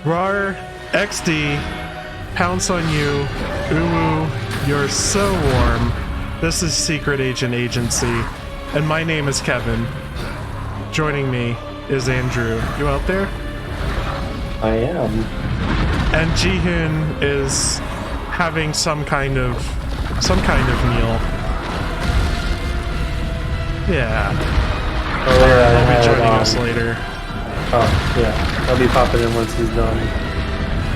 RAR XD, pounce on you. Uwu, you're so warm. This is Secret Agent Agency, and my name is Kevin. Joining me is Andrew. You out there? I am. And Jihun is having some kind of meal. Yeah. He'll be joining us later. Oh, yeah. I'll be popping in once he's done.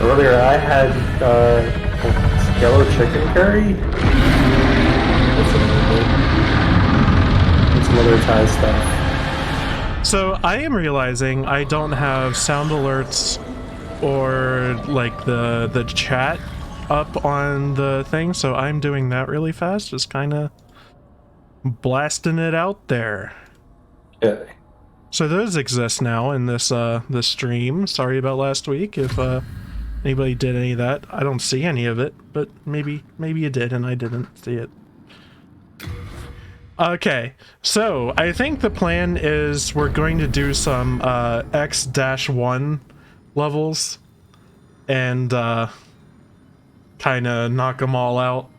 Earlier I had yellow chicken curry. That's some other Thai stuff. So I am realizing I don't have sound alerts or like the chat up on the thing, so I'm doing that really fast, just kind of blasting it out there. Okay. So those exist now in this this stream. Sorry about last week if anybody did any of that. I don't see any of it, but maybe you did and I didn't see it. Okay, so I think the plan is we're going to do some X-1 levels and kind of knock them all out.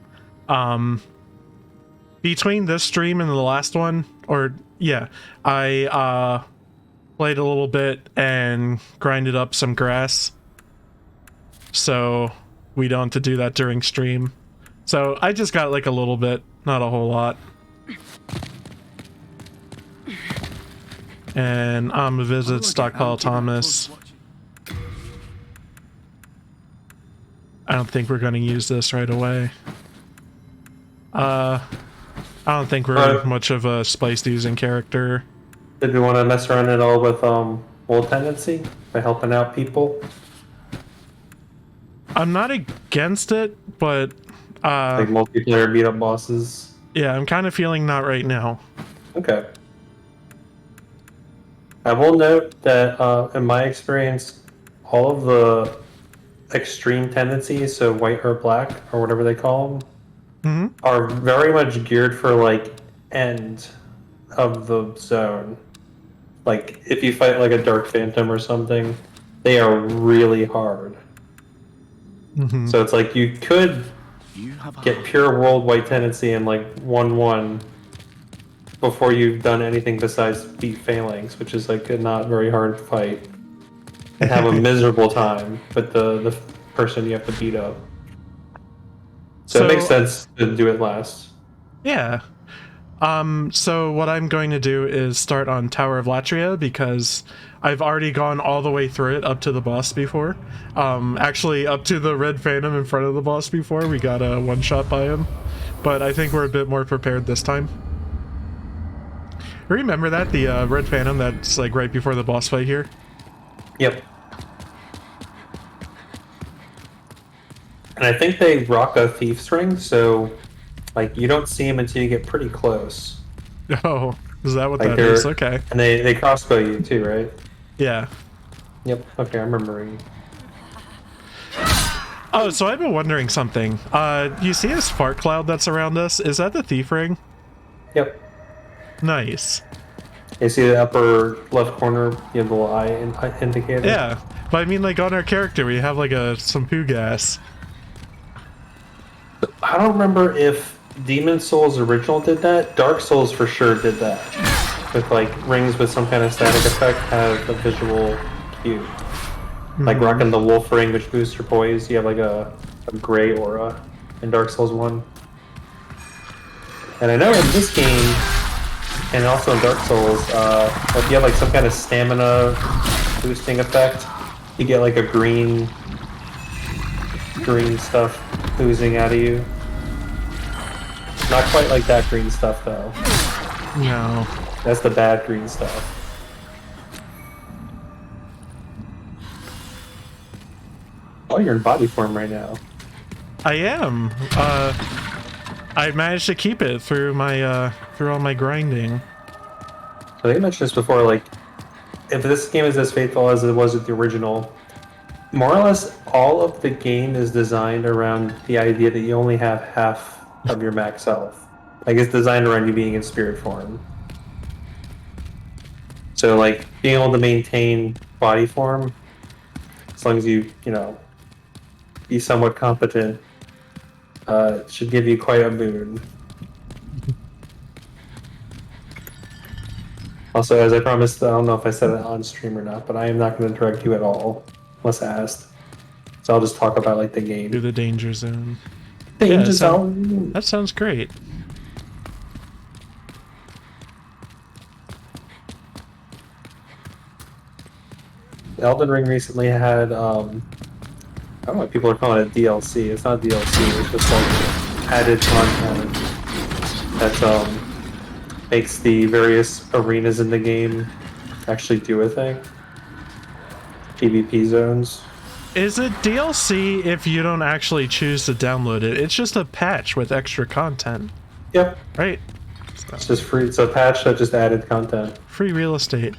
Between this stream and the last one, or yeah, I played a little bit and grinded up some grass, so we don't have to do that during stream. So I just got like a little bit, not a whole lot. And I'm a visit Stockpile Thomas. I don't think we're going to use this right away. I don't think we're much of a spiced using character. Did we want to mess around at all with old tendency by helping out people? I'm not against it, but Like multiplayer beat up bosses? yeah, I'm kind of feeling not right now. Okay. I will note that in my experience, all of the extreme tendencies, so white or black or whatever they call them, are very much geared for like end of the zone. Like if you fight like a Dark Phantom or something, they are really hard. So it's like you could get pure world white tendency in like 1-1 before you've done anything besides beat Phalanx, which is like a not very hard fight, and have a miserable time with the person you have to beat up. So it makes sense to do it last. Yeah. So what I'm going to do is start on Tower of Latria because I've already gone all the way through it up to the boss before. Actually up to the Red Phantom in front of the boss before. We got a one-shot by him. But I think we're a bit more prepared this time. Remember that? The Red Phantom that's like right before the boss fight here? Yep. And I think they rock a Thief's Ring, so like you don't see him until you get pretty close. Oh, is that what Like that is? Okay. And they crossbow you too, right? Yeah. Yep. Okay, I'm remembering. Oh, so I've been wondering something. You see this fart cloud that's around us? Is that the Thief Ring? Yep. Nice. You see the upper left corner, you have the little eye indicator? Yeah, but I mean like on our character we have like some poo gas. I don't remember if Demon Souls original did that. Dark Souls for sure did that. With like rings with some kind of static effect have a visual cue. Like rocking the wolf ring which boosts your poise, you have like a gray aura in Dark Souls 1. And I know in this game, and also in Dark Souls, if you have like some kind of stamina boosting effect, you get like a green stuff oozing out of you. Not quite like that green stuff though. No. That's the bad green stuff. Oh, you're in body form right now. I am. I managed to keep it through my through all my grinding. So they mentioned this before, like if this game is as faithful as it was with the original, more or less all of the game is designed around the idea that you only have half of your max health. Like it's designed around you being in spirit form. So like being able to maintain body form as long as you know, be somewhat competent, it should give you quite a boon. Also, as I promised, I don't know if I said it on stream or not, but I am not going to direct you at all, unless asked. So I'll just talk about like the game. Do the danger zone. Danger Yeah, zone. That sounds great. Elden Ring recently had I don't know what people are calling it DLC. It's not DLC. It's just like added content that makes the various arenas in the game actually do a thing. PvP zones. Is it DLC if you don't actually choose to download it? It's just a patch with extra content. Yep. Right? It's just free. It's a patch that just added content. Free real estate.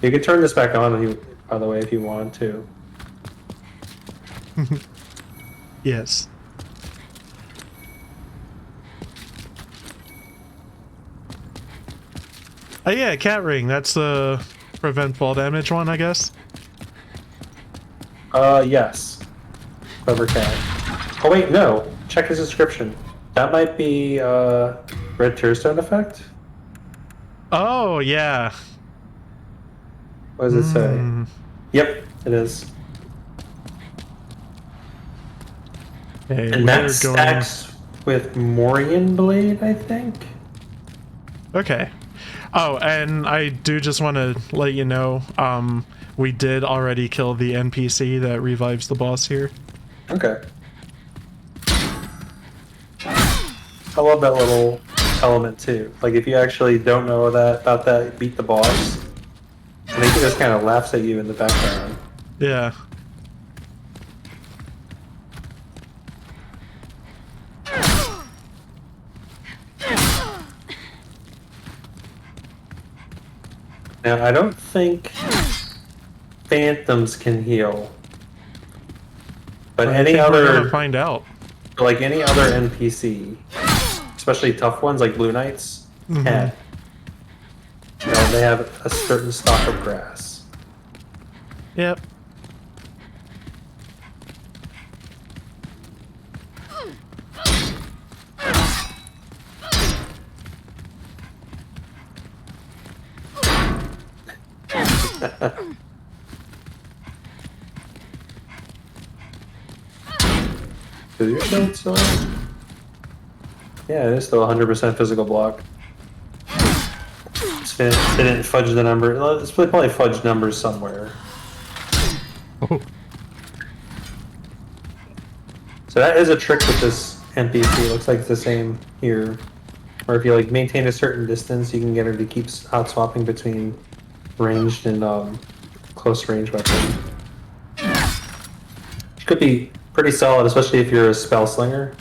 You can turn this back on, by the way, if you want to. Yes. Oh yeah, cat ring. That's the prevent fall damage one, I guess. Yes. Clever cat. Oh wait, no. Check his description. That might be red tearstone effect. Oh yeah. What does it say? Yep, it is. Okay, And that stacks with Morian Blade, I think. Okay. Oh, and I do just want to let you know, we did already kill the NPC that revives the boss here. Okay. I love that little element too. Like if you actually don't know about that, beat the boss, and he just kind of laughs at you in the background. Yeah. Now I don't think phantoms can heal, but any we're other gonna find out. like any other NPC, especially tough ones like Blue Knights, can. You know, they have a certain stock of grass. Yep. Is your shield still? Yeah, it is still 100% physical block. They didn't fudge the number. It's probably fudged numbers somewhere. Oh. So that is a trick with this NPC. It looks like it's the same here. Or if you like maintain a certain distance, you can get her to keep hot swapping between ranged and close range weapon. Which could be pretty solid, especially if you're a spell slinger.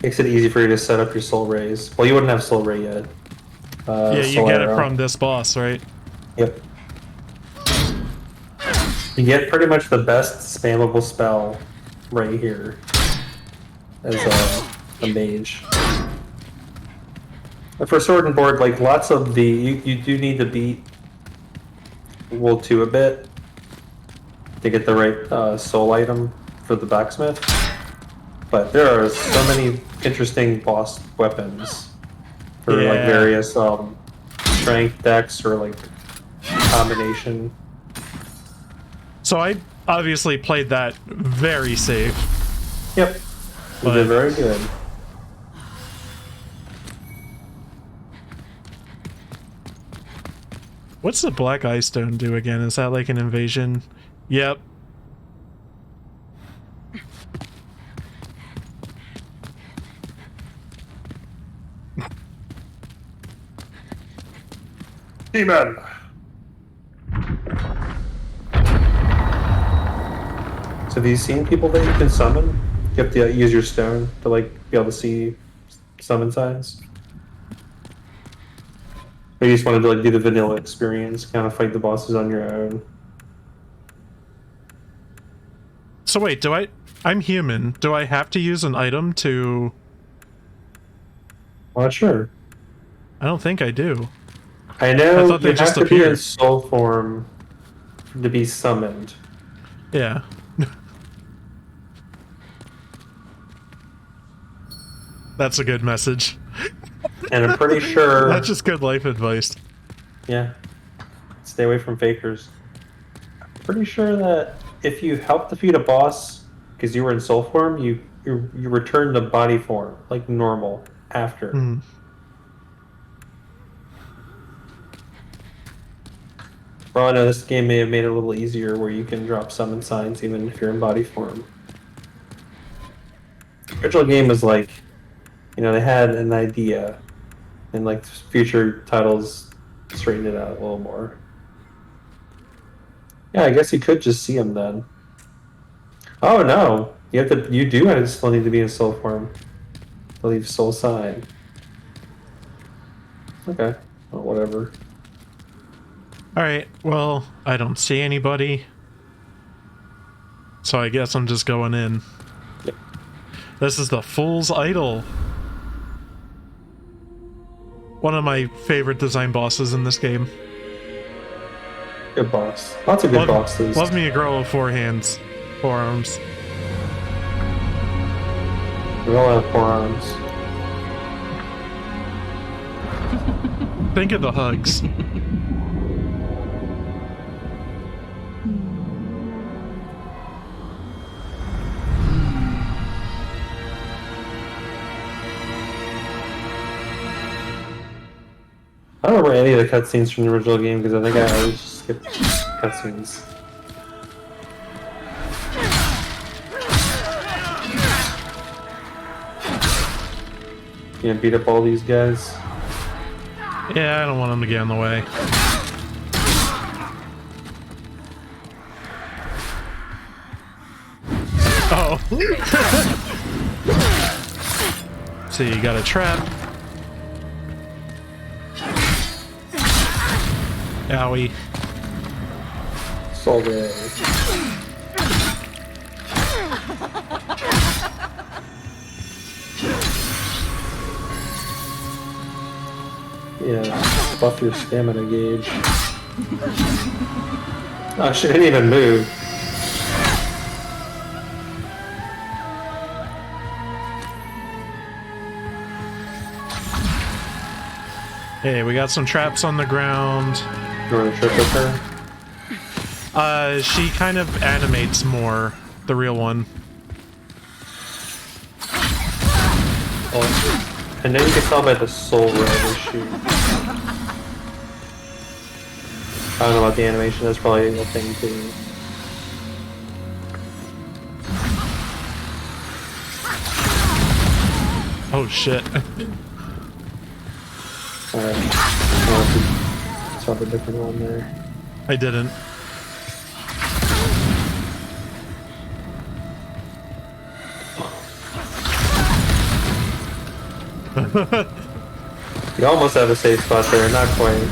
Makes it easy for you to set up your soul rays. Well, you wouldn't have soul ray yet. Yeah, you get it from this boss, right? Yep. You get pretty much the best spammable spell right here as a mage. But for sword and board, like lots of the you do need to beat World 2 a bit to get the right soul item for the blacksmith. But there are so many interesting boss weapons for like various strength decks or like combination. So I obviously played that very safe. Yep. You did very good. What's the black ice stone do again? Is that like an invasion? Yep. Demon! So have you seen people that you can summon? You have to use your stone to like be able to see summon signs? Or you just wanted to like do the vanilla experience, kind of fight the bosses on your own? So wait, I'm human. Do I have to use an item to... I'm not sure. I don't think I do. I know I thought they you just have to be in appeared. soul form to be summoned. Yeah. That's a good message. And I'm pretty sure... That's just good life advice. Yeah. Stay away from fakers. I'm pretty sure that if you help defeat a boss because you were in soul form, you return to body form, like normal, after. Hmm. For all I know, this game may have made it a little easier where you can drop summon signs even if you're in body form. The original game was like, you know, they had an idea, and like future titles straighten it out a little more. Yeah, I guess you could just see them then. Oh no, you do still need to be in soul form. I believe soul sign. Okay, well, whatever. Alright, well, I don't see anybody. So I guess I'm just going in. Yep. This is the Fool's Idol. One of my favorite design bosses in this game. Good boss. Lots of good bosses. Love me a girl with 4 hands. 4 arms. We all have 4 arms. Think of the hugs. I don't remember any of the cutscenes from the original game because I think I always skipped cutscenes. You gonna beat up all these guys? Yeah, I don't want them to get in the way. Oh. So you got a trap. Owie. Sorry. Yeah, buff your stamina gauge. Oh, she didn't even move. Hey, we got some traps on the ground. You want to trip with her? She kind of animates more, the real one. Oh, and then you can tell by the soul red issue. I don't know about the animation, that's probably a thing too. Oh shit. Alright. Saw the different one there. I didn't. You almost have a safe spot there, not quite.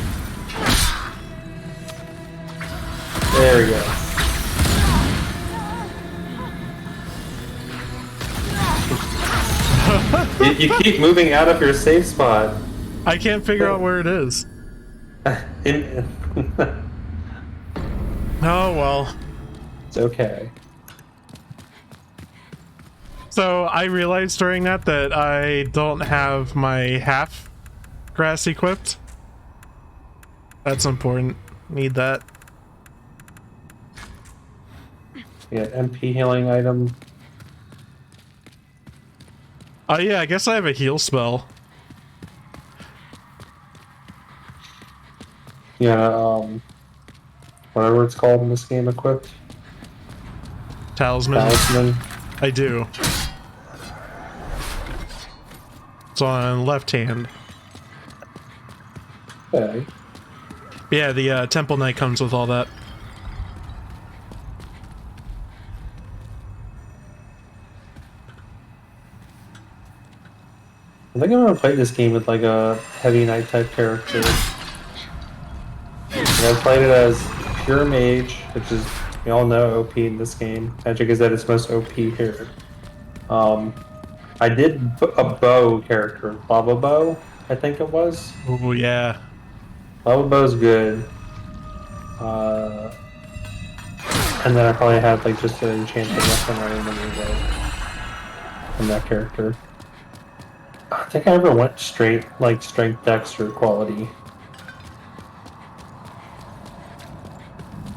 There we go. you keep moving out of your safe spot. I can't figure out where it is. Oh well. It's okay. So I realized during that I don't have my half grass equipped. That's important. Need that. We got MP healing item. Oh yeah, I guess I have a heal spell. Yeah, whatever it's called in this game, equipped. Talisman. Talisman. I do. It's on left hand. Okay. Yeah, the Temple Knight comes with all that. I think I'm gonna play this game with like a heavy knight type character. And I played it as pure mage, which is, we all know, OP in this game. Magic is at its most OP here. I did a bow character, lava bow, I think it was. Oh yeah. Lava bow's good. And then I probably had like just an enchanted weapon running anyway from that character. I don't think I ever went straight like strength, dex, or quality.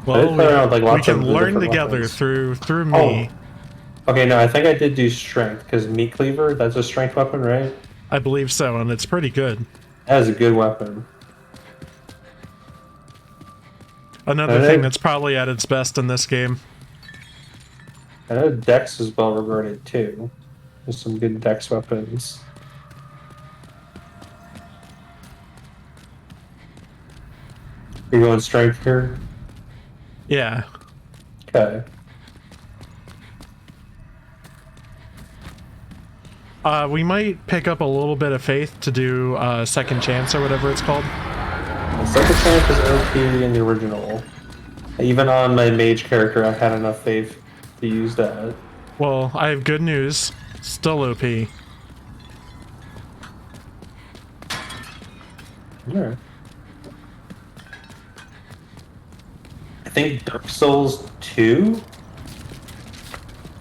I did Well, play around with like we lots can of the learn different together weapons. through Oh, me. okay, no, I think I did do strength because meat cleaver, that's a strength weapon, right? I believe so, and it's pretty good. That is a good weapon. Another I thing know, that's probably at its best in this game. I know dex is well regarded too. There's some good dex weapons. You're going strength here? Yeah. Okay. We might pick up a little bit of faith to do second chance or whatever it's called. The second chance is OP in the original. Even on my mage character, I had enough faith to use that. Well, I have good news. Still OP. Yeah. I think Dark Souls 2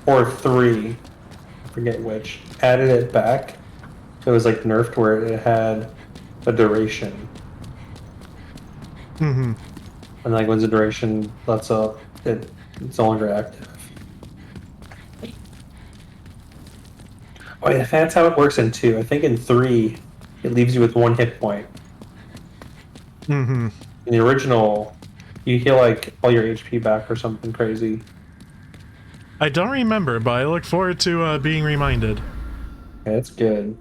or 3, I forget which, added it back. It was like nerfed where it had a duration. Mm-hmm. And like once the duration lets up, it's no longer active. Oh yeah, that's how it works in 2. I think in 3, it leaves you with 1 hit point. Mm-hmm. In the original, you heal like all your HP back or something crazy. I don't remember, but I look forward to being reminded. Yeah, it's good.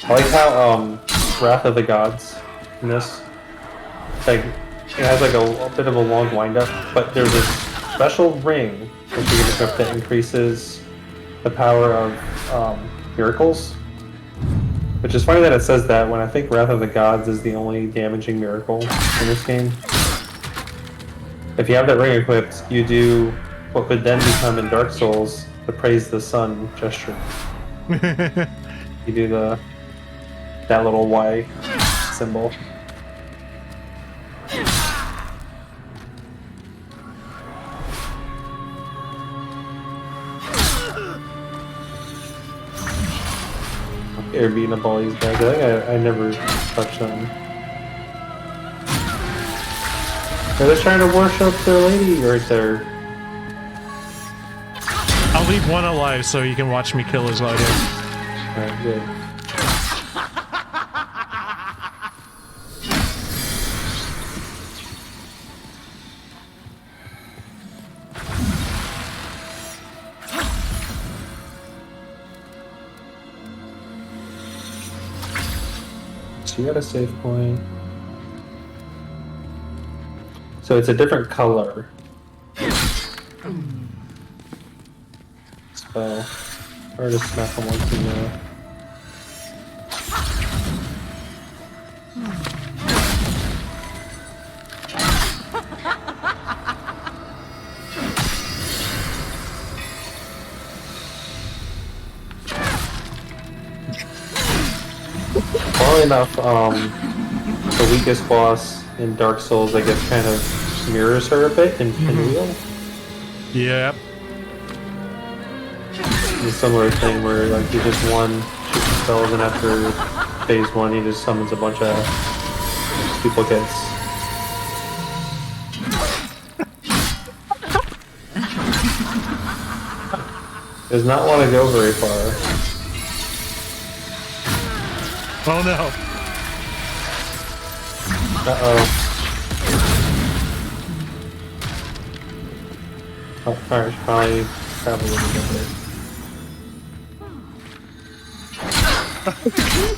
I like how Wrath of the Gods in this, like, it has like a bit of a long wind up, but there's a special ring that you can equip that increases the power of miracles. Which is funny that it says that when I think Wrath of the Gods is the only damaging miracle in this game. If you have that ring equipped, you do what would then become in Dark Souls the Praise the Sun gesture. You do that little Y symbol. They're beating up all these guys. I think I never touched them. They're just trying to worship their lady right there. I'll leave one alive so you can watch me kill his lady. Alright, good. So you got a save point. So it's a different color. So, or just smack them once in the... Funnily enough, the weakest boss in Dark Souls, I guess, kind of mirrors her a bit in Pinwheel. Yep. It's a similar thing where, like, you just one shoot spells, and after phase 1, he just summons a bunch of duplicates. Does not want to go very far. Oh no. Uh-oh. Oh, alright, should probably travel a little bit.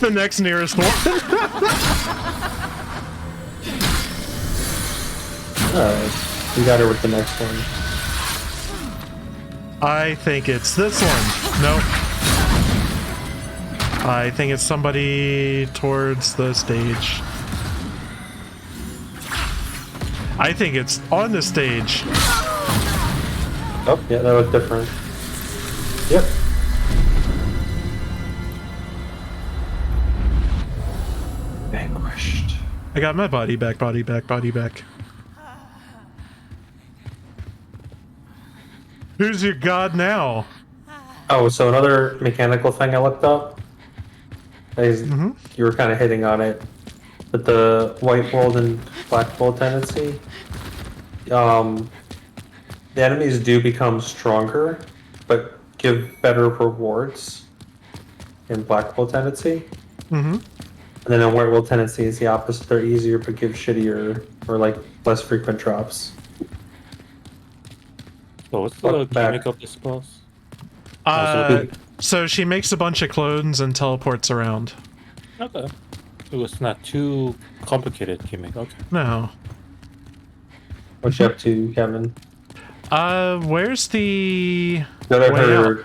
The next nearest one. Alright, we got her with the next one. I think it's this one. No. I think it's somebody towards the stage. I think it's on the stage. Oh, yeah, that was different. Yep. Vanquished. I got my body back, body back, body back. Who's your god now? Oh, so another mechanical thing I looked up is you were kind of hitting on it, but the white world and black world tendency. The enemies do become stronger, but give better rewards in black world tendency. Mm-hmm. And then in white world tendency is the opposite. They're easier but give shittier or like less frequent drops. So what's the Welcome back. gimmick of this boss? So she makes a bunch of clones and teleports around. Okay. It was not too complicated gimmick. Okay. No. What you up to, Kevin? Where's the Go to way out?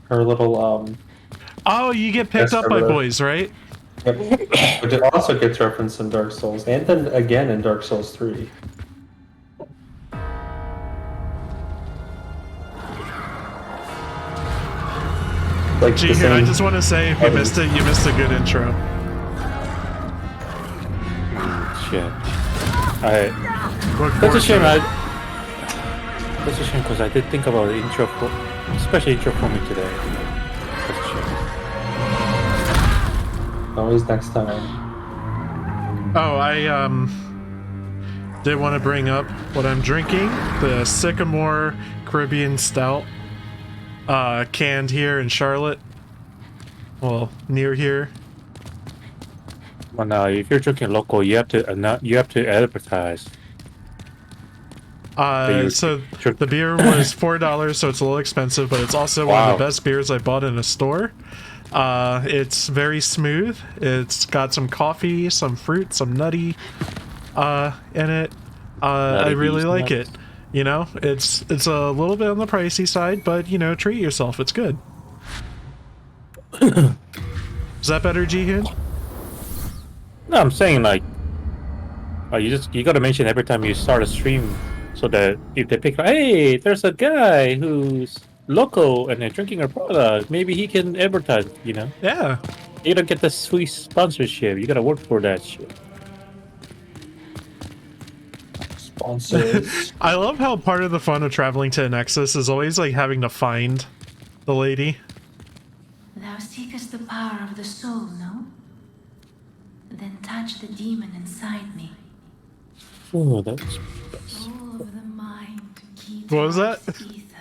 her little Oh, you get picked Yes, up by over there. boys, right? Yep. Which it also gets referenced in Dark Souls, and then again in Dark Souls 3. Like the Jihun, I same- just want to say, if you missed it, you missed a good intro. Shit. Look That's forward a shame. to it. That's a shame because I did think about the intro for, special intro for me today. That's a shame. Always next time. Oh, I did want to bring up what I'm drinking, the Sycamore Caribbean Stout, canned here in Charlotte. Well, near here. Well, now if you're drinking local, you have to advertise. So the beer was $4, so it's a little expensive, but it's also one of the best beers I bought in a store. It's very smooth. It's got some coffee, some fruit, some nutty in it. I really like it. You know, it's a little bit on the pricey side, but you know, treat yourself. It's good. Is that better, Jihun? No, I'm saying like, you gotta mention every time you start a stream, so that if they pick, hey, there's a guy who's local and they're drinking our product, maybe he can advertise. You know? Yeah. You don't get the sweet sponsorship. You gotta work for that shit. Sponsors. I love how part of the fun of traveling to Nexus is always like having to find the lady. Thou seekest the power of the soul, no? Then touch the demon inside me. Oh, that's. Soul of the mind, key What was that? to ether.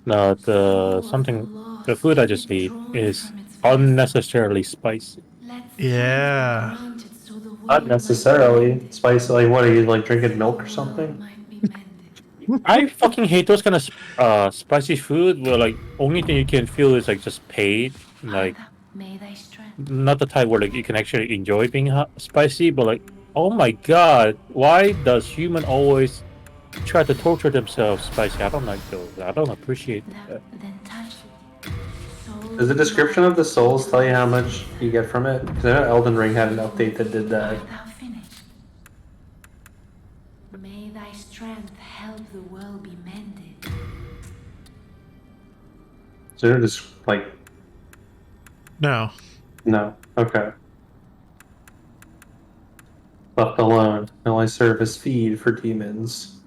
No, the food I just ate is unnecessarily spicy. Yeah. Not necessarily spicy. Like, what are you like drinking milk or something? I fucking hate those kind of spicy food where like only thing you can feel is like just pain, like May thy strength. not the type where like you can actually enjoy being spicy, but like oh my god, why does human always try to torture themselves spicy? I don't like those. I don't appreciate that. Then touch Does the description of the souls tell you how much you get from it? Because I know Elden Ring had an update that did that. thou finish. May thy strength help the world be mended. So they're just like, No. no, okay. Left alone, only serve as feed for demons.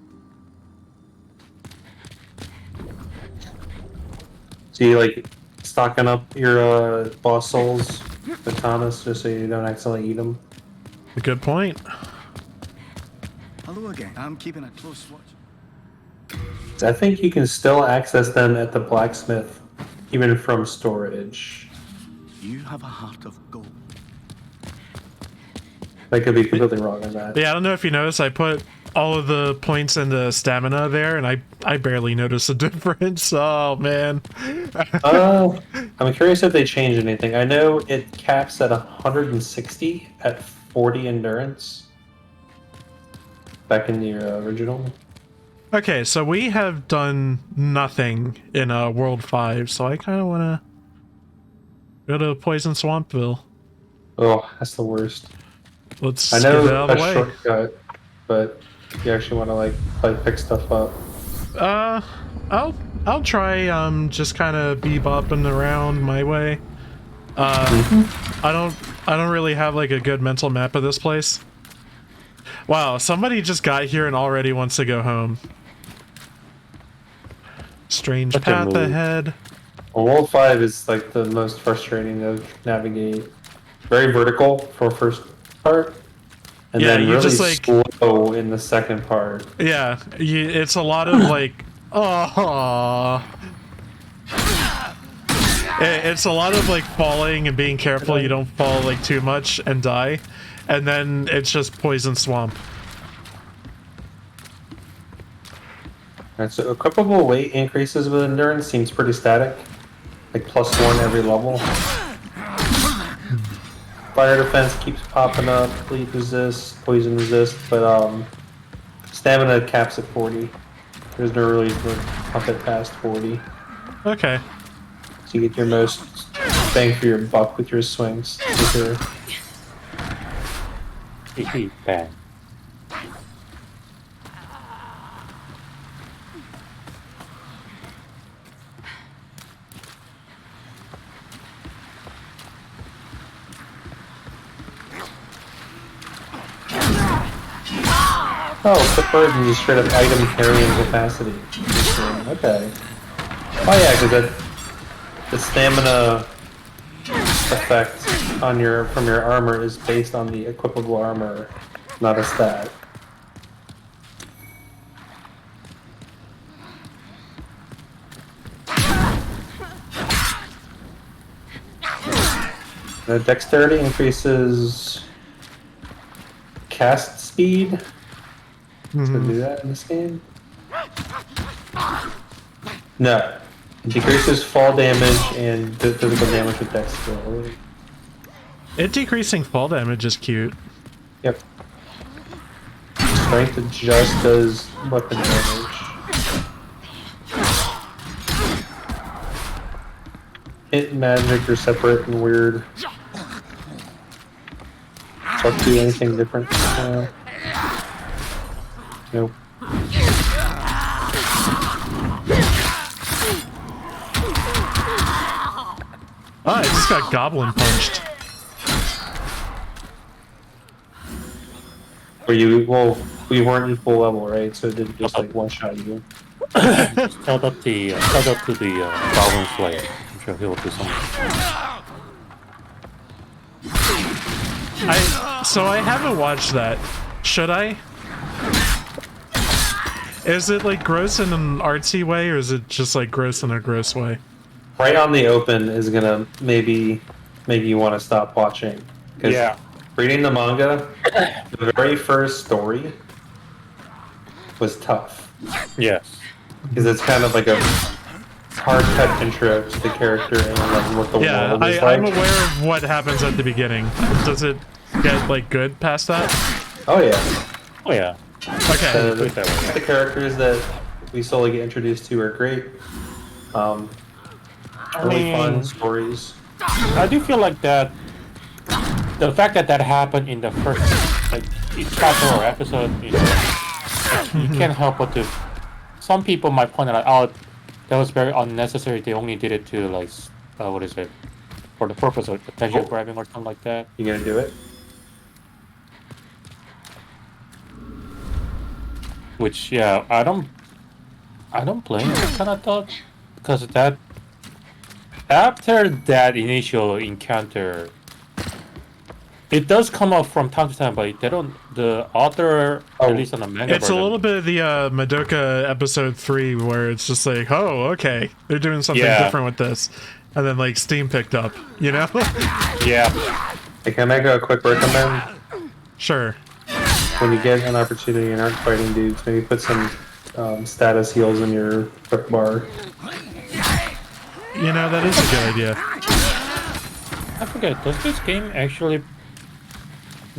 So you like stocking up your boss souls with Thomas just so you don't accidentally eat them? A good point. Hello again. I'm keeping a close watch. I think you can still access them at the blacksmith, even from storage. You have a heart of gold. I could be completely wrong on that. Yeah, I don't know if you noticed, I put all of the points into stamina there, and I barely noticed a difference. Oh, man. I'm curious if they changed anything. I know it caps at 160 at 40 endurance. Back in the original. Okay, so we have done nothing in World 5, so I kind of want to go to Poison Swampville. Oh, that's the worst. Let's I get know it out of a the way. shortcut, but you actually want to like pick stuff up. I'll try just kind of bebopping around my way. I don't really have like a good mental map of this place. Wow, somebody just got here and already wants to go home. Strange Such a path move. ahead. Well, World 5 is like the most frustrating to navigate. Very vertical for first part, and Yeah, then you really just, like- slow in the second part. Yeah, it's a lot of like, oh, it's a lot of like falling and being careful you don't fall like too much and die, and then it's just poison swamp. Alright, so equipable weight increases with endurance seems pretty static, like +1 every level. Fire defense keeps popping up, bleed resist, poison resist, but stamina caps at 40. There's no really up it past 40. Okay. So you get your most bang for your buck with your swings. With your... Bang. Oh, the burden is straight up item carrying capacity. Okay. Oh yeah, because the stamina effect on from your armor is based on the equipable armor, not a stat. The dexterity increases cast speed. To do that in this game? No. It decreases fall damage and physical damage with dexterity. It decreasing fall damage is cute. Yep. Strength just does weapon damage. Hit and magic are separate and weird. Don't do anything different. Nope. Ah, I just got goblin punched. We weren't in full level, right? So it didn't just like one shot you. Shout out to the Goblin Slayer. I'm sure he'll do something. So I haven't watched that. Should I? Is it like gross in an artsy way, or is it just like gross in a gross way? Right on the open is gonna maybe make you want to stop watching. 'Cause Yeah. reading the manga, the very first story was tough. Yes. Because it's kind of like a hard cut intro to the character and like what the Yeah, world is like. I'm aware of what happens at the beginning. Does it get like good past that? Oh yeah. Oh yeah. Okay. The, Put it that way. the characters that we slowly get introduced to are great. Really fun stories. I do feel like that. The fact that happened in the first, like, chapter or episode, you can't help but to. Some people might point out, oh, that was very unnecessary. They only did it to like, what is it, for the purpose of attention grabbing or something like that. You gonna do it? Which, yeah, I don't blame that kind of thought, because that after that initial encounter, it does come up from time to time, but they don't. The author, at least on the manga It's version, a little bit of the Madoka episode 3 where it's just like, oh, okay, they're doing something different with this, and then like Steam picked up, you know? Yeah. Hey, can I make a quick recommend? Sure. When you get an opportunity and aren't fighting dudes, maybe put some status heals in your quick bar. You know, that is a good idea. I forget. Does this game actually?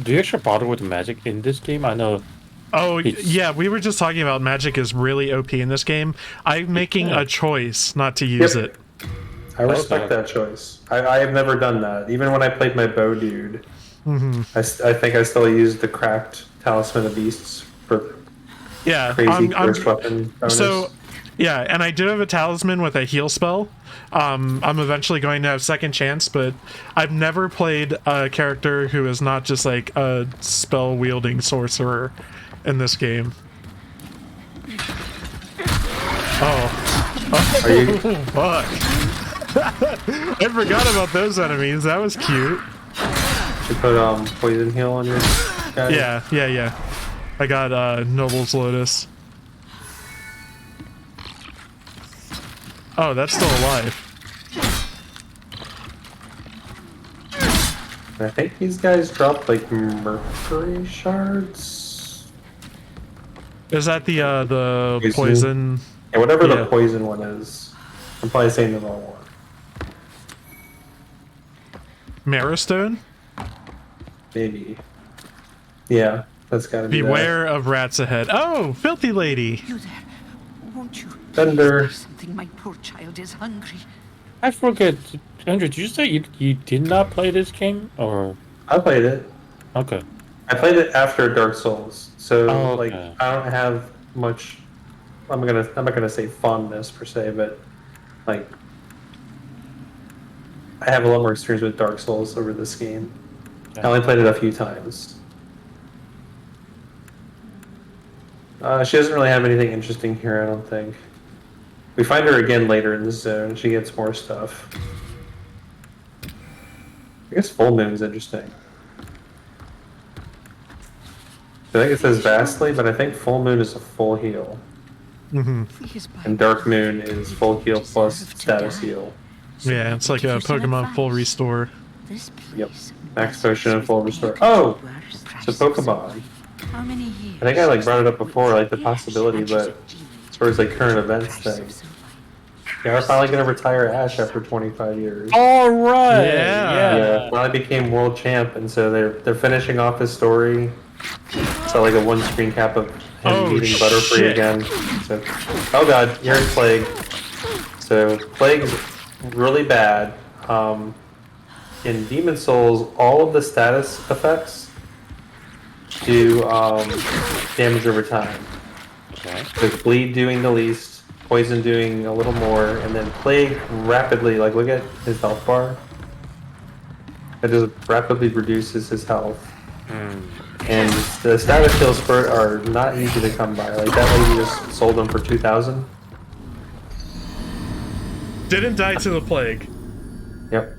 Do you actually bother with magic in this game? I know. Oh, yeah, we were just talking about magic is really OP in this game. I'm making a choice not to use it. I respect that choice. I have never done that. Even when I played my bow dude, I think I still used the cracked Talisman of Beasts for crazy first weapon bonus. So, yeah, and I do have a talisman with a heal spell. I'm eventually going to have second chance, but I've never played a character who is not just like a spell wielding sorcerer in this game. Oh, Are you? Fuck. I forgot about those enemies. That was cute. You put poison heal on your guy? Yeah. I got Noble's Lotus. Oh, that's still alive. I think these guys drop like mercury shards. Is that the poison? Yeah, whatever Yeah. the poison one is. I'm probably saying the wrong one. Marrowstone? Maybe. Yeah, that's gotta be Beware of rats ahead. Oh, filthy lady. You there? Won't you? Thunder. Please do something. My poor child is hungry. I forget. Andrew, did you say you did not play this game? Or. I played it. Okay. I played it after Dark Souls, so Oh, like okay. I don't have much. I'm not gonna say fondness per se, but like I have a lot more experience with Dark Souls over this game. I only played it a few times. She doesn't really have anything interesting here, I don't think. We find her again later in the zone. She gets more stuff. I guess Full Moon is interesting. I think it says Vastly, but I think Full Moon is a full heal. Please, by And Dark Moon is full heal plus status heal. Yeah, it's like a Pokemon full restore. this Yep. place. Max potion and full restore. Oh! It's a Pokemon. How many years? I think I like brought it up before, like the possibility, but as far as like current events thing. Yeah, we're finally gonna retire Ash after 25 years. All right. Yeah. Yeah, finally became world champ, and so they're finishing off his story. So like a one screen cap of him Oh, eating Butterfree shit. again. So, oh god, here's Plague. So Plague's really bad. In Demon Souls, all of the status effects do damage over time. Okay. With Bleed doing the least, Poison doing a little more, and then Plague rapidly, like look at his health bar. It just rapidly reduces his health. And the status kills for it are not easy to come by. Like that lady just sold them for 2,000. Didn't die to the plague. Yep.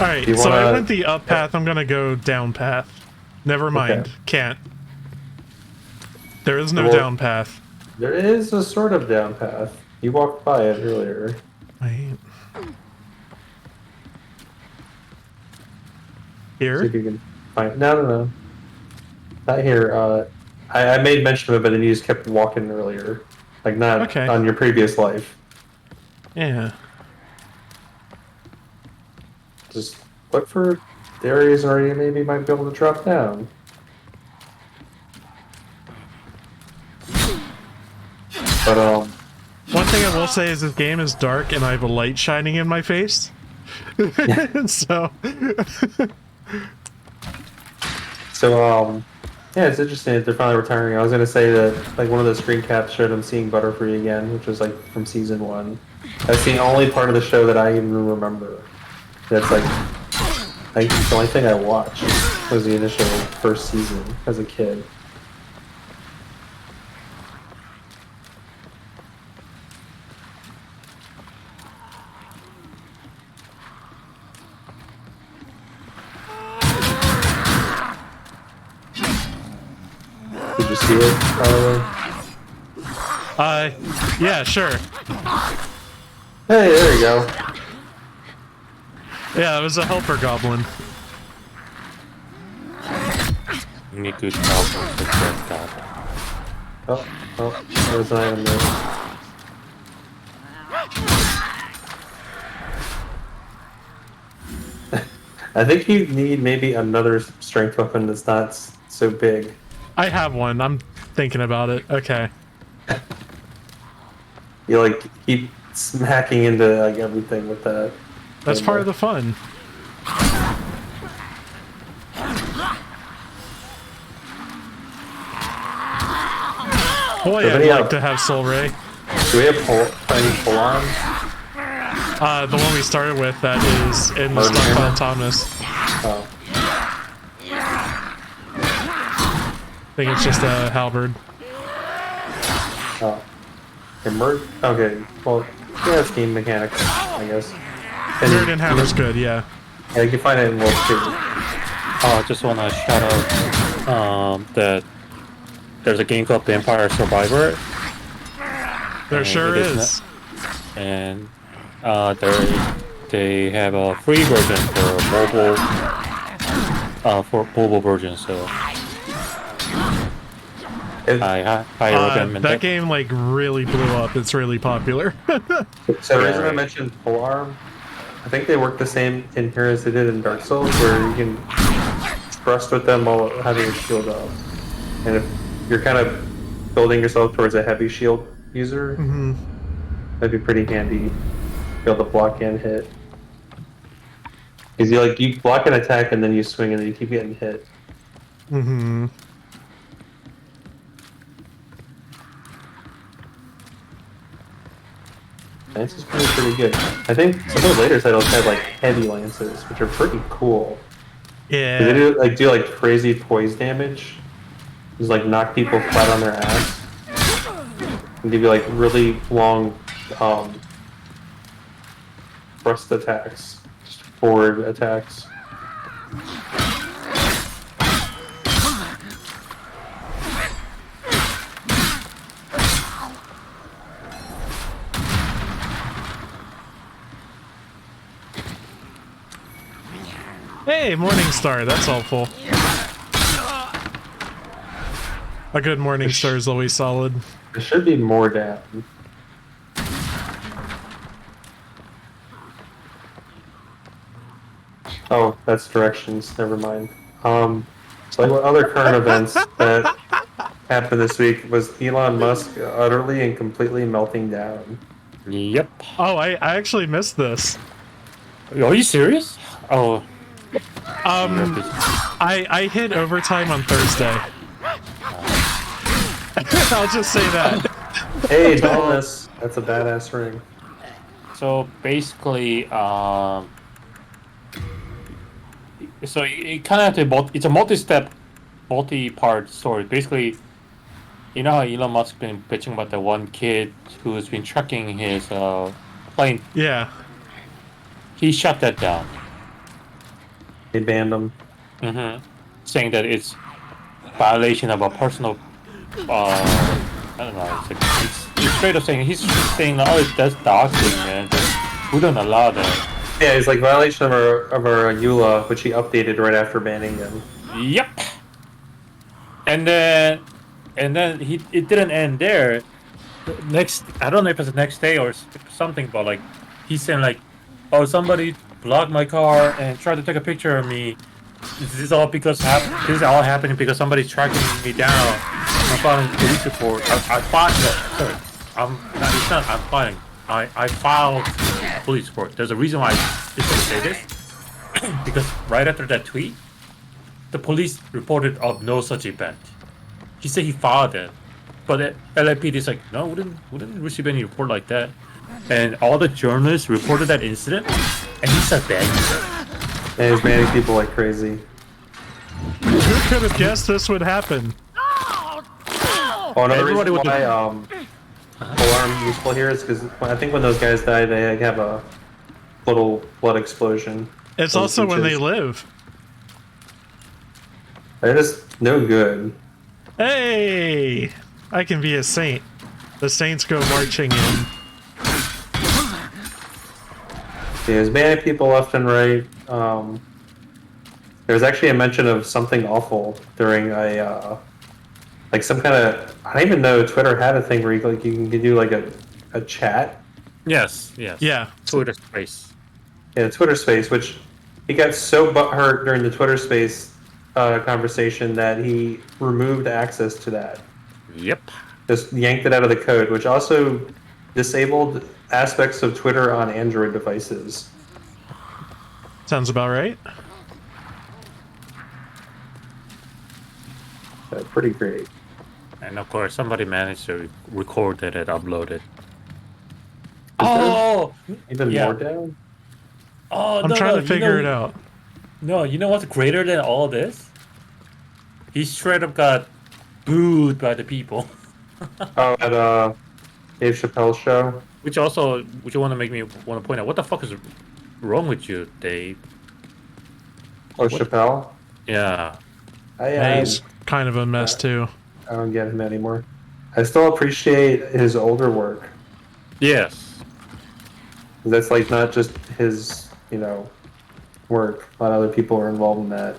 Alright, You so I wanna- went the up path, I'm gonna go down path. Never mind. Okay. Can't. There is no Well- down path. There is a sort of down path. You walked by it earlier. Wait. See if Here? you can find. No. Not here. I made mention of it, but then you just kept walking earlier. Like not Okay. on your previous life. Yeah. Just look for areas where you maybe might be able to drop down. But One thing I will say is this game is dark and I have a light shining in my face. So yeah, it's interesting that they're finally retiring. I was gonna say that like one of the screen caps showed him seeing Butterfree again, which was like from season 1. That's the only part of the show that I even remember. That's like the only thing I watched was the initial first season as a kid. Did you see it, by the way? yeah, sure. Hey, there you go. Yeah, it was a helper goblin. Niku Calvin, the dead god. Oh, there's an item there. I think you need maybe another strength weapon that's not so big. I have one. I'm thinking about it. Okay. You like keep smacking into like everything with that. That's part of the fun. Boy, I'd like to have Soul Ray. Do we have any pull-on? The one we started with that is in the Murder. stockpile Thomas. Oh. I think it's just a halberd. Oh. Okay, well, yeah, it's game mechanics, I guess. And Mirrored and hammer's good, yeah. yeah, you can find it in Wolf too. Oh, I just want to shout out that there's a game called Vampire Survivor. There And sure it is. And they have a free version for mobile version, so I highly recommend That game like really blew up. It's really popular. So the reason I mentioned polearm, I think they work the same in here as they did in Dark Souls, where you can thrust with them while having your shield up. And if you're kind of building yourself towards a heavy shield user, that'd be pretty handy to be able to block and hit. Because you block an attack and then you swing and then you keep getting hit. Lance is pretty good. I think some of the later titles had like heavy lances, which are pretty cool. Yeah. They do like crazy poise damage. Just like knock people flat on their ass. And give you like really long thrust attacks. Just forward attacks. Hey, Morningstar, that's helpful. A good Morningstar is always solid. There should be more down. Oh, that's directions. Never mind. So like what other current events that happened this week was Elon Musk utterly and completely melting down. Yep. Oh, I actually missed this. Are you serious? Oh. I hit overtime on Thursday. I'll just say that. Hey, Dallas, that's a badass ring. So basically, so you kind of have to it's a multi-step, multi-part story. Basically, you know how Elon Musk's been bitching about the one kid who's been tracking his plane. Yeah. He shut that down. They banned him. Saying that it's violation of a personal. I don't know. It's straight up saying he's saying, "Oh, that's doxing, man. We don't allow that." Yeah, it's like violation of our EULA, which he updated right after banning him. Yep. And then it didn't end there. Next, I don't know if it's the next day or something, but like he's saying like, "Oh, somebody blocked my car and tried to take a picture of me. This is all happening because somebody's tracking me down. I'm filing a police report. I filed. No, sorry. I'm filing. I filed a police report. There's a reason why I didn't say this. Because right after that tweet, the police reported of no such event. He said he filed it, but the LAPD is like, no, we didn't receive any report like that. And all the journalists reported that incident, and he said that. And he's banning people like crazy. Who could have guessed this would happen? Oh, another reason why polearm useful here is because I think when those guys die, they have a little blood explosion. It's also when they live. They're just no good. Hey! I can be a saint. The saints go marching in. Yeah, he's banning people left and right. There's actually a mention of something awful during a like some kind of, I don't even know, Twitter had a thing where you can do like a chat. Yes. Yeah. Twitter space. Yeah, Twitter space, which he got so butthurt during the Twitter space conversation that he removed access to that. Yep. Just yanked it out of the code, which also disabled aspects of Twitter on Android devices. Sounds about right. Pretty great. And of course, somebody managed to record it and upload it. Oh! Even more down? Oh, I'm trying to figure it out. No, you know what's greater than all this? He straight up got booed by the people. Oh, at Dave Chappelle's show. Which also, which you want to make me want to point out, what the fuck is wrong with you, Dave? Oh, Chappelle. Yeah. He's kind of a mess too. I don't get him anymore. I still appreciate his older work. Yes. That's like not just his, work. A lot of other people are involved in that.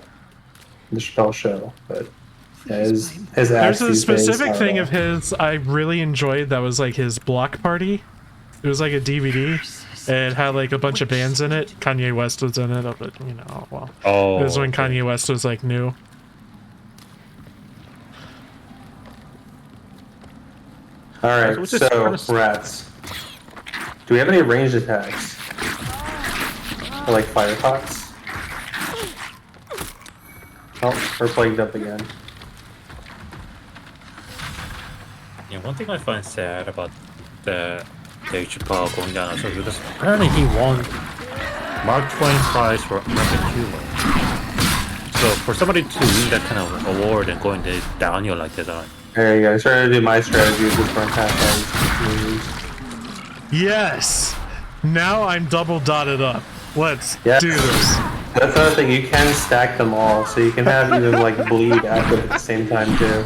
The Chappelle show, but yeah, his acts There's a these days, specific I don't thing know. of his I really enjoyed that was like his block party. It was like a DVD. It had like a bunch of bands in it. Kanye West was in it, but well. Oh. It was when Kanye West was like new. All right, What's this kind so of- rats. Do we have any ranged attacks? Or like Firefox? Oh, we're plagued up again. Yeah, one thing I find sad about the Dave Chappelle going down also because apparently he won Mark Twain Prize for American humor. So for somebody to win that kind of award and going down you like this, There you go. I started to do my strategy with different half. Yes! Now I'm double dotted up. Let's Yes. do this. That's another thing. You can stack them all, so you can have even like bleed active at the same time too.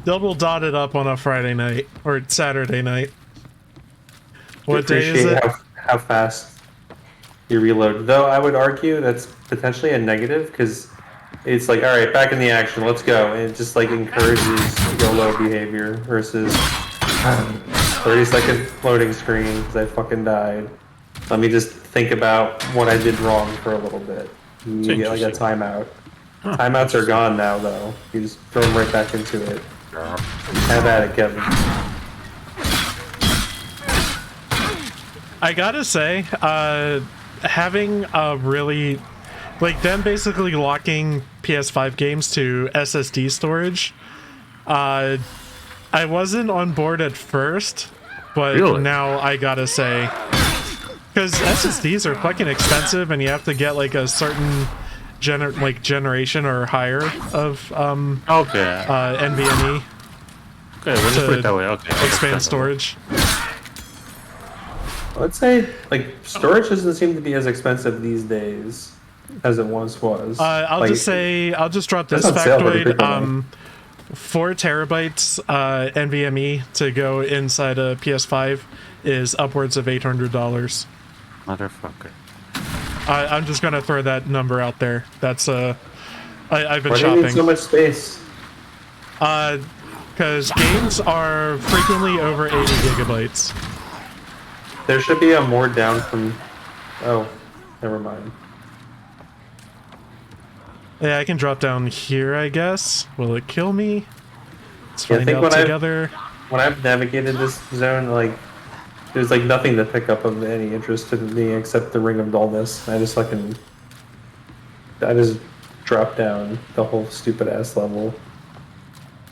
Double dotted up on a Friday night or Saturday night. What day is Appreciate it? how fast you reload. Though I would argue that's potentially a negative because it's like, all right, back in the action, let's go. And it just like encourages YOLO behavior versus 30-second loading screen because I fucking died. Let me just think about what I did wrong for a little bit. You get like a timeout. Timeouts are gone now, though. You just throw them right back into it. Have at it, Kevin. I gotta say, having a really, like them basically locking PS5 games to SSD storage, I wasn't on board at first, but Really? now I gotta say, because SSDs are fucking expensive and you have to get like a certain generation or higher of okay. NVMe Okay, we'll just put it that way. Okay. expand storage. Let's say, like, storage doesn't seem to be as expensive these days as it once was. I'll Like, I'll just drop this that's on sale pretty factoid. frequently. 4 terabytes NVMe to go inside a PS5 is upwards of $800. Motherfucker. I'm just gonna throw that number out there. That's I've been Why do you need so shopping. much space? Because games are frequently over 80 gigabytes. There should be a more down from... Oh, never mind. Yeah, I can drop down here, I guess. Will it kill me? Let's Yeah, I find think out together. When I've navigated this zone, like, there's like nothing to pick up of any interest to me except the Ring of Dullness. I just dropped down the whole stupid ass level.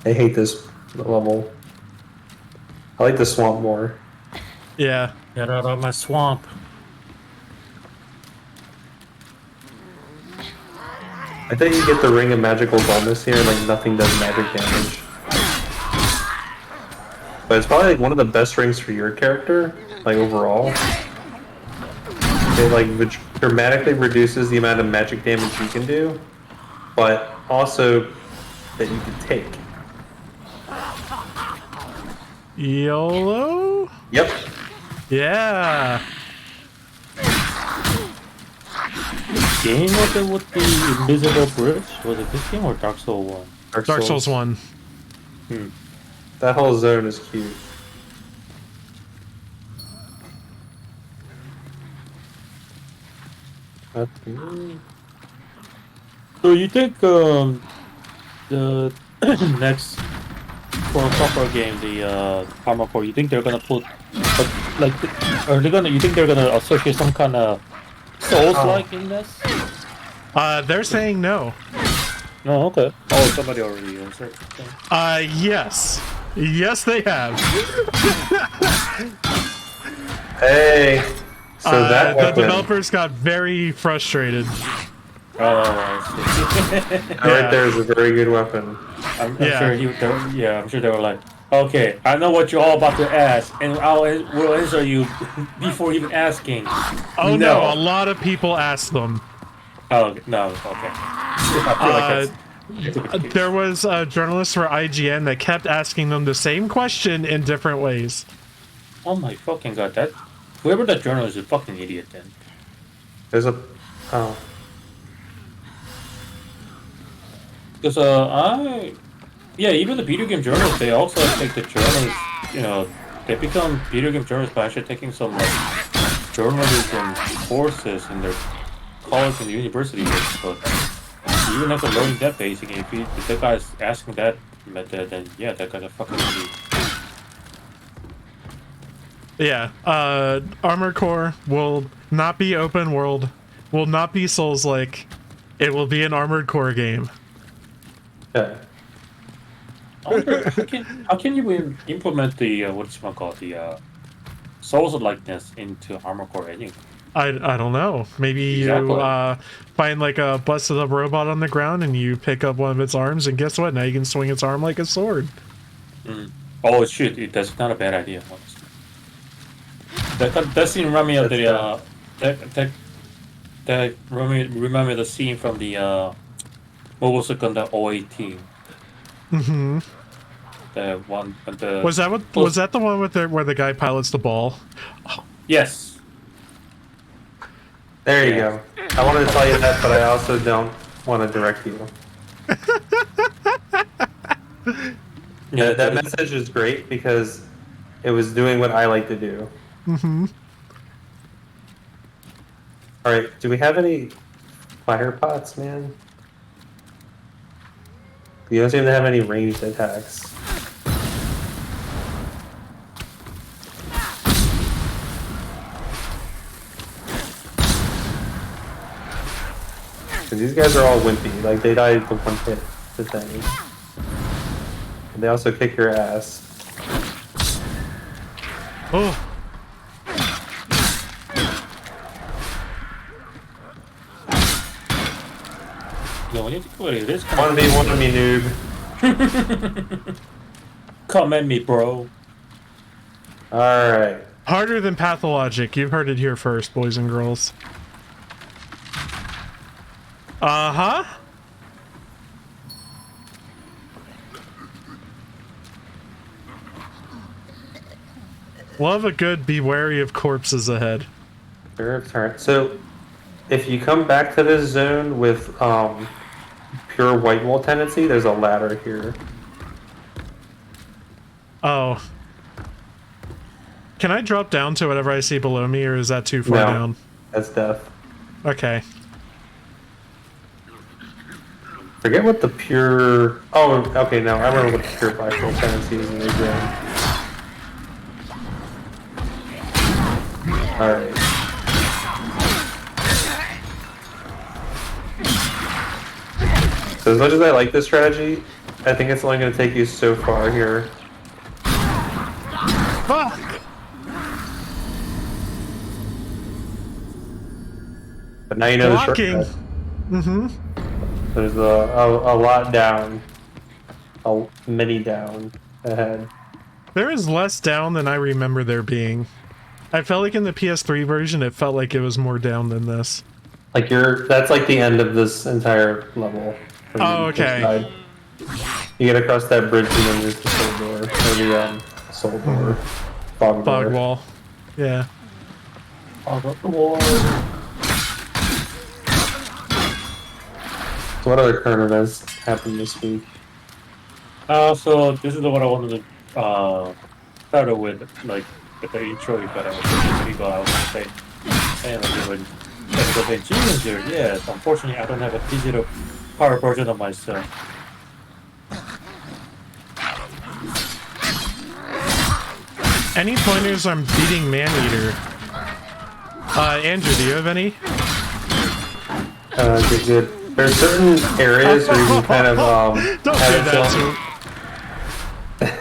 I hate this level. I like the swamp more. Yeah. Get out of my swamp. I think you get the Ring of Magical Dullness here, like nothing does magic damage. But it's probably like one of the best rings for your character, like overall. It like dramatically reduces the amount of magic damage you can do, but also that you can take. YOLO? Yep. Yeah. Game was it with the invisible bridge? Was it this game or Dark Souls 1? Dark Souls 1. That whole zone is cute. So you think the next Pro Software game, the Armor Core, you think they're gonna put you think they're gonna associate some kind of Souls-like in this? They're saying no. No, okay. Oh, somebody already answered. Yes. Yes, they have. Hey, So that the weapon, developers got very frustrated. Oh, I see. right there is a very good weapon. I'm Yeah. sure I'm sure they were like, okay, I know what you're all about to ask, and we'll answer you before even asking. Oh no, a lot of people asked them. Oh no, okay. I feel like that's There was a journalist for IGN that kept asking them the same question in different ways. oh my fucking god, that whoever that journalist is a fucking idiot then. There's a oh Because even the video game journalists, they also take the journalists, they become video game journalists by actually taking some like journalism courses in their college and university. But you even have to learn that basic. If that guy's asking that method, then yeah, that guy's a fucking idiot. Yeah, Armored Core will not be open world, will not be Souls-like. It will be an Armored Core game. yeah. I wonder, how can you implement the the Souls likeness into Armored Core anyway? I don't know. Maybe Exactly. you find like a busted up robot on the ground and you pick up one of its arms, and guess what? Now you can swing its arm like a sword. Oh shit! That's not a bad idea. Honestly. That scene remind me of that remind me of the scene from the Mobile Suit Gundam 018. Mm-hmm. The one with the Was that the one with where the guy pilots the ball? yes. There you go. I wanted to tell you that, but I also don't want to direct you. Yeah, That message is great because it was doing what I like to do. Mm-hmm. Alright, do we have any fire pots, man? You don't seem to have any ranged attacks. Because these guys are all wimpy. Like, they died to one hit, the thing. And they also kick your ass. Oh. No, when you think about it, it is 1v1 me, noob. come at me, bro. Alright. Harder than Pathologic. You've heard it here first, boys and girls. Uh-huh. Love a good be wary of corpses ahead. Fair turn. So, if you come back to this zone with pure white wall tendency, there's a ladder here. Oh. Can I drop down to whatever I see below me, or is that too far No. down? That's death. Okay. Forget what the pure... Oh, okay, no, I remember what the pure black wall tendency is in the zone. Alright. So as much as I like this strategy, I think it's only going to take you so far here. Fuck! But now you know the Blocking. shortcut. Mm-hmm. There's a lot down. A many down ahead. There is less down than I remember there being. I felt like in the PS3 version, it felt like it was more down than this. Like that's like the end of this entire level. Oh, okay. You get across that bridge and then there's the soul door. Or the soul door. Fog door. Fog wall. Yeah. Fog up the wall. So what other current events happened this week? So this is the one I wanted to start with, like with the intro, but I was going to say, and like when technical thing, Jihun here, yes. Unfortunately, I don't have a digital power version of myself. Any pointers on beating Maneater? Andrew, do you have any? Good. There's certain areas where you can kind of Don't do have that to...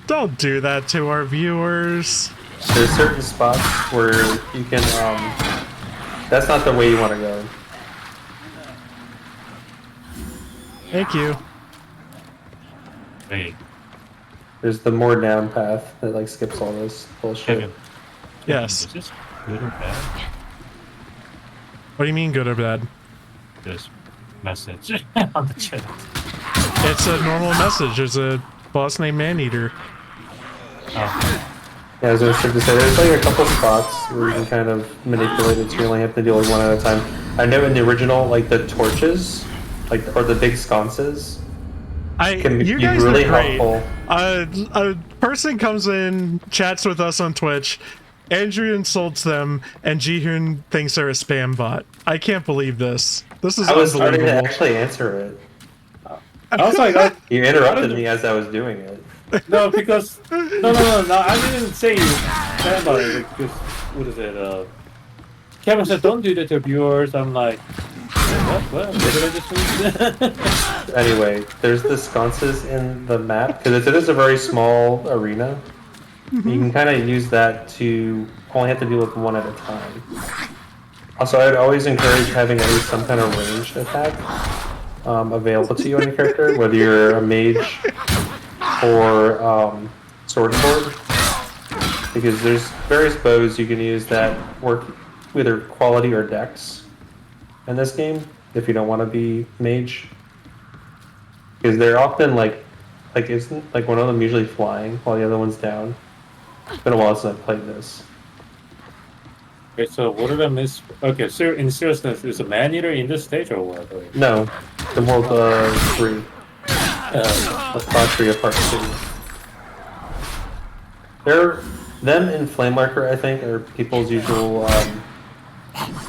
Don't do that to our viewers. there's certain spots where you can, that's not the way you want to go. Thank you. Wait, There's the more down path that like skips all this bullshit. Kevin. Yes. Is this good or bad? What do you mean, good or bad? This message on the chat. It's a normal message. There's a boss named Maneater. Oh, Yeah, as I was trying to say, there's like a couple spots where you can kind of manipulate it, so you only have to deal with one at a time. I know in the original, like the torches, like or the big sconces, can You be guys really are great. helpful. A person comes in, chats with us on Twitch. Andrew insults them, and Jihun thinks they're a spam bot. I can't believe this. This is I was starting to unbelievable. actually answer it. I was like, oh, You interrupted me as I was doing it. no, because no, I didn't say bad about it. Because what is it? Kevin said, "Don't do that to viewers." I'm like, what did I just do? Anyway, there's the sconces in the map because it is a very small arena. You can kind of use that to only have to deal with one at a time. Also, I'd always encourage having at least some kind of ranged attack available to you on your character, whether you're a mage or sword, because there's various bows you can use that work either quality or dex in this game if you don't want to be mage, because they're often like isn't like one of them usually flying while the other one's down. It's been a while since I played this. Okay, so what did I miss? Okay, so in seriousness, is a man-eater in this stage or what? Or- No, the World 3. That's Part 3 of Part 2. Them and Flame Lurker, I think, are people's usual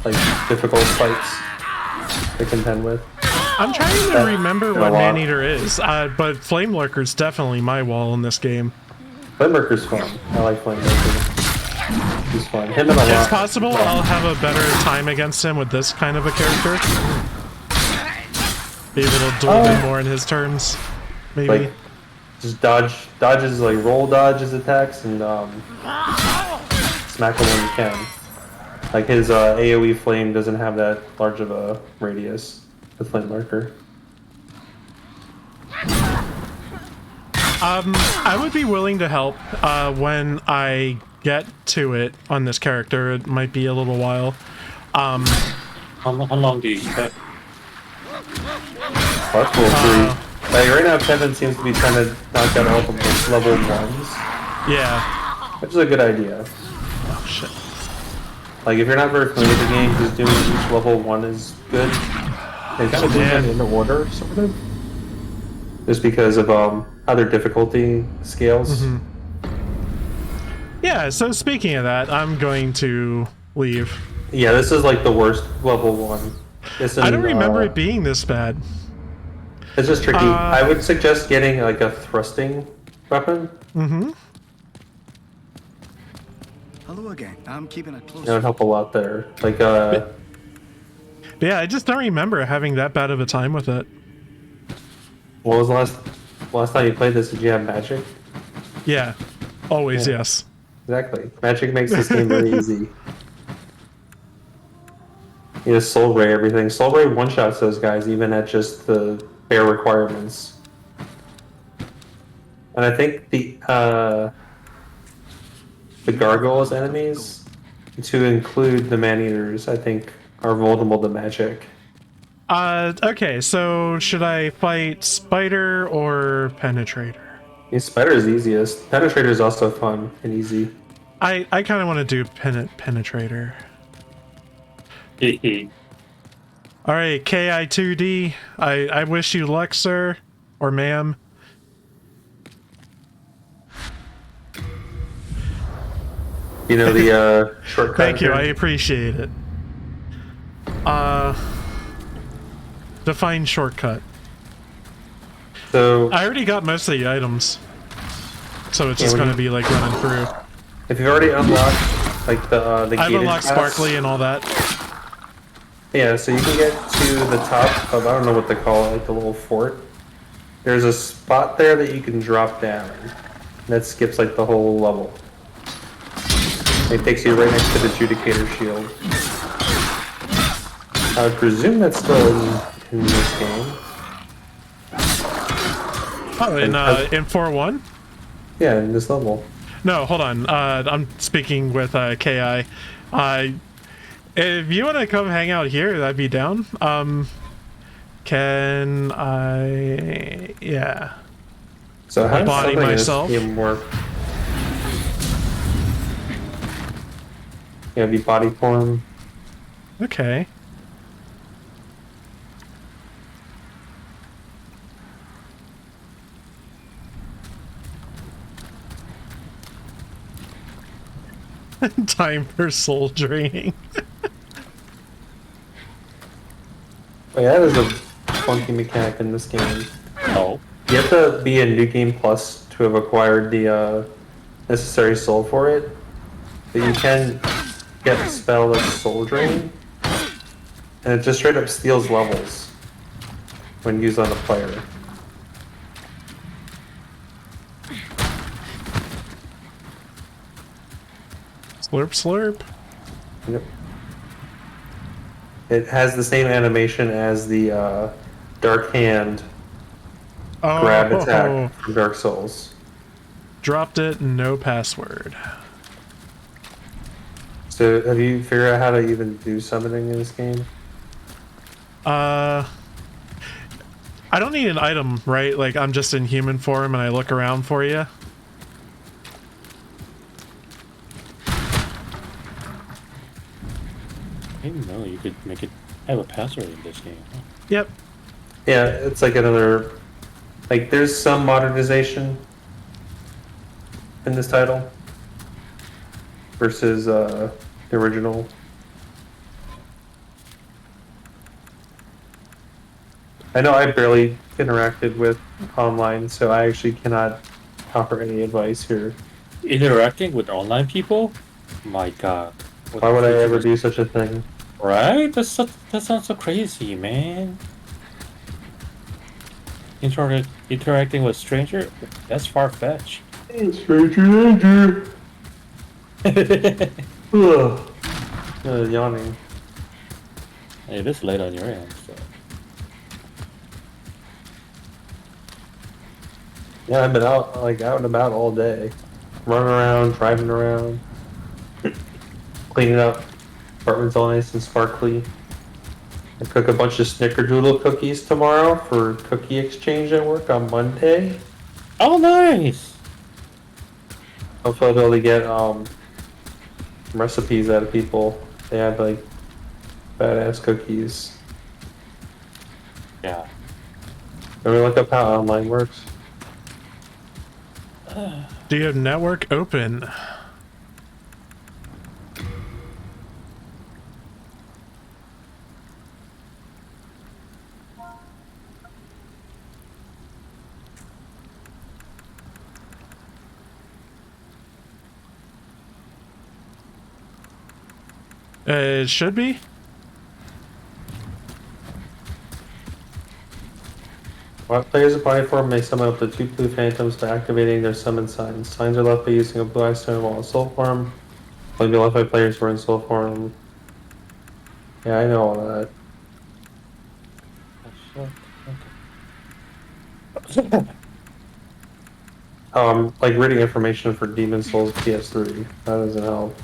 like difficult fights to contend with. I'm trying to remember been a what lot. Maneater is, but Flame Lurker's definitely my wall in this game. Flame Lurker's fun. I like Flame Lurker. He's fun. Him and a It's lot. possible I'll have a better time against him with this kind of a character. Be able to duel him more in his terms, maybe. Like, just dodges, like roll dodge his attacks and smack him when you can. Like his AoE flame doesn't have that large of a radius with Flame Lurker. I would be willing to help when I get to it on this character. It might be a little while. How long do you expect? That's cool. Like right now, Kevin seems to be trying to knock out all the level 1s, Yeah. which is a good idea. Oh shit. Like if you're not very familiar with the game, just doing each level 1 is good. And kind of doing them in order, sort of. Just because of other difficulty scales. Yeah, so speaking of that, I'm going to leave. Yeah, this is like the worst level 1. I don't remember it being this bad. It's just tricky. I would suggest getting like a thrusting weapon. Hello again. I'm keeping a close That would help a lot there. Like, But yeah, I just don't remember having that bad of a time with it. what was the last time you played this? Did you have magic? Yeah, always Yeah. yes. Exactly. Magic makes this game very easy. You just Soul Ray everything. Soul Ray one-shots those guys even at just the bare requirements. And I think the gargoyles enemies, to include the man-eaters, I think are vulnerable to magic. Okay, so should I fight Spider or Penetrator? Yeah, Spider is easiest. Penetrator is also fun and easy. I kind of want to do Penetrator. All right, KI2D. I wish you luck, sir or ma'am. You know the shortcut. Thank you. here? I appreciate it. Define shortcut. So I already got most of the items, so it's Yeah, just when gonna you- be like running through. if you've already unlocked like the I've gated unlocked pass- Sparkly and all that. Yeah, so you can get to the top of, I don't know what they call it, like the little fort. There's a spot there that you can drop down. That skips like the whole level. It takes you right next to the Judicator shield. I would presume that's still in this game. Oh, in 4.1? Yeah, in this level. No, hold on. I'm speaking with KI. If you want to come hang out here, I'd be down. Can I? Yeah. So how does body something myself. in this game work? Yeah, the body form. Okay. Time for soul draining. Oh yeah, that is a funky mechanic in this game. No. You have to be a New Game Plus to have acquired the necessary soul for it. But you can get a spell that's Soul Drain, and it just straight up steals levels when used on a player. Slurp, slurp. Yep. It has the same animation as the Dark Hand grab attack from Dark Souls. Dropped it, no password. So have you figured out how to even do summoning in this game? I don't need an item, right? Like, I'm just in human form and I look around for you. I didn't know you could make it have a password in this game. Huh? Yep. Yeah, it's like another... Like, there's some modernization in this title versus the original. I know I barely interacted with online, so I actually cannot offer any advice here. Interacting with online people? My god. Why would I ever do such a thing? Right? That sounds so crazy, man. Interacting with stranger? That's far-fetched. Stranger danger! Ugh. Yawning. Hey, it is late on your end, so... Yeah, I've been out and about all day. Running around, driving around, cleaning up. Apartment's all nice and sparkly. I cook a bunch of snickerdoodle cookies tomorrow for cookie exchange at work on Monday. Oh, nice! Hopefully I'll be able to get recipes out of people. They have like badass cookies. Yeah. Let me look up how online works. Do you have network open? It should be. While players of body form may summon up to 2 blue phantoms by activating their summon signs. Signs are left by using a blue eye stone while in soul form. Only be left by players who are in soul form. Yeah, I know all that. Oh, I'm like reading information for Demon Souls PS3. That doesn't help.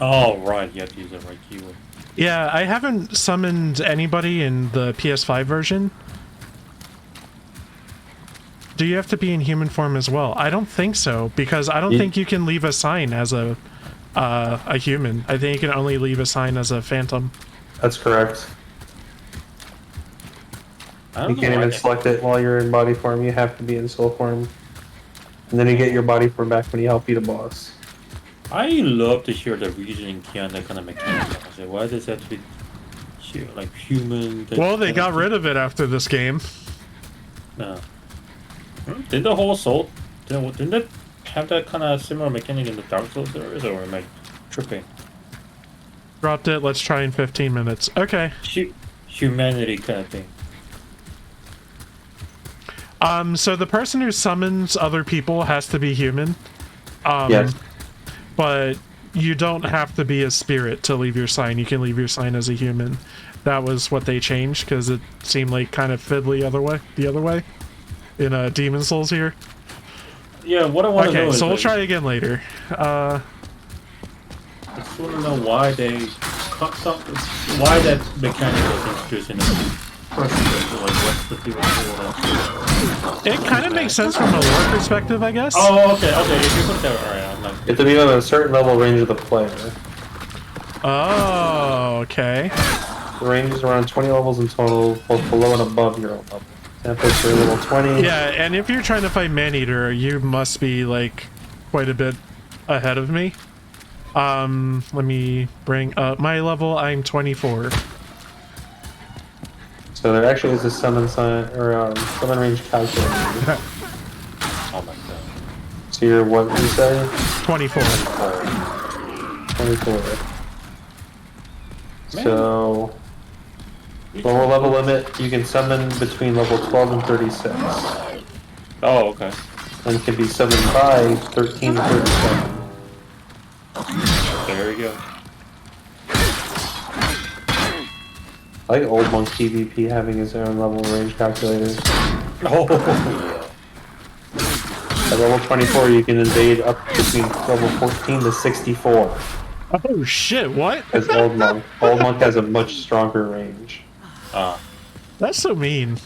Oh, right, you have to use the right keyword. Yeah, I haven't summoned anybody in the PS5 version. Do you have to be in human form as well? I don't think so, because I don't think you can leave a sign as a human. I think you can only leave a sign as a phantom. That's correct. You can't even select it while you're in body form. You have to be in soul form. And then you get your body form back when you help beat a boss. I love to hear the reasoning behind that kind of mechanic. I say, why does that have to be like human? Well, they got rid of it after this game. No. Did the whole Soul... Didn't it have that kind of similar mechanic in the Dark Souls series, or am I tripping? Dropped it. Let's try in 15 minutes. Okay. Humanity kind of thing. So the person who summons other people has to be human. Yes. But you don't have to be a spirit to leave your sign. You can leave your sign as a human. That was what they changed because it seemed like kind of fiddly the other way in Demon Souls here. Yeah, what I want to know Okay, is so we'll like, try again later. I just want to know why they cut some, why that mechanic was introduced in the first place. Like, what's the deal with that? It kind of makes sense from a lore perspective, I guess. Oh, okay. If you put it that way, alright. I'm like, You have to be on a certain level range of the player. Oh, okay. The range is around 20 levels in total, both below and above your own level. Example, so you're level 20. Yeah, and if you're trying to fight Maneater, you must be like quite a bit ahead of me. Let me bring up my level. I'm 24. So there actually is a summon sign or summon range calculator. oh my god. So you're what you say? 24. 24. So lower level limit, you can summon between level 12 and 36. Oh, okay. And can be summoned by 13 to 37. There we go. I like Old Monk PvP having his own level range calculator. Oh, At level 24, you can invade up between level 14 to 64 Oh shit, what? as Old Monk. Old Monk has a much stronger range. That's so mean.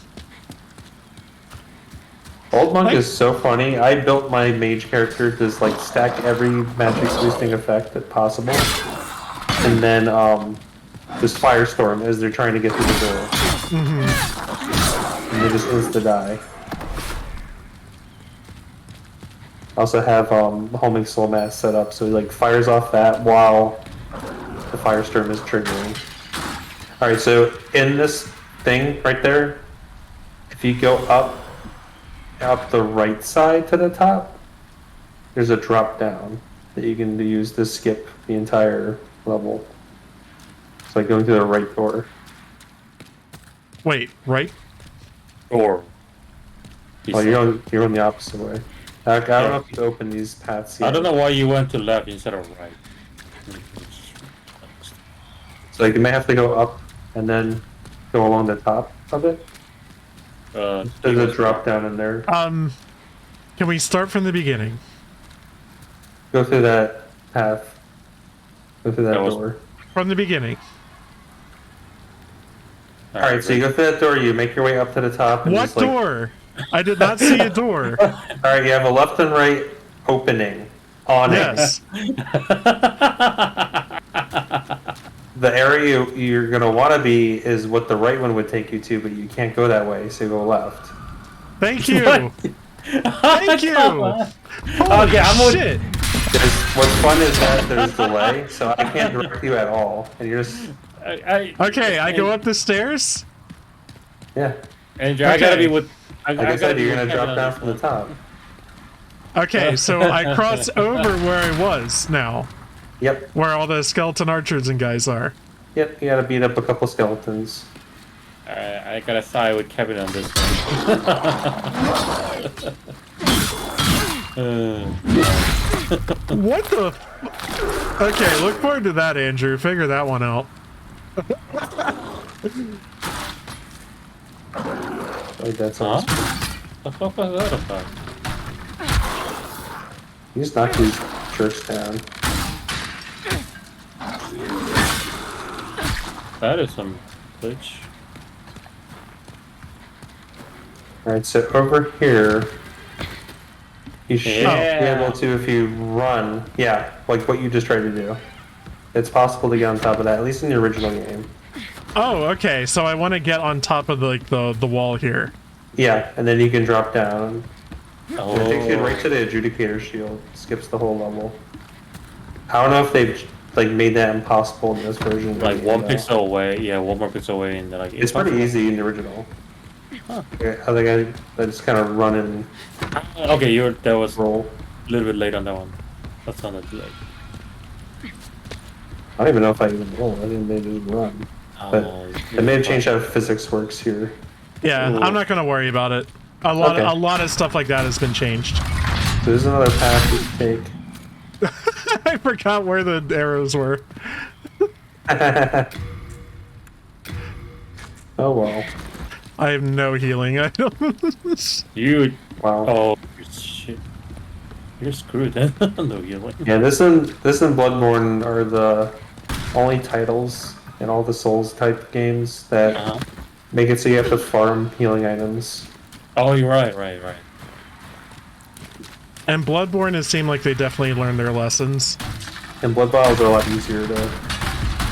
Old Monk is so funny. I built my mage character to like stack every magic boosting effect that possible. And then just Firestorm as they're trying to get through the door. And they just insta-die. Also have Homing Soul Mass set up, so he like fires off that while the Firestorm is triggering. Alright, so in this thing right there, if you go up the right side to the top, there's a drop down that you can use to skip the entire level. It's like going through the right door. Wait, right? or Oh, you're on the opposite way. I don't know if you open these paths yet. I don't know why you went to left instead of right. So like you may have to go up and then go along the top of it. There's a drop down in there. Can we start from the beginning? Go through that path. Go through that door. From the beginning. Alright, so you go through that door, you make your way up to the top. And What just, like, door? I did not see a door. Alright, you have a left and right opening on Yes. The area you're going to want to be is what the right one would take you to, but you can't go that way, so go left. Thank you. Thank you. Holy shit. What's fun is that there's delay, so I can't direct you at all, and you're just... Okay, I go up the stairs? Yeah. Andrew, I gotta be with... Like I said, you're going to drop down from the top. Okay, so I cross over where I was now. Yep. Where all the skeleton archers and guys are. Yep, you gotta beat up a couple skeletons. Alright, I gotta side with Kevin on this one. What the? Okay, look forward to that, Andrew. Figure that one out. Like that's awesome. The fuck was that about? You just knock these jerks down. That is some glitch. Alright, so over here, you should Yeah. be able to, if you run, yeah, like what you just tried to do. It's possible to get on top of that, at least in the original game. Oh, okay. So I want to get on top of the wall here. Yeah, and then you can drop down. Oh. And it takes you right to the Adjudicator Shield. Skips the whole level. I don't know if they've like made that impossible in this version. of the Like game, one though. pixel away, yeah, one more pixel away, and like It's pretty easy in the original. Huh. Yeah, I think I just kind of run and Okay, that was a roll. little bit late on that one. That sounded like. I don't even know if I even roll. I think they just run. But they may have changed how physics works here. Yeah, Ooh. I'm not gonna worry about it. A lot of stuff like that has been changed. So there's another path you can take. I forgot where the arrows were. Oh well. I have no healing items. You. Wow. Oh shit. You're screwed. No healing. Yeah, this and Bloodborne are the only titles in all the Souls type games that make it so you have to farm healing items. Oh, you're right. And Bloodborne, it seemed like they definitely learned their lessons. And blood vials are a lot easier to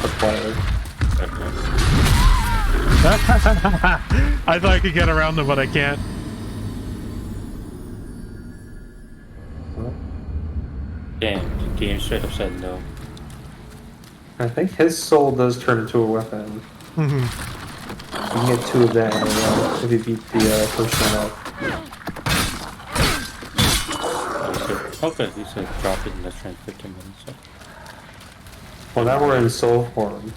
acquire. I thought I could get around them, but I can't. Damn, the game straight up said no. I think his soul does turn into a weapon. You can get 2 of that if you beat the first one up. Okay, he said drop it in the train 15 minutes. So. Well, now we're in soul form.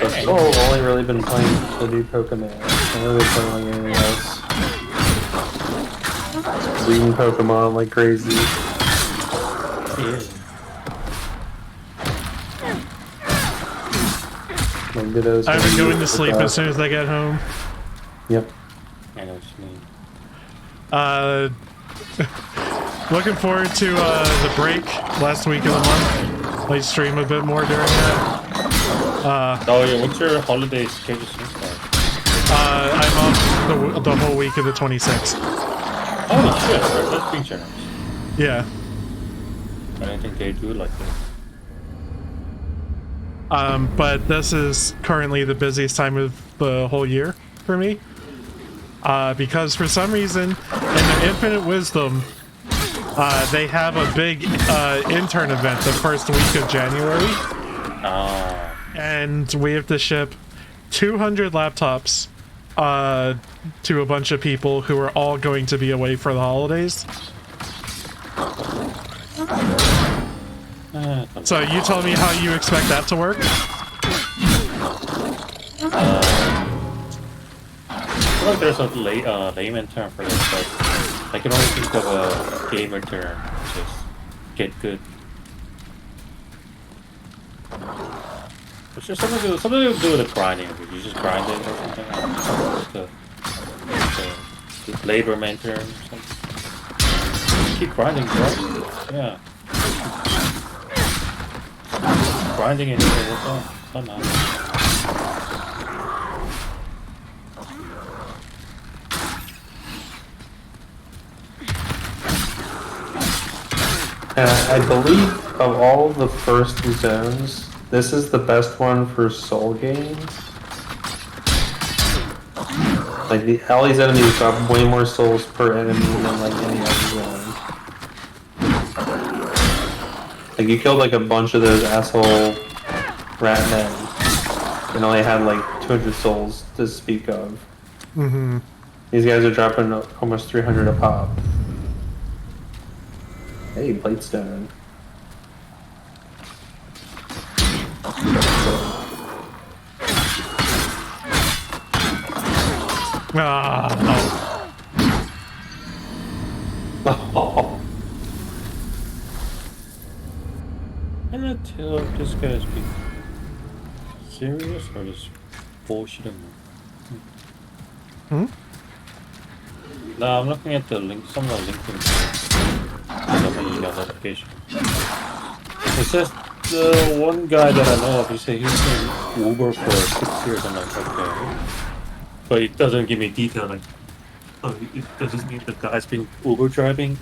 I've only really been playing the new Pokemon. I haven't really playing like anything else. Reading Pokemon like crazy. Yeah. Like Ditto's I've been going to sleep as soon as I get home. Yep. I know what you mean. Looking forward to the break last week of the month. Might stream a bit more during that. Oh yeah, what's your holiday schedule since then? I'm off the whole week of the 26th. Holy shit, that's pretty generous. Yeah. I don't think they do like that. But this is currently the busiest time of the whole year for me. Because for some reason, in the Infinite Wisdom, they have a big intern event the first week of January. And we have to ship 200 laptops to a bunch of people who are all going to be away for the holidays. So you tell me how you expect that to work? I feel like there's a layman term for this, but I can only think of a gamer term, which is get good. It's just something to do with the grinding. You just grind it or something. The laborman term or something. Keep grinding, bro. Yeah. Grinding and somehow. I believe of all the first zones, this is the best one for soul games. Like all these enemies drop way more souls per enemy than like any other zone. Like you killed like a bunch of those asshole rat men, and only had like 200 souls to speak of. These guys are dropping almost 300 a pop. Hey, Blightstone. Oh. I'm not tell if this guy's being serious or just bullshitting me. No, I'm looking at the link, some of the LinkedIn notification. It says the one guy that I know of, he said he was in Uber for 6 years. I'm like, okay. But it doesn't give me detail, like, oh, does this mean the guy's been Uber driving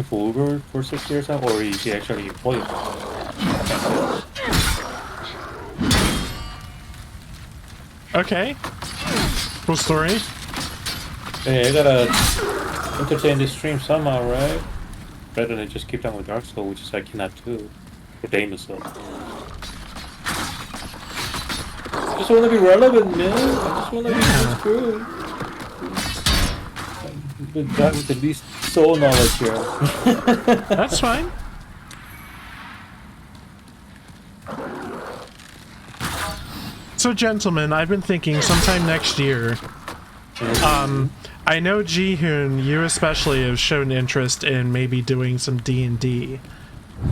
for Uber for 6 years now, or is he actually employed? Okay. Cool story. Hey, I gotta entertain this stream somehow, right? Better than just keep down with Dark Souls, which is I cannot do. For Damon's though. I just wanna be relevant, man. I just wanna be good. The guy with the least soul knowledge here. That's fine. So, gentlemen, I've been thinking sometime next year. I know Jihun, you especially have shown interest in maybe doing some D&D.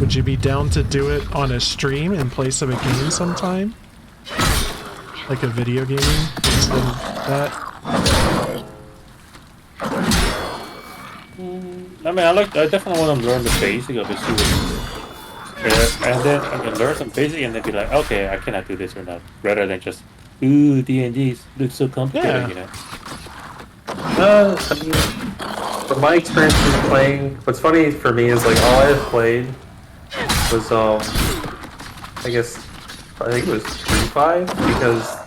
Would you be down to do it on a stream in place of a game sometime? Like a video gaming instead of that? I mean, I definitely want to learn the basic of it, see and then I can learn some basic and then be like, okay, I cannot do this or not, rather than just, ooh, D&D looks so complicated, you know? I mean, from my experience with playing, what's funny for me is like all I have played was I think it was 3.5 because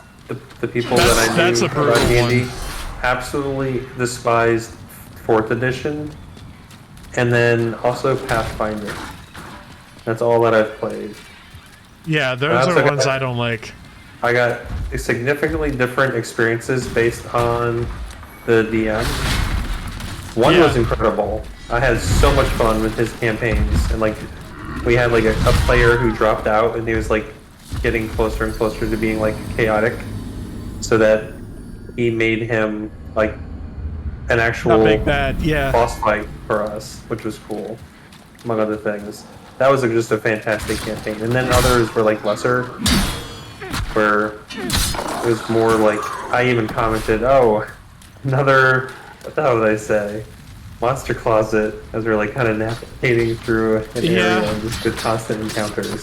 the people that I knew about D&D absolutely despised 4th edition, and then also Pathfinder. That's all that I've played. Yeah, those are the ones I don't like. I got significantly different experiences based on the DM. One was incredible. I had so much fun with his campaigns, and like we had like a player who dropped out, and he was like getting closer and closer to being like chaotic, so that he made him like an actual boss fight for us, which was cool, among other things. That was just a fantastic campaign. And then others were like lesser, where it was more like, I even commented, oh, another, what the hell did I say? Monster closet, as we're like kind of navigating through an area and just with constant encounters.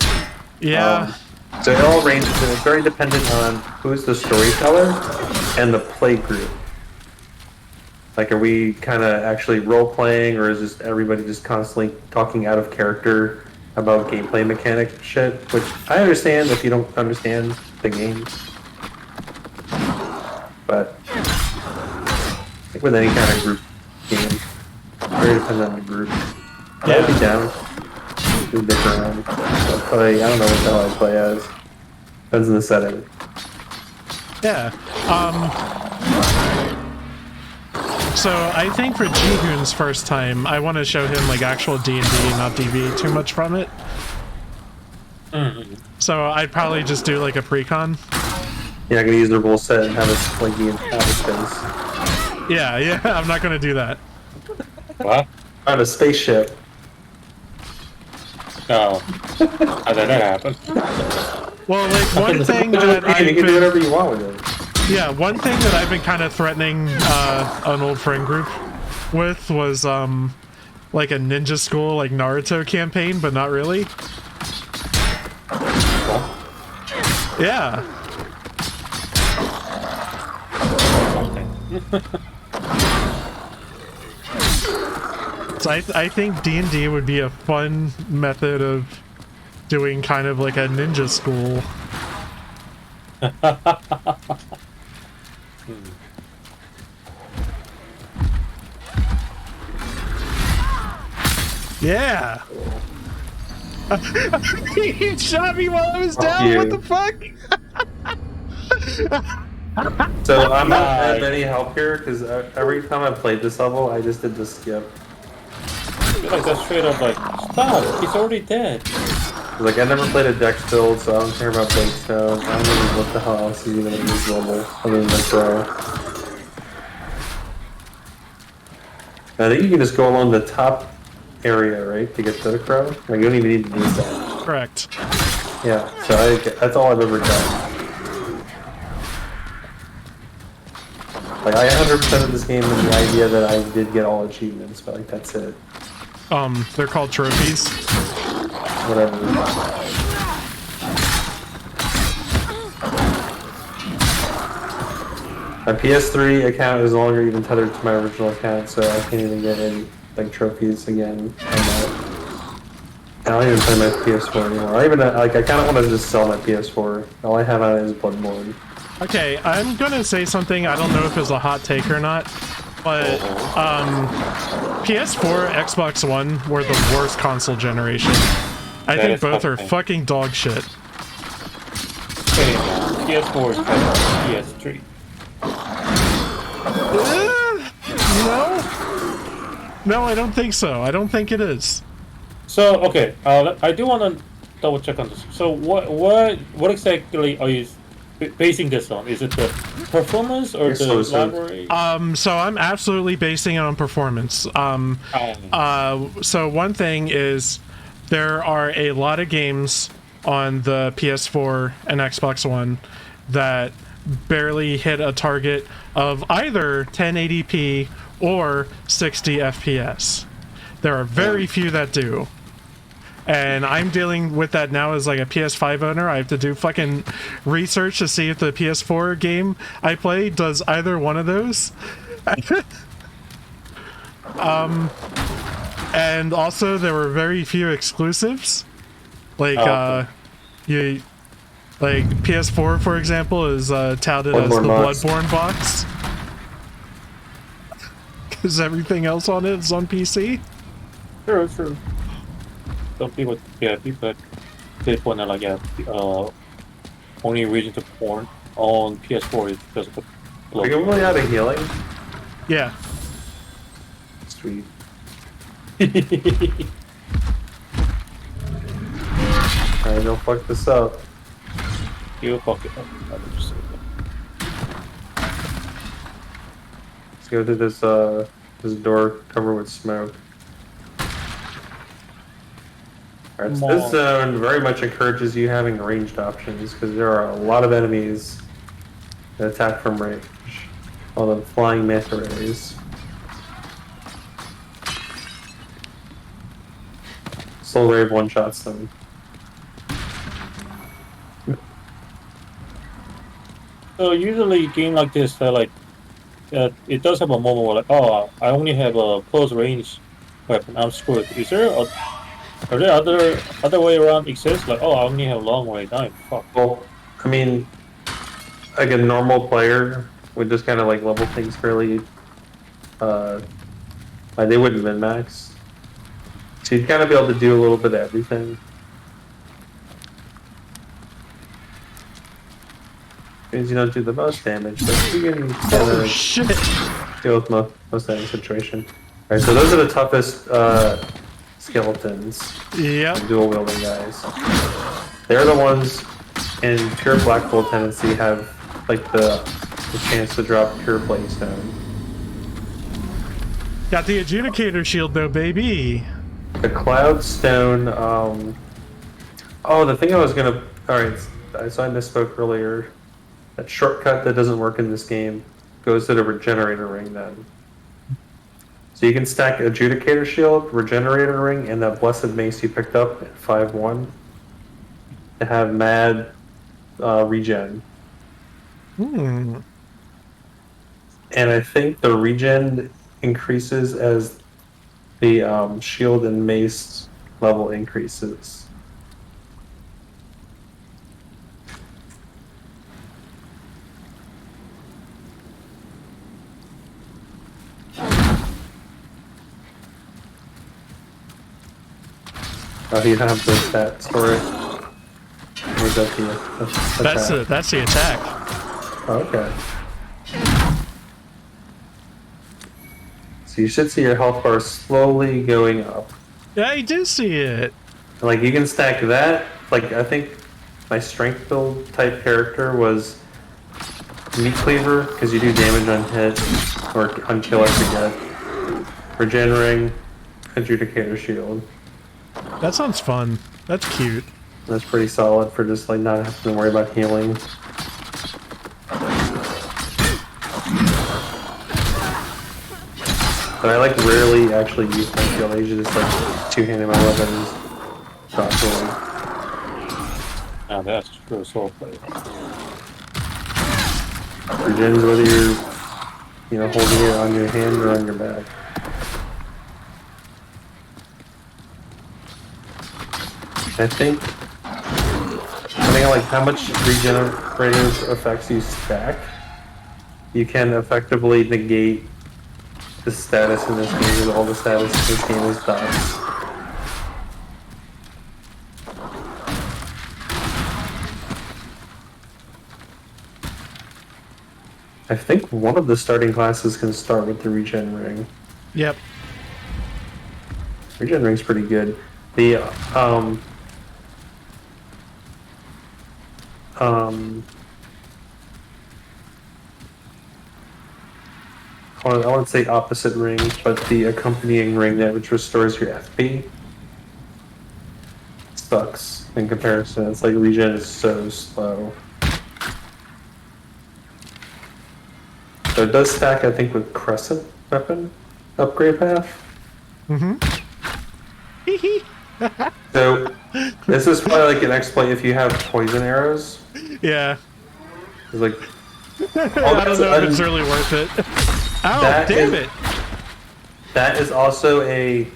Yeah. So it all ranges, and it's very dependent on who's the storyteller and the play group. Like, are we kind of actually role-playing, or is just everybody just constantly talking out of character about gameplay mechanic shit? Which I understand if you don't understand the game. But I think with any kind of group game, very dependent on the group. I'd be down. Do dick around. I'll play, I don't know what the hell I play as. Depends on the setting. Yeah. So I think for Jihun's first time, I want to show him like actual D&D and not deviate too much from it. So I'd probably just do like a pre-con. Yeah, I'm gonna use the rule set and have it like be in outer space. Yeah, I'm not gonna do that. What? On a spaceship. No. How did that happen? Well, like one thing that you can do whatever you want with it. Yeah, one thing that I've been kind of threatening an old friend group with was like a ninja school, like Naruto campaign, but not really. Yeah. So I think D&D would be a fun method of doing kind of like a ninja school. Yeah. He shot me while I was down. What the fuck? So I'm not have any help here because every time I played this level, I just did the skip. Like that's straight up like, stop! He's already dead. Like I never played a dex build, so I don't care about big stuff. I don't know what the hell else is even in this level other than the crow. I think you can just go along the top area, right, to get to the crow. Like you don't even need to do that. Correct. Yeah, so that's all I've ever done. Like I 100% of this game with the idea that I did get all achievements, but like that's it. They're called trophies. Whatever. My PS3 account is no longer even tethered to my original account, so I can't even get any like trophies again on that. I don't even play my PS4 anymore. I kind of want to just sell my PS4. All I have on it is Bloodborne. Okay, I'm gonna say something. I don't know if it's a hot take or not, but PS4, Xbox One were the worst console generation. I think both are fucking dog shit. PS4 is better than PS3. No, I don't think so. I don't think it is. So okay, I do want to double check on this. So what exactly are you basing this on? Is it the performance or Yes, the so- library? So I'm absolutely basing it on performance. So one thing is there are a lot of games on the PS4 and Xbox One that barely hit a target of either 1080p or 60 FPS. There are very few that do. And I'm dealing with that now as like a PS5 owner. I have to do fucking research to see if the PS4 game I play does either one of those. And also there were very few exclusives. Like you like PS4 for example is touted as the Bloodborne box. Bloodborne box. Cuz everything else on it is on PC. True. Some people, people did point out like, only reason to porn on PS4 is because of the Are you really out of healing? Yeah. Sweet. Alright, don't fuck this up. You fuck it up. I would just say that. Let's go to this this door covered with smoke. Alright, so this zone very much encourages you having ranged options because there are a lot of enemies that attack from range. All the flying manta rays. Soul Rave one-shots them. So usually a game like this, like, it does have a moment where like, oh, I only have a close range weapon, I'm screwed. Is there are there other way around exist? Like, oh, I only have long range, I'm fucked. Well, I mean, like a normal player would just kind of like level things fairly, like they wouldn't min-max. So you'd kind of be able to do a little bit of everything. Means you don't do the most damage, but you can Oh shit. deal with most any situation. Alright, so those are the toughest skeletons. Yep. Dual wielding guys. They're the ones in pure black hole tendency have like the chance to drop pure plate stone. Got the adjudicator shield though, baby. The cloud stone, oh, the thing I was gonna, alright, so I misspoke earlier. That shortcut that doesn't work in this game goes to the regenerator ring then. So you can stack adjudicator shield, regenerator ring, and that blessed mace you picked up at 5-1 to have mad regen. Hmm. And I think the regen increases as the shield and mace level increases. Oh, you have the stats for it. Or is that the attack? That's the attack. Oh, okay. So you should see your health bar slowly going up. Yeah, I do see it. Like you can stack that. Like I think my strength build type character was meat cleaver because you do damage on hit or on kill I forget. Regenerating, adjudicator shield. That sounds fun. That's cute. That's pretty solid for just like not having to worry about healing. But I like rarely actually use my shield. I usually just like two-handed my weapons. Properly. Now that's true soul play. Regens whether you're holding it on your hand or on your back. I think depending on like how much regenerative effects you stack, you can effectively negate the status in this game because all the status in this game is dots. I think one of the starting classes can start with the regen ring. Yep. Regen ring's pretty good. The I wouldn't say opposite ring, but the accompanying ring that which restores your FP sucks in comparison. It's like regen is so slow. So it does stack, I think, with Crescent weapon upgrade path. So this is probably like an exploit if you have poison arrows. Yeah. It's like I don't know if it's really worth it. Ow, damn it! That is also a...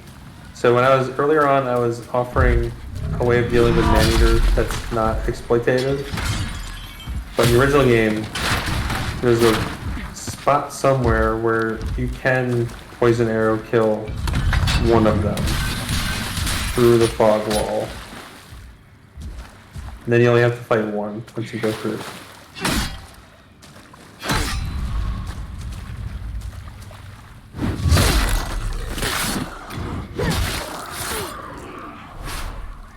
So when I was earlier on, I was offering a way of dealing with man-eaters that's not exploitative. But in the original game, there's a spot somewhere where you can poison arrow kill one of them through the fog wall. And then you only have to fight one once you go through.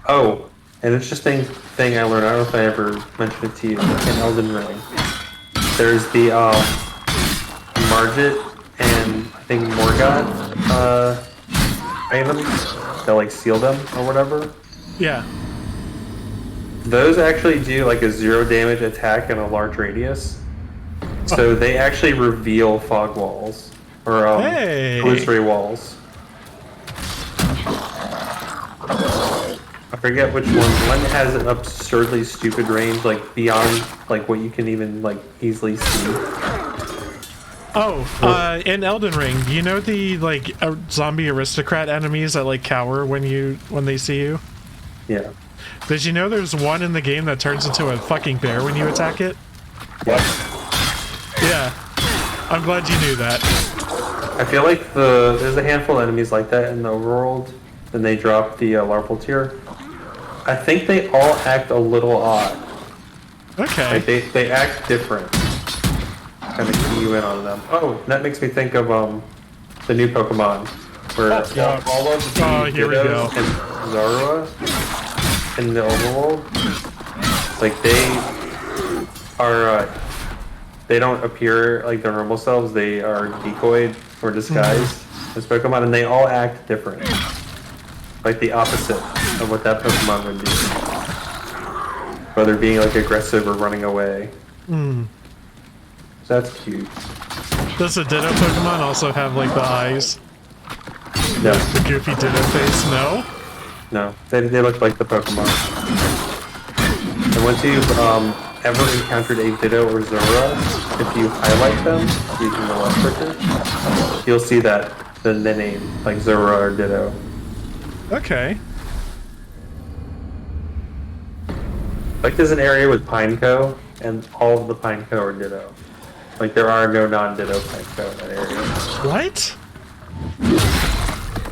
Oh, an interesting thing I learned, I don't know if I ever mentioned it to you, in Elden Ring. There's the Margit and I think Morgott items that like seal them or whatever. Yeah. Those actually do like a 0 damage attack in a large radius. So they actually reveal fog walls or illusory walls. I forget which one. One has an absurdly stupid range, like beyond like what you can even like easily see. Oh, in Elden Ring, you know the like zombie aristocrat enemies that like cower when they see you? Yeah. Did you know there's one in the game that turns into a fucking bear when you attack it? Yep. Yeah. I'm glad you knew that. I feel like there's a handful of enemies like that in the overworld, then they drop the larval tier. I think they all act a little odd. Okay. Like they act different. Kind of key you in on them. Oh, that makes me think of the new Pokemon, where all of the here we go. and Zorua in the overworld, like they are they don't appear like their normal selves. They are decoyed or disguised as Pokemon, and they all act different, like the opposite of what that Pokemon would do, whether being like aggressive or running away. So that's cute. Does the Ditto Pokemon also have like the eyes? No, The goofy Ditto face? No? no, they look like the Pokemon. And once you've ever encountered a Ditto or Zorua, if you highlight them using the left clicker, you'll see that the name like Zorua or Ditto. Okay. Like there's an area with Pineco, and all of the Pineco are Ditto. Like there are no non-Ditto Pineco in that area. What?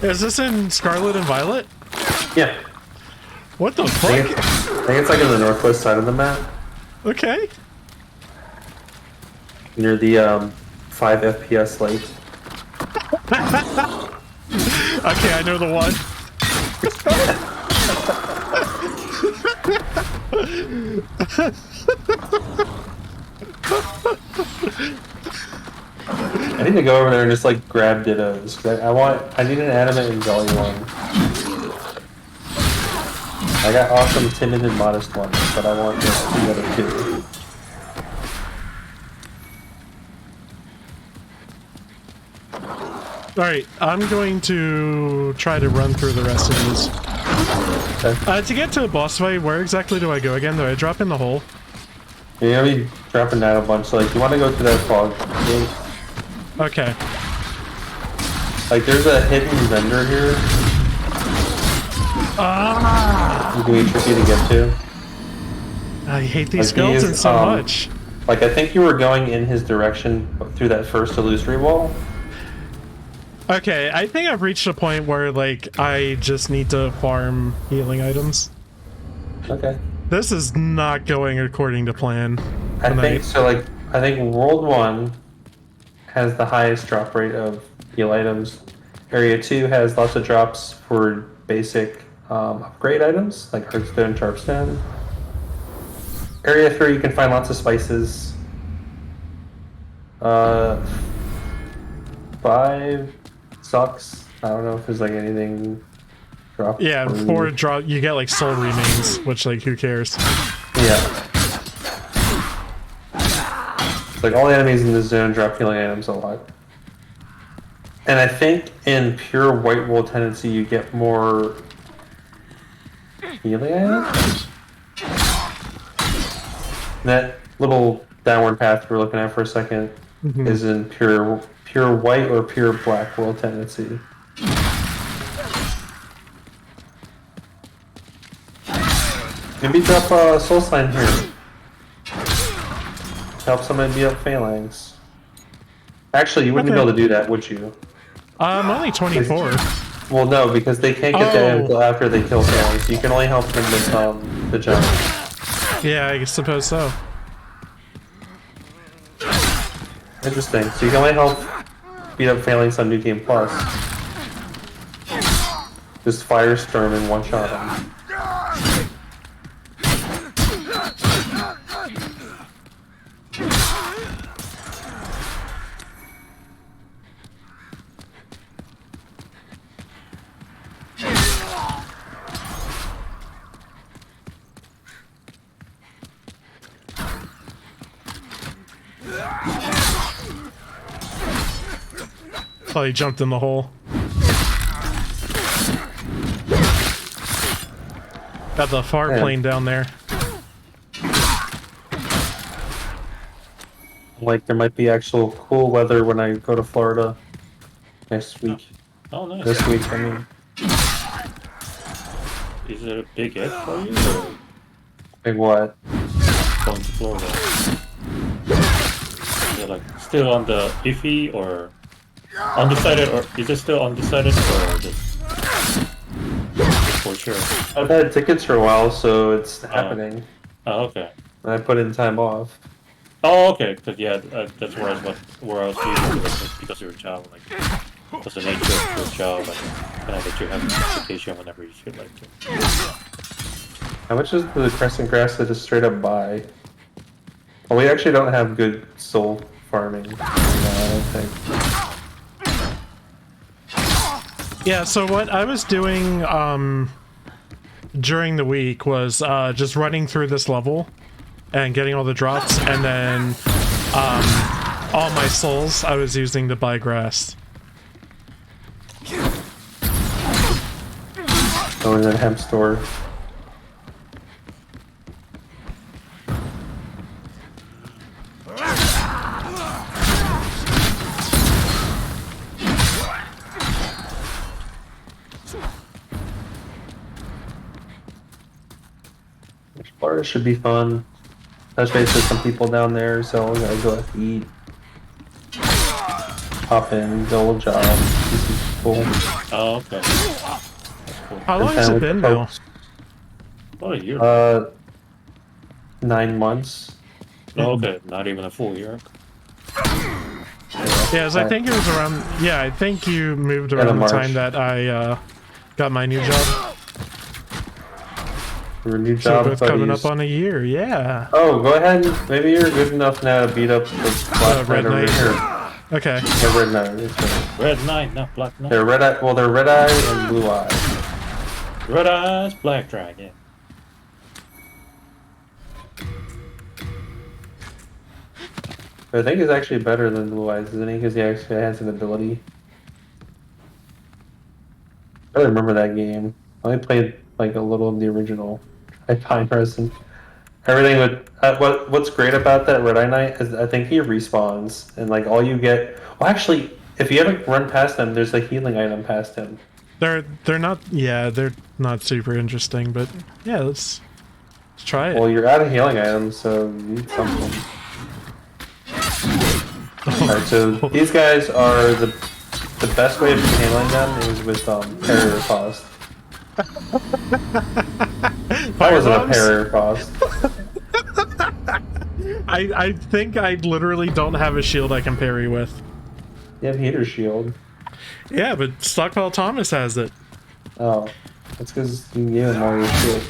Is this in Scarlet and Violet? Yeah. What the I fuck? think it's like on the northwest side of the map, Okay. near the 5 FPS lake. Okay, I know the one. I need to go over there and just like grab Dittos. I need an animate and jolly one. I got awesome, timid, and modest ones, but I want the other two. Alright, I'm going to try to run through the rest of these. Okay. To get to a boss fight, where exactly do I go again? Do I drop in the hole? Yeah, I'll be dropping down a bunch. Like, you want to go to that fog gate? Okay. Like, there's a hidden vendor here. You can be tricky to get to. I hate these Like, he is, skeletons so much. Like, I think you were going in his direction through that first illusory wall. Okay, I think I've reached a point where, like, I just need to farm healing items. Okay. This is not going according to plan. I think so. Like, I think World 1 has the highest drop rate of heal items. Area 2 has lots of drops for basic upgrade items, like Hearthstone, Sharpstone. Area 3, you can find lots of spices. 5 sucks. I don't know if there's like anything drop. Yeah, free. 4 drop. You get like soul remains, which like who cares? Yeah. Like all the enemies in this zone drop healing items a lot. And I think in pure white wool tendency you get more healing items? That little downward path we're looking at for a second is in pure white or pure black wool tendency. Maybe drop a soul sign here. Help somebody beat up phalanx. Actually, you wouldn't be able to do that, would you? I'm only 24. Well, no, because they can't get that until after they kill phalanx. You can only help them with the jump. Yeah, I suppose so. Interesting. So you can only help beat up phalanx on New Game Plus. Just firestorm and one shot them. Oh, he jumped in the hole. Got the far plane down there. Like there might be actual cool weather when I go to Florida next week. Oh, nice. This week, I mean. Is it a big hit for you? Or Like what? going to Florida? Is it like still on the iffy or undecided, or is it still undecided or just for sure? I've had tickets for a while, so it's happening. Oh, okay. And I put in time off. Oh, okay. Because yeah, that's where I was leading to, because of your job, like what's the nature of your job, like kind of that you have vacation whenever you feel like it. How much is the crescent grass to just straight up buy? Well, we actually don't have good soul farming. No, I don't think. Yeah, so what I was doing during the week was just running through this level and getting all the drops, and then all my souls I was using to buy grass. Oh, and then hemp store. Florida should be fun. Touch base with some people down there, so I gotta go out to eat. Pop in, do a little job, see some people. Oh, okay. That's cool. How long has it been now? About a year. 9 months. Oh, okay, not even a full year. Yeah, so I think it was around. Yeah, I think you moved around the March. time that I got my new job. Your new So job both coming buddies. up on a year. Yeah. Oh, go ahead. Maybe you're good enough now to beat up the Black Red Knight over Knight. here. Okay. The Red Knight. That's right. Red Knight, not Black Knight. They're red eye. Well, they're red eye and blue eye. Red Eyes, Black Dragon. I think he's actually better than blue eyes, isn't he? Because he actually has an ability. I really remember that game. I only played like a little of the original. I find person. Everything with what's great about that Red Eye Knight is I think he respawns and like all you get. Well, actually, if you haven't run past him, there's a healing item past him. They're not. Yeah, they're not super interesting, but yeah, let's try it. Well, you're out of healing items, so you need something. Alright, so these guys are the best way of handling them is with parrier cost. That wasn't a parrier cost. I think I literally don't have a shield I can parry with. You have heater shield. Yeah, but Stockpile Thomas has it. Oh, that's because you gave him all your shield.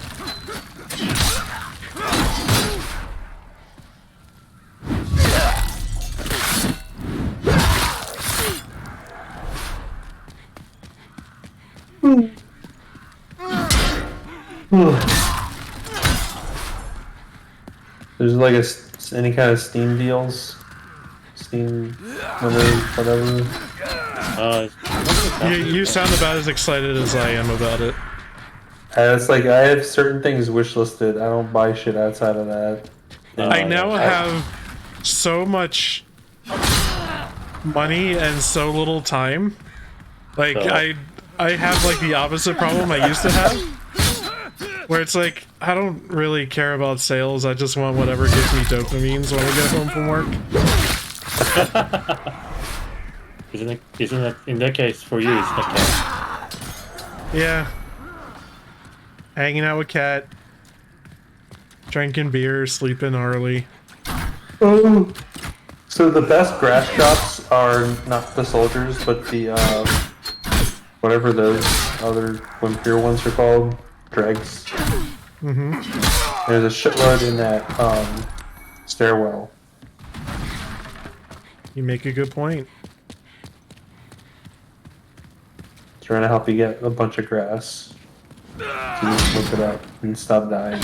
There's like any kind of Steam deals, Steam winners, whatever. You sound about as excited as I am about it. It's like I have certain things wish listed. I don't buy shit outside of that. I now have so much money and so little time. Like I have like the opposite problem I used to have, where it's like I don't really care about sales. I just want whatever gives me dopamines when I get home from work. Isn't that in that case for you? It's the cat. Yeah. Hanging out with Kat, drinking beer, sleeping early. Oh. So the best grass crops are not the soldiers, but the whatever those other Wimpir ones are called, dregs. Mm-hmm. There's a shitload in that stairwell. You make a good point. Trying to help you get a bunch of grass. So you just look it up and stop dying.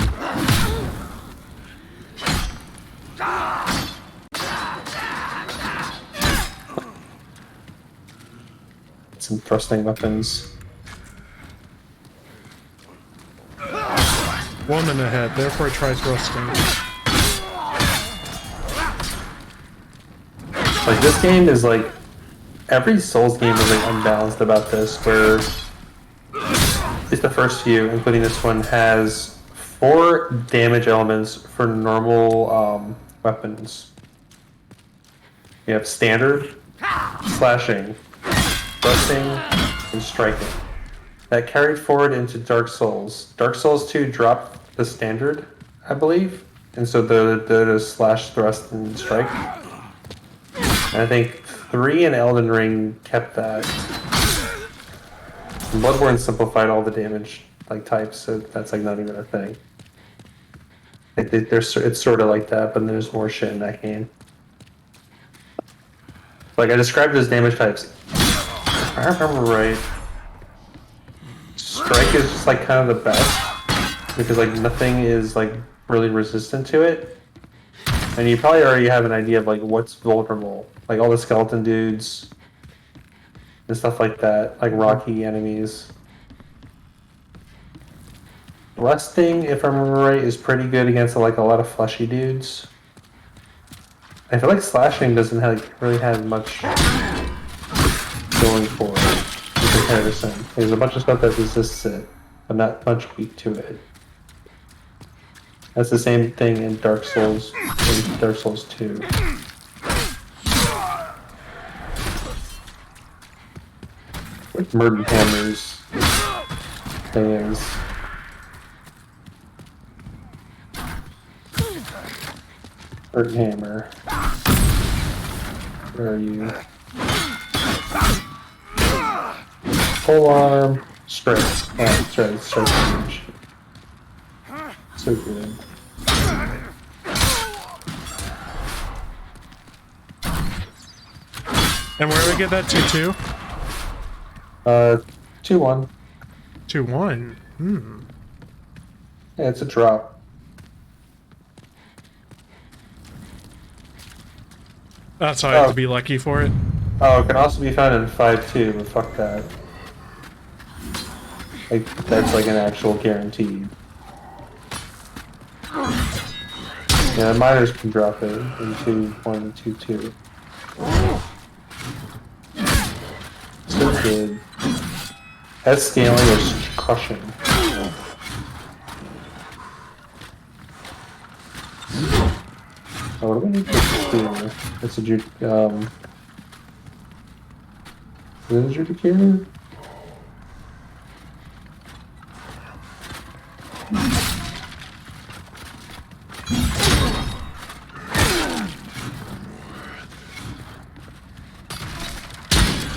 Some thrusting weapons. Woman ahead, therefore try thrusting. Like this game is like every Souls game is like unbalanced about this, where at least the first few, including this one, has 4 damage elements for normal weapons. You have standard, slashing, thrusting, and striking. That carried forward into Dark Souls. Dark Souls 2 dropped the standard, I believe, and so the slash, thrust, and strike. And I think 3 and Elden Ring kept that. Bloodborne simplified all the damage like types, so that's like not even a thing. It's sort of like that, but there's more shit in that game. Like I described it as damage types. If I remember right, strike is just like kind of the best because like nothing is like really resistant to it, and you probably already have an idea of like what's vulnerable, like all the skeleton dudes and stuff like that, like rocky enemies. Thrusting, if I remember right, is pretty good against like a lot of fleshy dudes. I feel like slashing doesn't really have much going for it in comparison. There's a bunch of stuff that resists it, but not much weak to it. That's the same thing in Dark Souls, in Dark Souls 2. What Murden Hammer's thing is. Murden Hammer. Where are you? Full arm, strike. That's right, strike damage. So good. And where do we get that 2-2? 2-1. 2-1. Yeah, it's a drop. That's how I have to be lucky for it. Oh, it can also be found in 5-2, but fuck that. Like, that's like an actual guarantee. Yeah, miners can drop it in 2-1, 2-2. So good. That scaling is crushing. Oh, what do we need to do? It's a is it a adjudicator?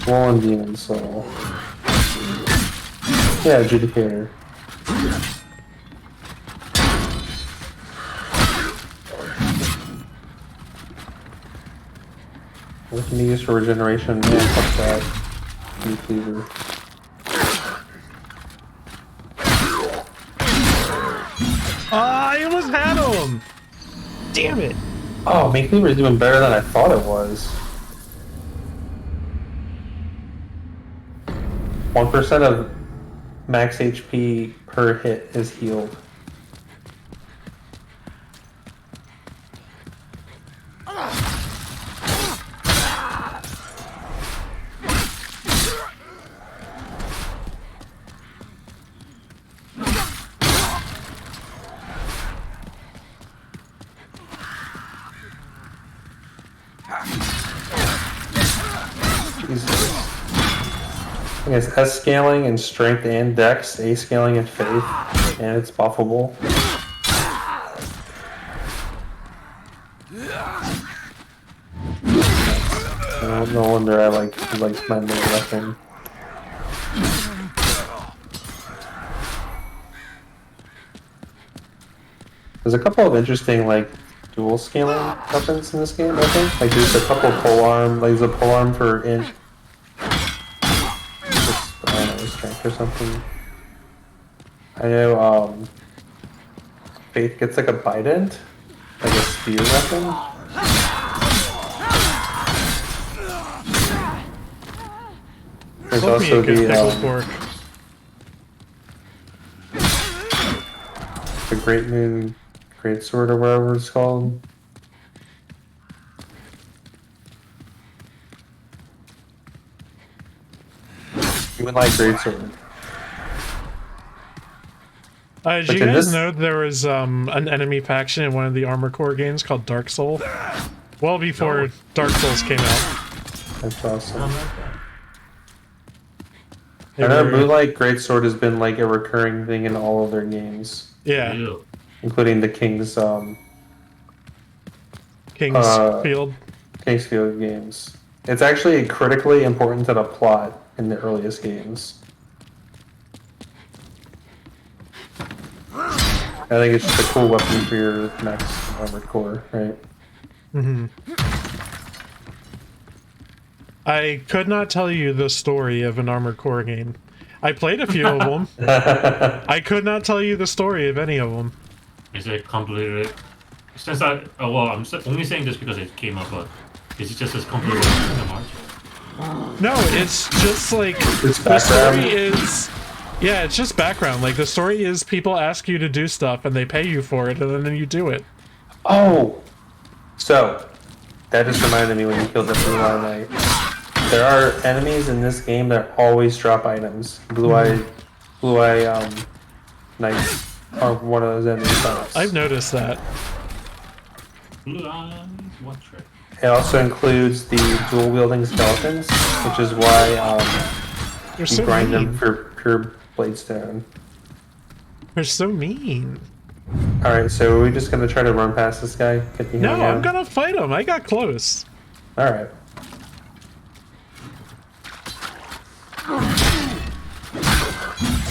Fallen Demon Soul. Yeah, adjudicator. What can you use for regeneration? Yeah, fuck that. New cleaver. I almost had him! Damn it! Oh, Make Cleaver is doing better than I thought it was. 1% of max HP per hit is healed. I guess S scaling and strength and dex, A scaling and faith, and it's buffable. No wonder I like my main weapon. There's a couple of interesting like dual scaling weapons in this game, I think. Like there's a couple polearm, like there's a polearm for int. I don't know, strength or something. I know Faith gets like a bident, like a spear weapon. There's Love me a also good pickled the pork. Great Moon Great Sword or whatever it's called. You would like Great Sword. Did But you in guys this- know there was an enemy faction in one of the Armored Core games called Dark Soul? Well before Dark Souls came out. That's awesome. They I know were- Moonlight Greatsword has been like a recurring thing in all of their games, Yeah, including the King's Kingsfield. Kingsfield games. It's actually critically important to the plot in the earliest games. I think it's just a cool weapon for your next Armored Core, right? I could not tell you the story of an Armored Core game. I played a few of them. I could not tell you the story of any of them. Is it complicated? Since I, well, only saying this because it came up, but is it just as complicated as Kingdom Hearts? No, it's just like It's the story background. is. Yeah, it's just background. Like the story is people ask you to do stuff and they pay you for it, and then you do it. Oh! So, that just reminded me when you killed the Blue Eye Knight. There are enemies in this game that always drop items. Blue Eye Knights are one of those enemy types. I've noticed that. Blue eyes, what trick? It also includes the dual wielding skeletons, which is why They're you so grind them mean. for pure Bladestone. They're so mean. Alright, so are we just gonna try to run past this guy? Get the No, hang out? I'm gonna fight him. I got close. Alright.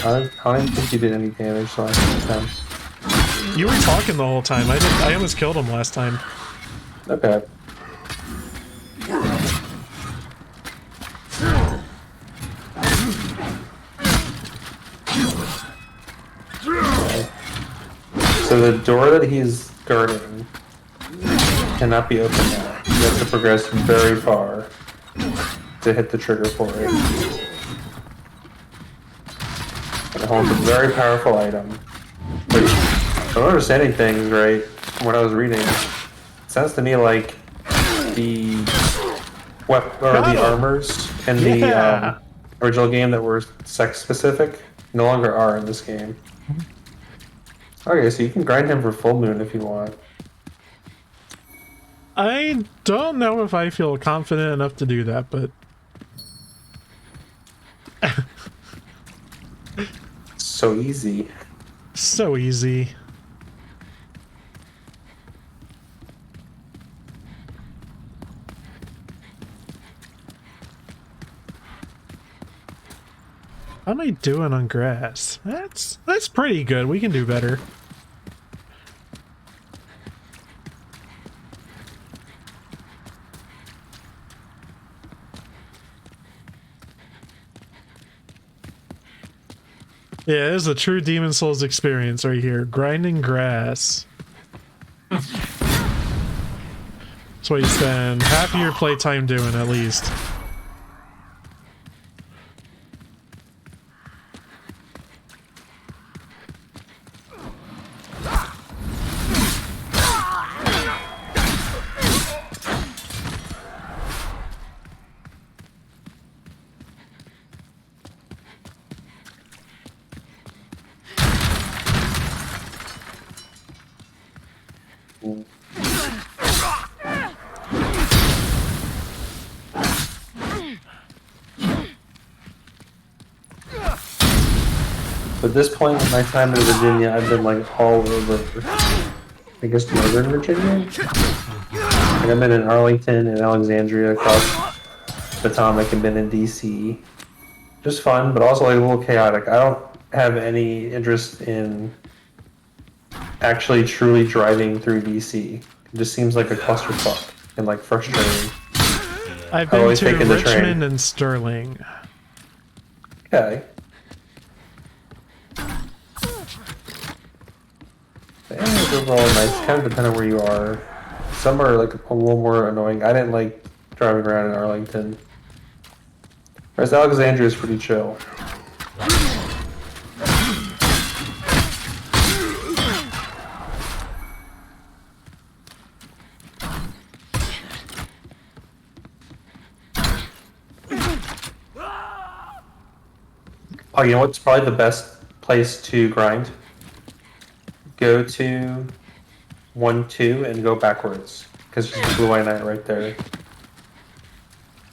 I don't even think you did any damage last time. You were talking the whole time. I almost killed him last time. Okay. So the door that he's guarding cannot be opened now. You have to progress very far to hit the trigger for it. And it holds a very powerful item. Which, if I'm understanding things right from what I was reading, it sounds to me like the Got him. armors in Yeah. the original game that were sex specific no longer are in this game. Okay, so you can grind him for full moon if you want. I don't know if I feel confident enough to do that, but So easy. so easy. How am I doing on grass? That's pretty good. We can do better. Yeah, it is a true Demon Souls experience right here. Grinding grass. That's what you spend half of your playtime doing, at least. At this point in my time in Virginia, I've been like all over, I guess, northern Virginia. Like I've been in Arlington and Alexandria, across Potomac, and been in DC. Just fun, but also like a little chaotic. I don't have any interest in actually truly driving through DC. It just seems like a clusterfuck and like frustrating. I've been to Richmond and Sterling. Okay. It's overall nice, kind of depending on where you are. Some are like a little more annoying. I didn't like driving around in Arlington. Whereas Alexandria is pretty chill. Oh, you know what's probably the best place to grind? Go to 1-2 and go backwards, because there's Blue Eye Knight right there.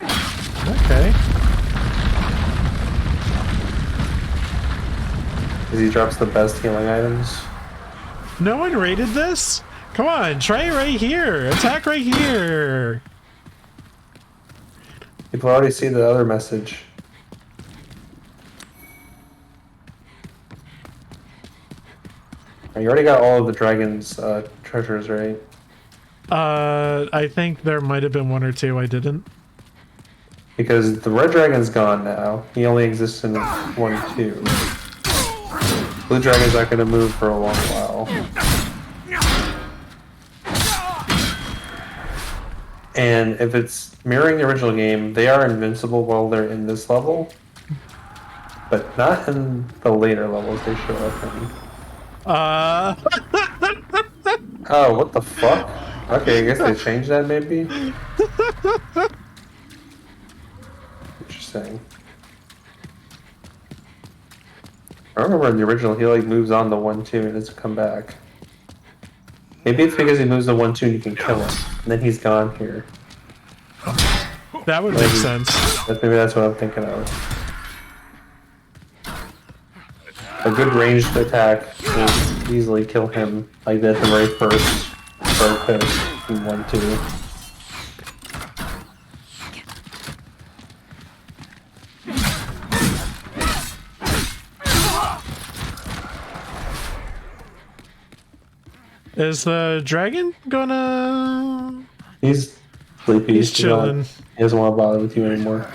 Okay. Because he drops the best healing items. No one rated this? Come on, try it right here. Attack right here. People already see the other message. You already got all of the dragon's treasures, right? I think there might have been one or two I didn't. Because the red dragon's gone now. He only exists in 1-2. Blue dragon's not going to move for a long while. And if it's mirroring the original game, they are invincible while they're in this level. But not in the later levels they show up in. Oh, what the fuck? Okay, I guess they changed that maybe? Interesting. I remember in the original he like moves on the 1-2 and doesn't come back. Maybe it's because he moves the 1-2 and you can kill him. And then he's gone here. That would make sense. Maybe that's what I'm thinking of. A good ranged attack will easily kill him, like that the very first hit in 1-2. Is the dragon gonna... He's sleepy. He's chilling. He doesn't want to bother with you anymore.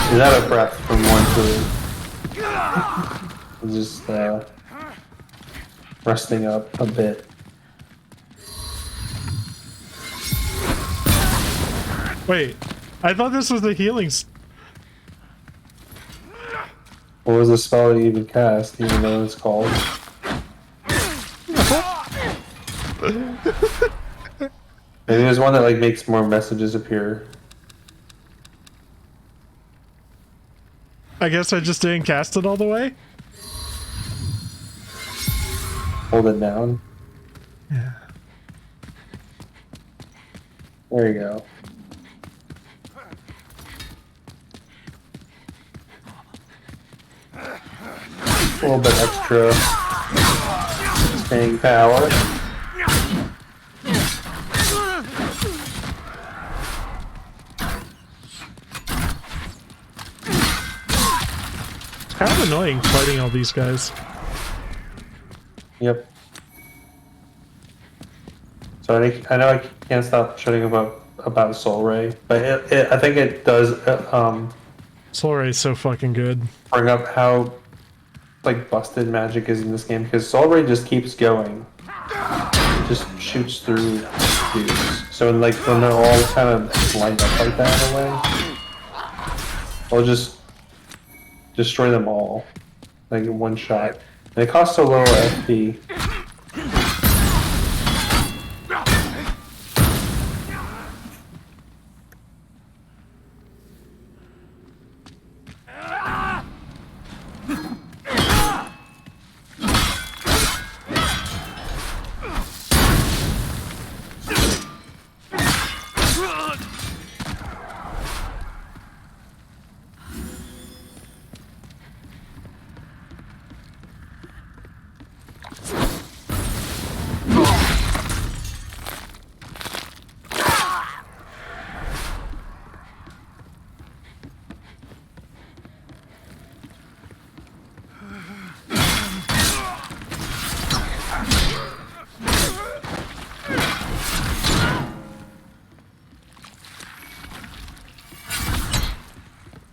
He's out of breath from 1-2. He's just resting up a bit. Wait, I thought this was the healing... What was the spell that you even cast? Do you even know what it's called? Maybe there's one that like makes more messages appear. I guess I just didn't cast it all the way? Hold it down. Yeah. There you go. A little bit extra staying power. It's kind of annoying fighting all these guys. Yep. So I know I can't stop shutting about about Soul Ray, but I think it does Soul Ray is so fucking good. bring up how like busted magic is in this game, because Soul Ray just keeps going, it just shoots through dudes. So like when they're all kind of lined up like that in a way, I'll just destroy them all like in one shot. And it costs so little FP.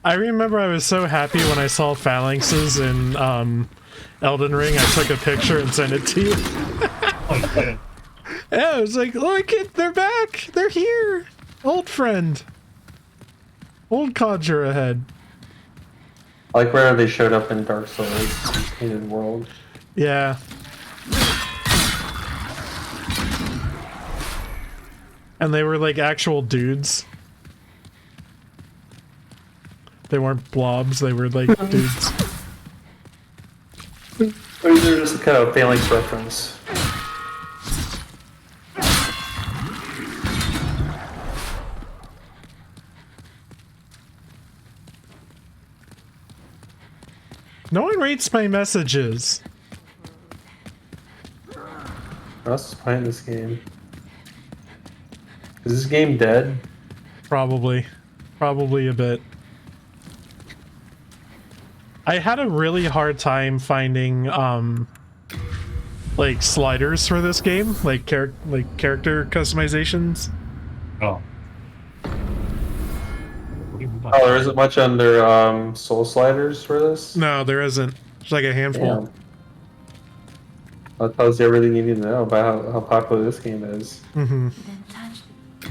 I remember I was so happy when I saw phalanxes in Elden Ring. I took a picture and sent it to you. Oh, yeah. Yeah, I was like, look, they're back. They're here. Old friend. Old codger ahead. I like where they showed up in Dark Souls, Painted World. Yeah. And they were like actual dudes. They weren't blobs, they were like dudes. Or is there just kind of phalanx reference? No one reads my messages. What's playing this game? Is this game dead? Probably. Probably a bit. I had a really hard time finding like sliders for this game, like character customizations. Oh. Oh, there isn't much under Soul Sliders for this? No, there isn't. It's like a handful. Damn. That tells you everything you need to know about how popular this game is. Mm-hmm. Then touch the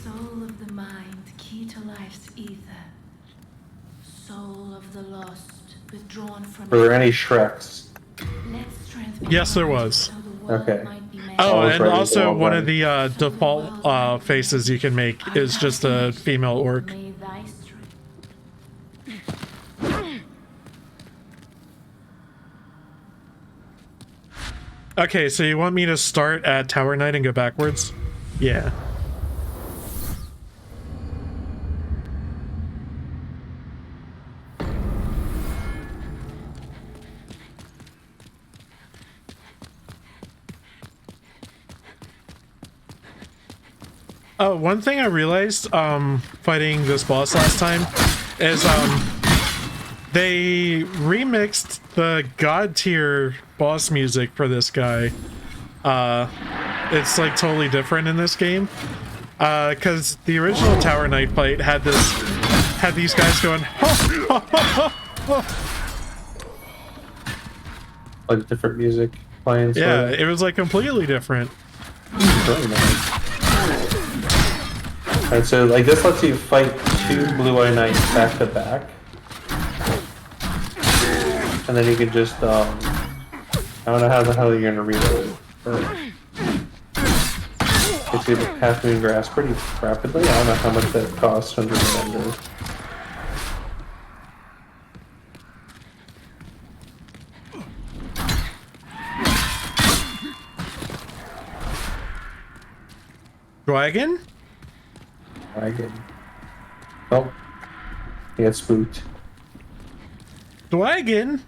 soul of the mind, key to life's ether. Soul of the lost, withdrawn from. Were there any Shreks? Let strength be Yes, there mine, was. so the world Okay. might be made. Oh, Always and ready to also go one away. of the default faces you can make is just a female orc. May thy strength. Okay, so you want me to start at Tower Knight and go backwards? Yeah. Oh, one thing I realized fighting this boss last time is they remixed the god tier boss music for this guy. It's like totally different in this game. Cause the original Tower Knight fight had these guys going Like different music playing. sort yeah, of. it was like completely different. Very nice. Alright, so like this lets you fight two Blue Eye Knights back to back. And then you can just, I don't know how the hell you're gonna reload, but gets you the path moving grass pretty rapidly. I don't know how much that costs under the vendor. Dragon? Dragon. Oh. You get spooked. Dragon?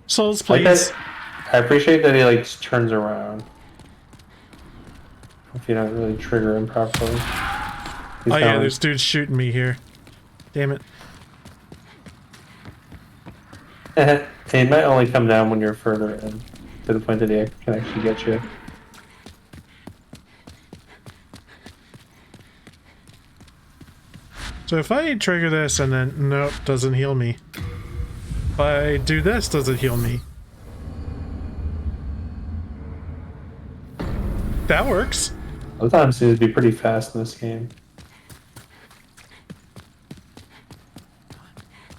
Souls, Like please. I appreciate that he like just turns around. If you don't really trigger him properly. He's Oh yeah, down. there's dudes shooting me here. Damn it. He might only come down when you're further in, to the point that he can actually get you. So if I trigger this and then nope, doesn't heal me. If I do this, does it heal me? That works. Sometimes it would be pretty fast in this game.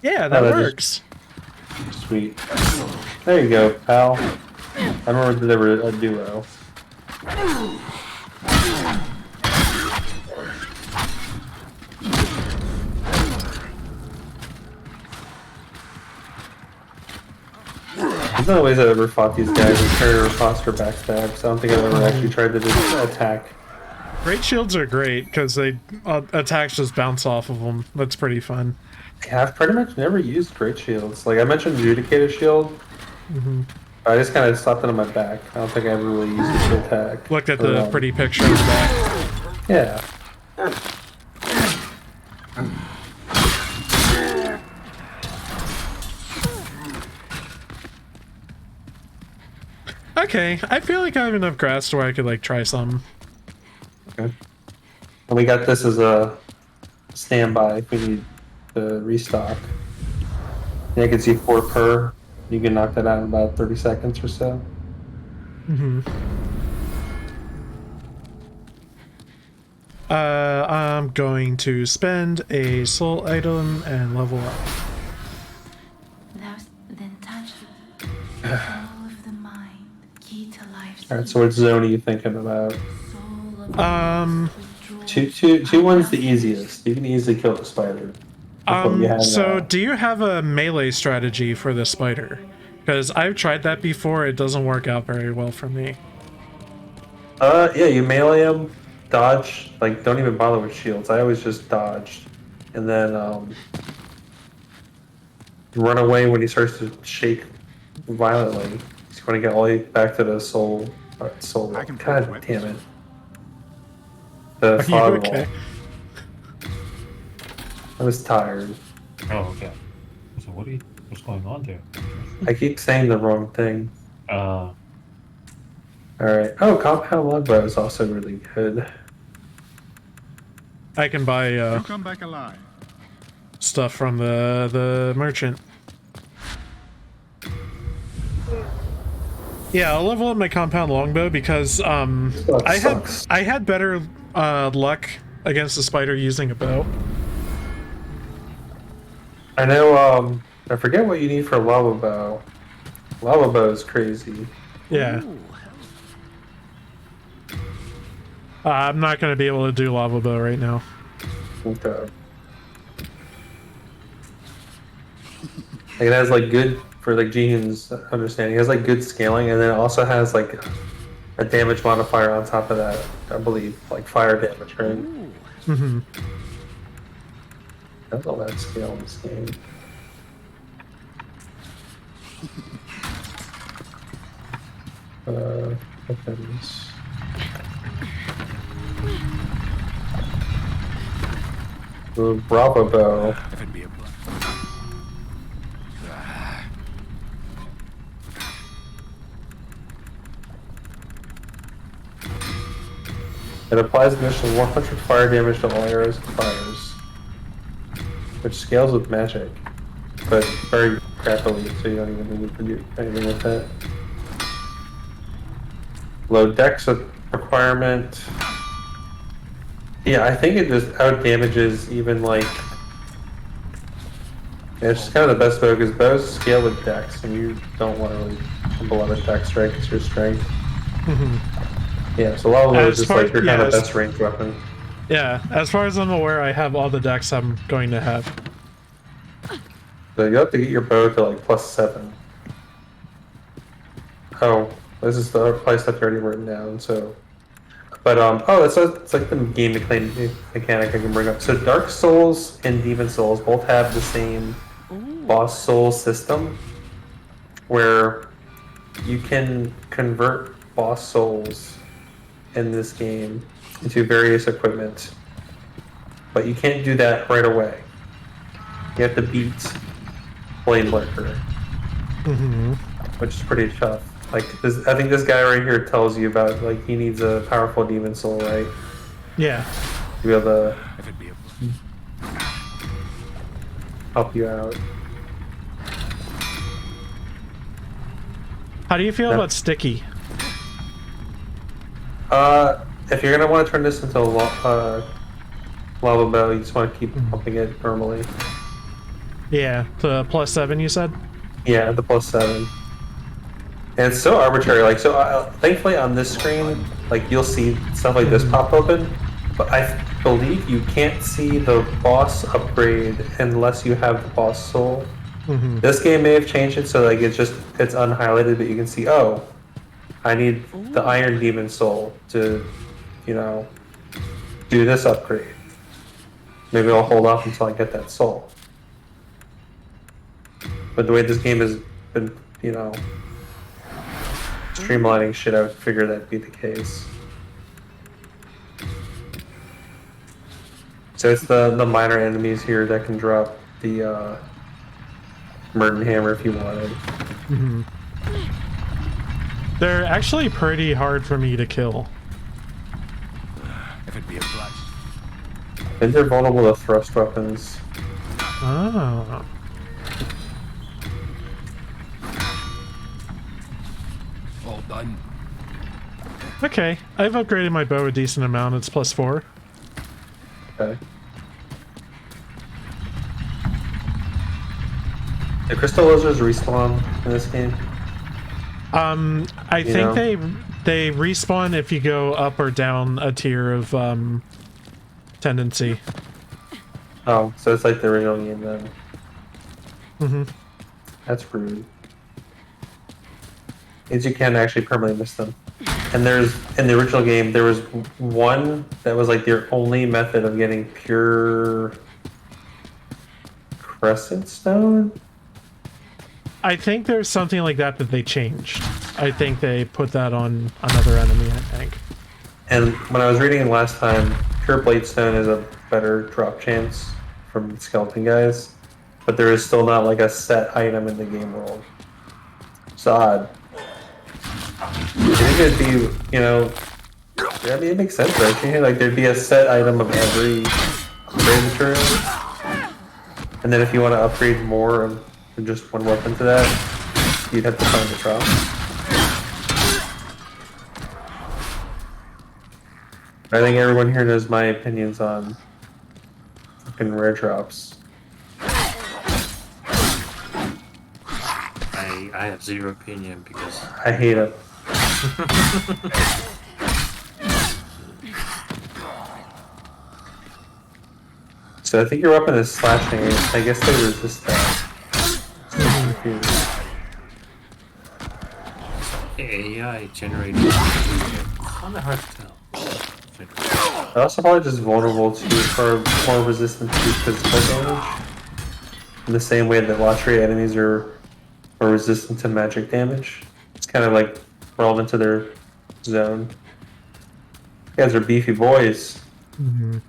Yeah, that that works. Sweet. There you go, pal. I remember they were a duo. There's no ways I've ever fought these guys with carrier posture backstabs. I don't think I've ever actually tried to just attack. Great shields are great because they attacks just bounce off of them. That's pretty fun. Yeah, I've pretty much never used great shields. Like I mentioned, Judicator shield. I just kind of slapped it on my back. I don't think I ever really used it to attack. Looked at the pretty picture in the back. Yeah. Okay, I feel like I have enough grass to where I could like try some. Okay. And we got this as a standby if we need to restock. Yeah, I can see 4 per. You can knock that out in about 30 seconds or so. I'm going to spend a soul item and level up. Then touch the soul of the mind, key to life's Alright, so what zone are you thinking about? soul of Two one's the easiest. You can easily kill the spider. With what you have So now. do you have a melee strategy for the spider? Because I've tried that before, it doesn't work out very well for me. Yeah, you melee him, dodge, like don't even bother with shields. I always just dodged. And then run away when he starts to shake violently. He's gonna get all the way back to the soul. Soul. I can God prove damn it. The Are you fog wall. okay? I was tired. Oh, okay. So what's going on there? I keep saying the wrong thing. Uh, Alright. Oh, compound longbow is also really good. I can buy You come back alive. stuff from the merchant. Yeah, I'll level up my compound longbow because Sucks. I had better luck against the spider using a bow. I know, I forget what you need for lava bow. Lava bow is crazy. Yeah. I'm not going to be able to do lava bow right now. Okay. Like, it has like good, for like Jihun's understanding, it has like good scaling, and then it also has like a damage modifier on top of that, I believe, like fire damage, right? Mm-hmm. That's all that scale in this game. Weapons. The Bravo bow. If it be a blood. It applies an additional 100 fire damage to all arrows and fires, which scales with magic, but very crappily, so you don't even need to do anything with that. Low dex requirement. Yeah, I think it just out damages even like. Yeah, it's just kind of the best bow because bows scale with dex, and you don't want to really pump a lot of dex, right? Because your strength. Yeah, so lava bow is As just far- like your yeah, kind of as- best ranged weapon. Yeah, as far as I'm aware, I have all the decks I'm going to have. So you have to get your bow to like +7. Oh, this is the price that's already written down. So, but oh, it's like the game mechanic I can bring up. So Dark Souls and Demon Souls both have the same boss soul system, where you can convert boss souls in this game into various equipment, but you can't do that right away. You have to beat Blade Lurker, which is pretty tough. Like this, I think this guy right here tells you about like he needs a powerful demon soul, right? Yeah. To be able to. If it be a blood. help you out. How do you feel Yeah. about sticky? If you're gonna want to turn this into a lava bow, you just want to keep pumping it normally. Yeah, the +7 you said? Yeah, the +7. And it's so arbitrary. Like, so thankfully on this screen, like you'll see stuff like this pop open, but I believe you can't see the boss upgrade unless you have the boss soul. This game may have changed it so like it's unhighlighted, but you can see, oh, I need the Iron Demon soul to, you know, do this upgrade. Maybe I'll hold off until I get that soul. But the way this game has been, you know, streamlining shit, I would figure that'd be the case. So it's the minor enemies here that can drop the Merton Hammer if you wanted. They're actually pretty hard for me to kill. If it be a blast. I think they're vulnerable to thrust weapons. Oh. All done. Okay, I've upgraded my bow a decent amount. It's +4. Okay. The crystal lizards respawn in this game. I think they respawn if you go up or down a tier of tendency. Oh, so it's like the original game then. Mm-hmm. That's rude. Means you can actually permanently miss them. And there's, in the original game, there was one that was like their only method of getting pure crescent stone? I think there's something like that they changed. I think they put that on another enemy, I think. And when I was reading it last time, pure bladestone is a better drop chance from skeleton guys, but there is still not like a set item in the game world. It's odd. I think it'd be, you know, yeah, I mean, it makes sense, right? Like there'd be a set item of every upgrade material, and then if you want to upgrade more than just one weapon to that, you'd have to find the drop. I think everyone here knows my opinions on fucking rare drops. I have zero opinion because I hate it. So I think your weapon is slashing. I guess they resist that. So confused. AI generated kind of hard to tell. They're also probably just vulnerable to for more resistant to physical damage. In the same way that Latria enemies are resistant to magic damage. It's kind of like relevant to their zone. You guys are beefy boys. Mm-hmm.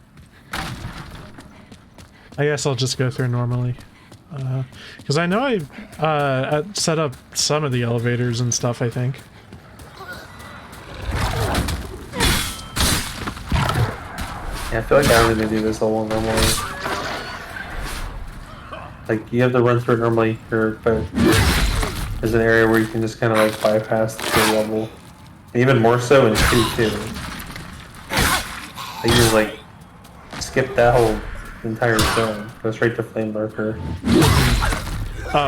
I guess I'll just go through normally. Because I know I set up some of the elevators and stuff, I think. Yeah, I feel like I don't even do this level normally. Like, you have to run through it normally here, but there's an area where you can just kind of like bypass the level. And even more so in 2 too. Like, you just like skip that whole entire zone. Go straight to Flame Lurker.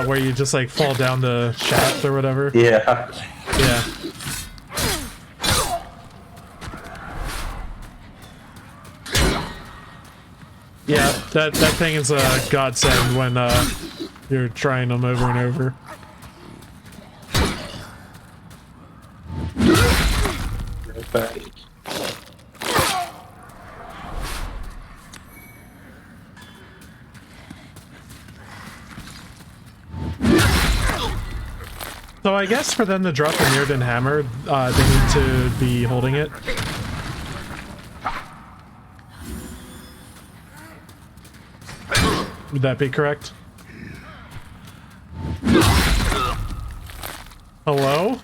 Where you just like fall down the shaft or whatever. Yeah. Yeah. Yeah, that thing is a godsend when you're trying them over and over. Right back. So I guess for them to drop the Mirrodin hammer, they need to be holding it. Would that be correct? Hello?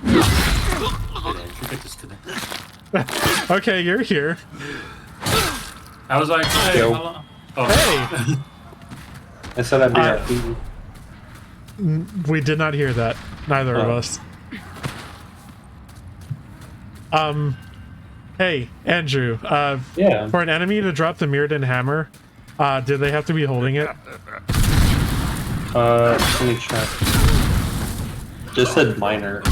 Yeah, you get disconnected. Okay, you're here. I was like, hey, Yo. how long? Oh, Hey! I said I'd be Uh, happy. We did not hear that. Neither of Oh. us. Hey, Andrew. Yeah. For an enemy to drop the Mirrodin hammer, do they have to be holding it? Let me check. Just said minor.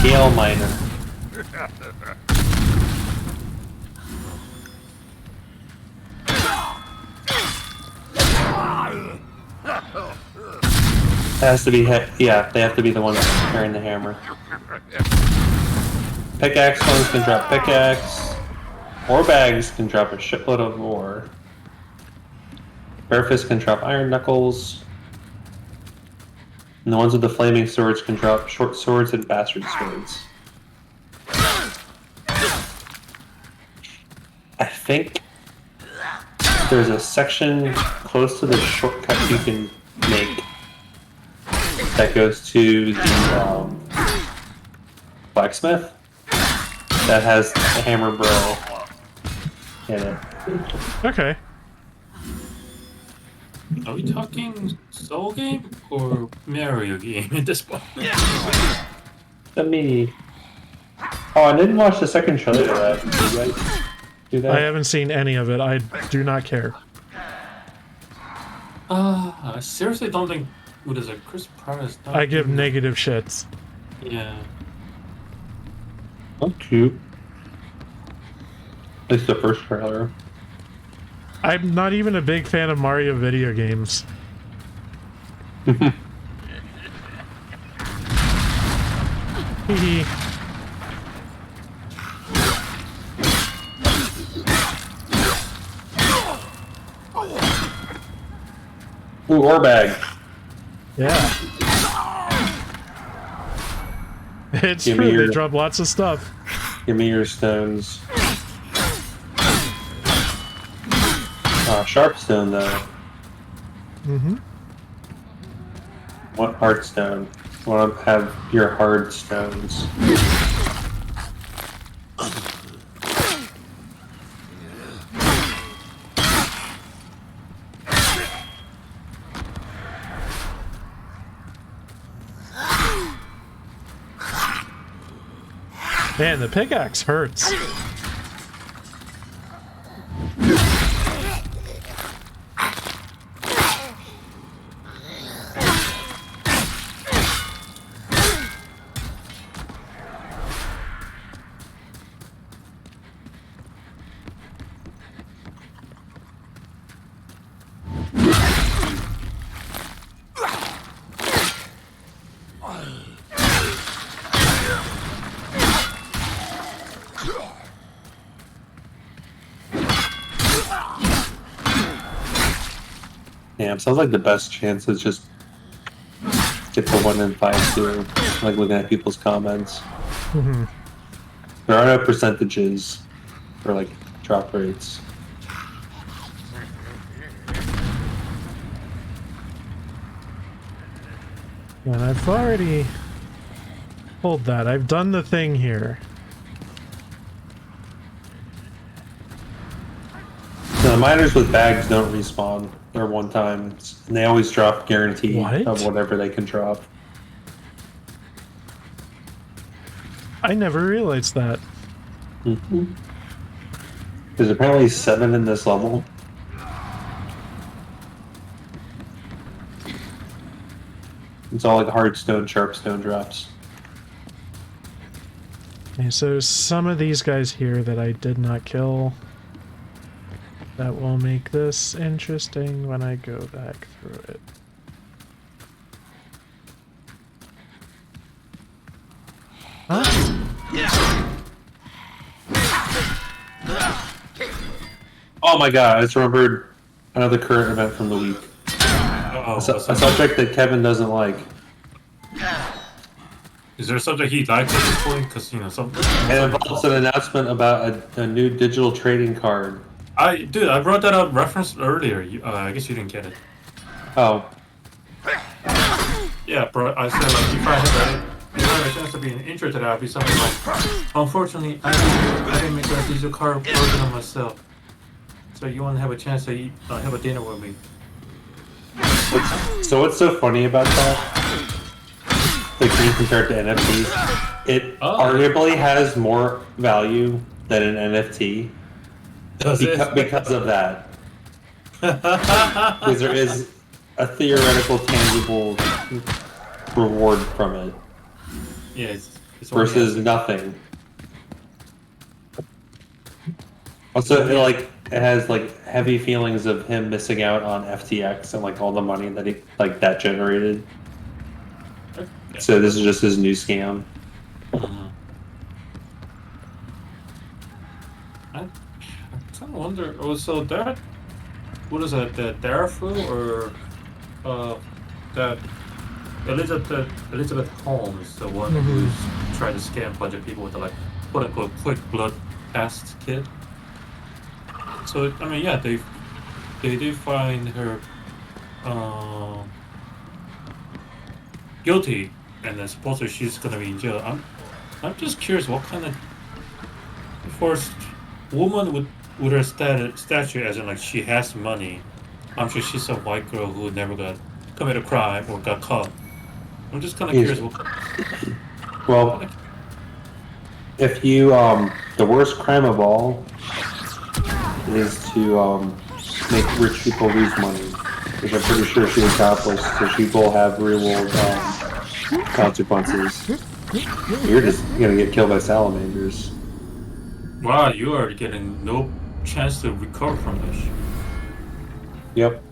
Scale minor. It has to be yeah, they have to be the ones carrying the hammer. Pickaxe ones can drop pickaxe. Ore bags can drop a shitload of ore. Barefist can drop iron knuckles. And the ones with the flaming swords can drop short swords and bastard swords. I think there's a section close to the shortcut you can make that goes to the blacksmith that has the hammer bro in it. Okay. are we talking Soul game or Mario game at this point? To me. Oh, I didn't watch the second trailer of that. Did you guys do that? I haven't seen any of it. I do not care. I seriously don't think. What is it? Chris Pratt is not. I give negative shits. Yeah. Oh, cute. At least the first trailer. I'm not even a big fan of Mario video games. Hee. Ooh, ore bag. Yeah. It's Give me true, your- they drop lots of stuff. Give me your stones. Sharp stone though. Mm-hmm. What hard stone? I want to have your hard stones. Man, the pickaxe hurts. Damn, sounds like the best chance is just get the 1 in 5 too. Like looking at people's comments. Mhm. There are no percentages for like drop rates. And I've already pulled that. I've done the thing here. So the miners with bags don't respawn. They're one times, and they always drop guarantee What? of whatever they can drop. I never realized that. There's apparently 7 in this level. It's all like hard stone, sharp stone drops. Okay, so some of these guys here that I did not kill. That will make this interesting when I go back through it. Oh my god, I just remembered another current event from the week. Oh, A subject that Kevin doesn't like. is there a subject he likes at this point? Because, you know, something. It involves an announcement about a new digital trading card. I brought that up reference earlier. I guess you didn't get it. Oh, Yeah, bro. I said like if I had a chance to be interested, I'd be something like, unfortunately, I didn't make that diesel car version of myself. So you want to have a chance to have a dinner with me? so what's so funny about that? Like when compared to NFTs, it arguably has more value than an NFT because of that. Because there is a theoretical, tangible reward from it Yeah, it's versus nothing. Also, it has like heavy feelings of him missing out on FTX and like all the money that he that generated. So this is just his new scam. I kind of wonder. Oh, so that what is that? That Darfu or that Elizabeth Holmes, the one who's trying to scam a bunch of people with the like quote unquote quick blood test kit. So I mean, yeah, they do find her guilty, and then supposedly she's gonna be in jail. I'm just curious what kind of first woman with her stature, as in like she has money. I'm sure she's a white girl who never got committed a crime or got caught. I'm just kind of curious. Well, if you the worst crime of all is to make rich people lose money, which I'm pretty sure she accomplished. So she will have real world consequences. You're just gonna get killed by salamanders. Wow, you are getting no chance to recover from this. Yep.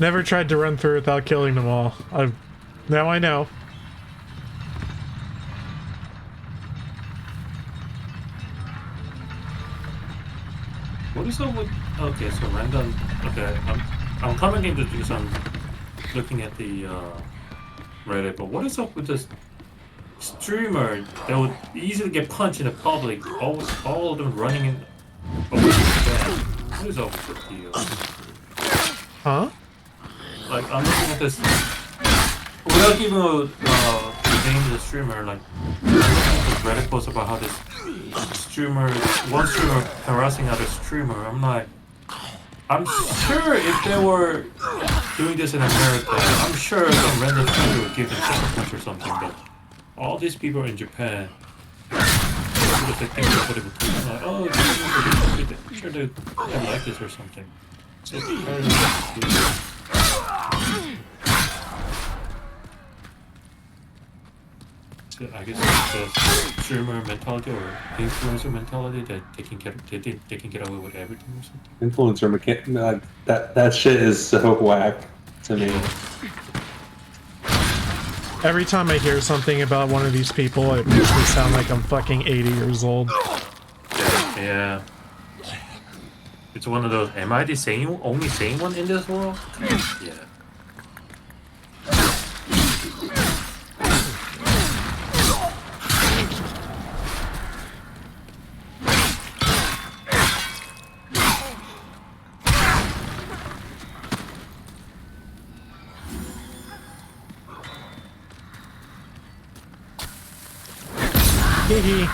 Never tried to run through without killing them all. Now I know. What is up with? Okay, so random. Okay, I'm coming into because I'm looking at the Reddit. But what is up with this streamer that would easily get punched in the public? All of them running in. What is up with you? Huh? Like I'm looking at this without giving the name of the streamer. Like this Reddit post about how this one streamer harassing other streamer. I'm sure if they were doing this in America, I'm sure some random streamer would give them a punch or something. But all these people are in Japan. Like, oh, I'm sure they like this or something. So I guess it's the streamer mentality or influencer mentality that they can get away with everything or something. Influencer that shit is so whack to me. Every time I hear something about one of these people, it makes me sound like I'm fucking 80 years old. Yeah. It's one of those, am I the only sane one in this world? Yeah. Hee.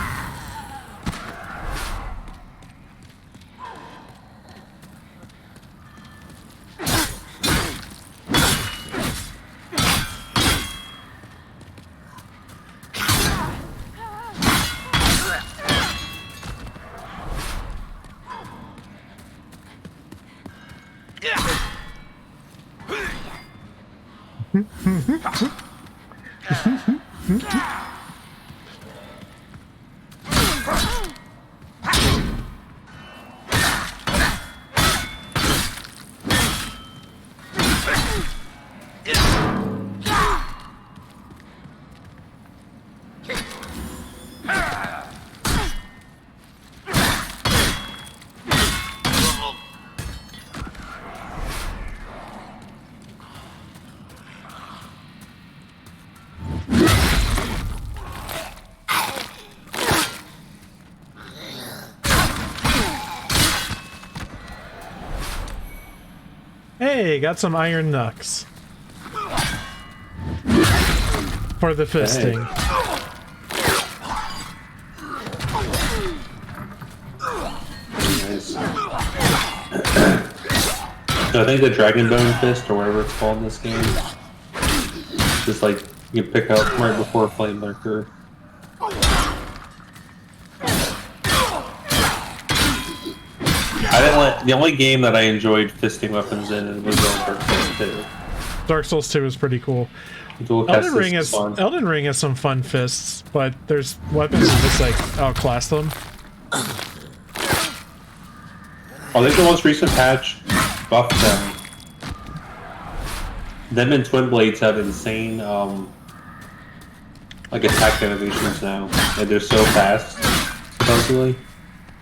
Hey, got some iron knucks. For the fisting. Nice. So I think the Dragon Bone Fist, or whatever it's called in this game, just like you pick up right before Flame Lurker. I didn't like the only game that I enjoyed fisting weapons in was Dark Souls 2. Dark Souls 2 is pretty cool. Dual Elden Ring is fun. Elden Ring has some fun fists, but there's weapons that just like outclass them. I think the most recent patch buffed them. Them and Twin Blades have insane like attack animations now. And they're so fast, supposedly.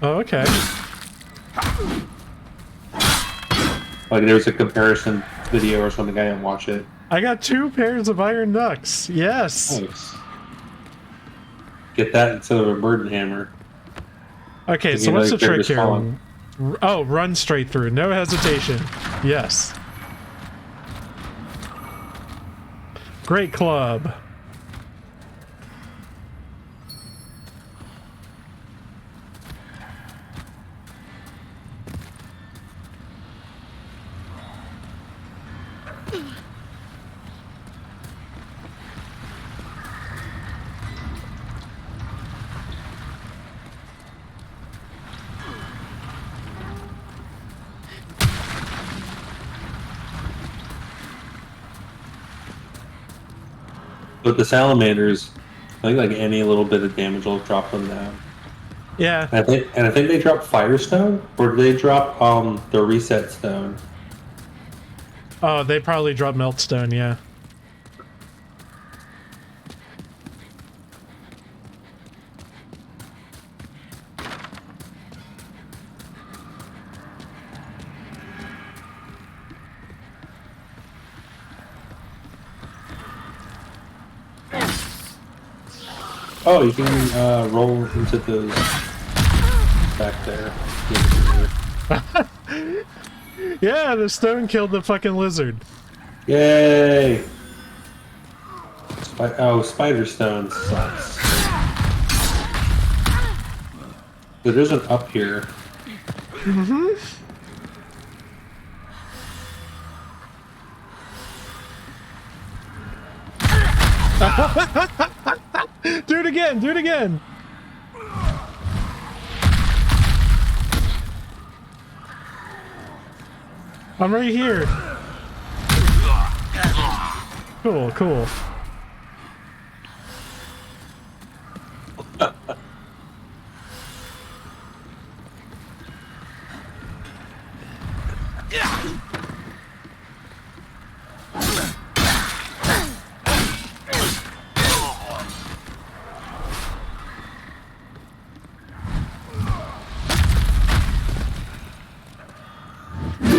Oh, okay. Like there was a comparison video or something, I didn't watch it. I got 2 pairs of iron knucks. Yes. Nice. Get that instead of a burden hammer. Okay, so what's the trick here? Oh, run straight through. No hesitation. Yes. Great club. But the salamanders, I think like any little bit of damage will drop them down. Yeah. And I think they drop Firestone, or do they drop the Reset Stone? Oh, they probably drop Meltstone, yeah. Oh, you can roll into those back there. Yeah, the stone killed the fucking lizard. Yay! Oh, Spider Stone sucks. So there's an up here. Mm-hmm. Do it again! Do it again! I'm right here. Cool, cool.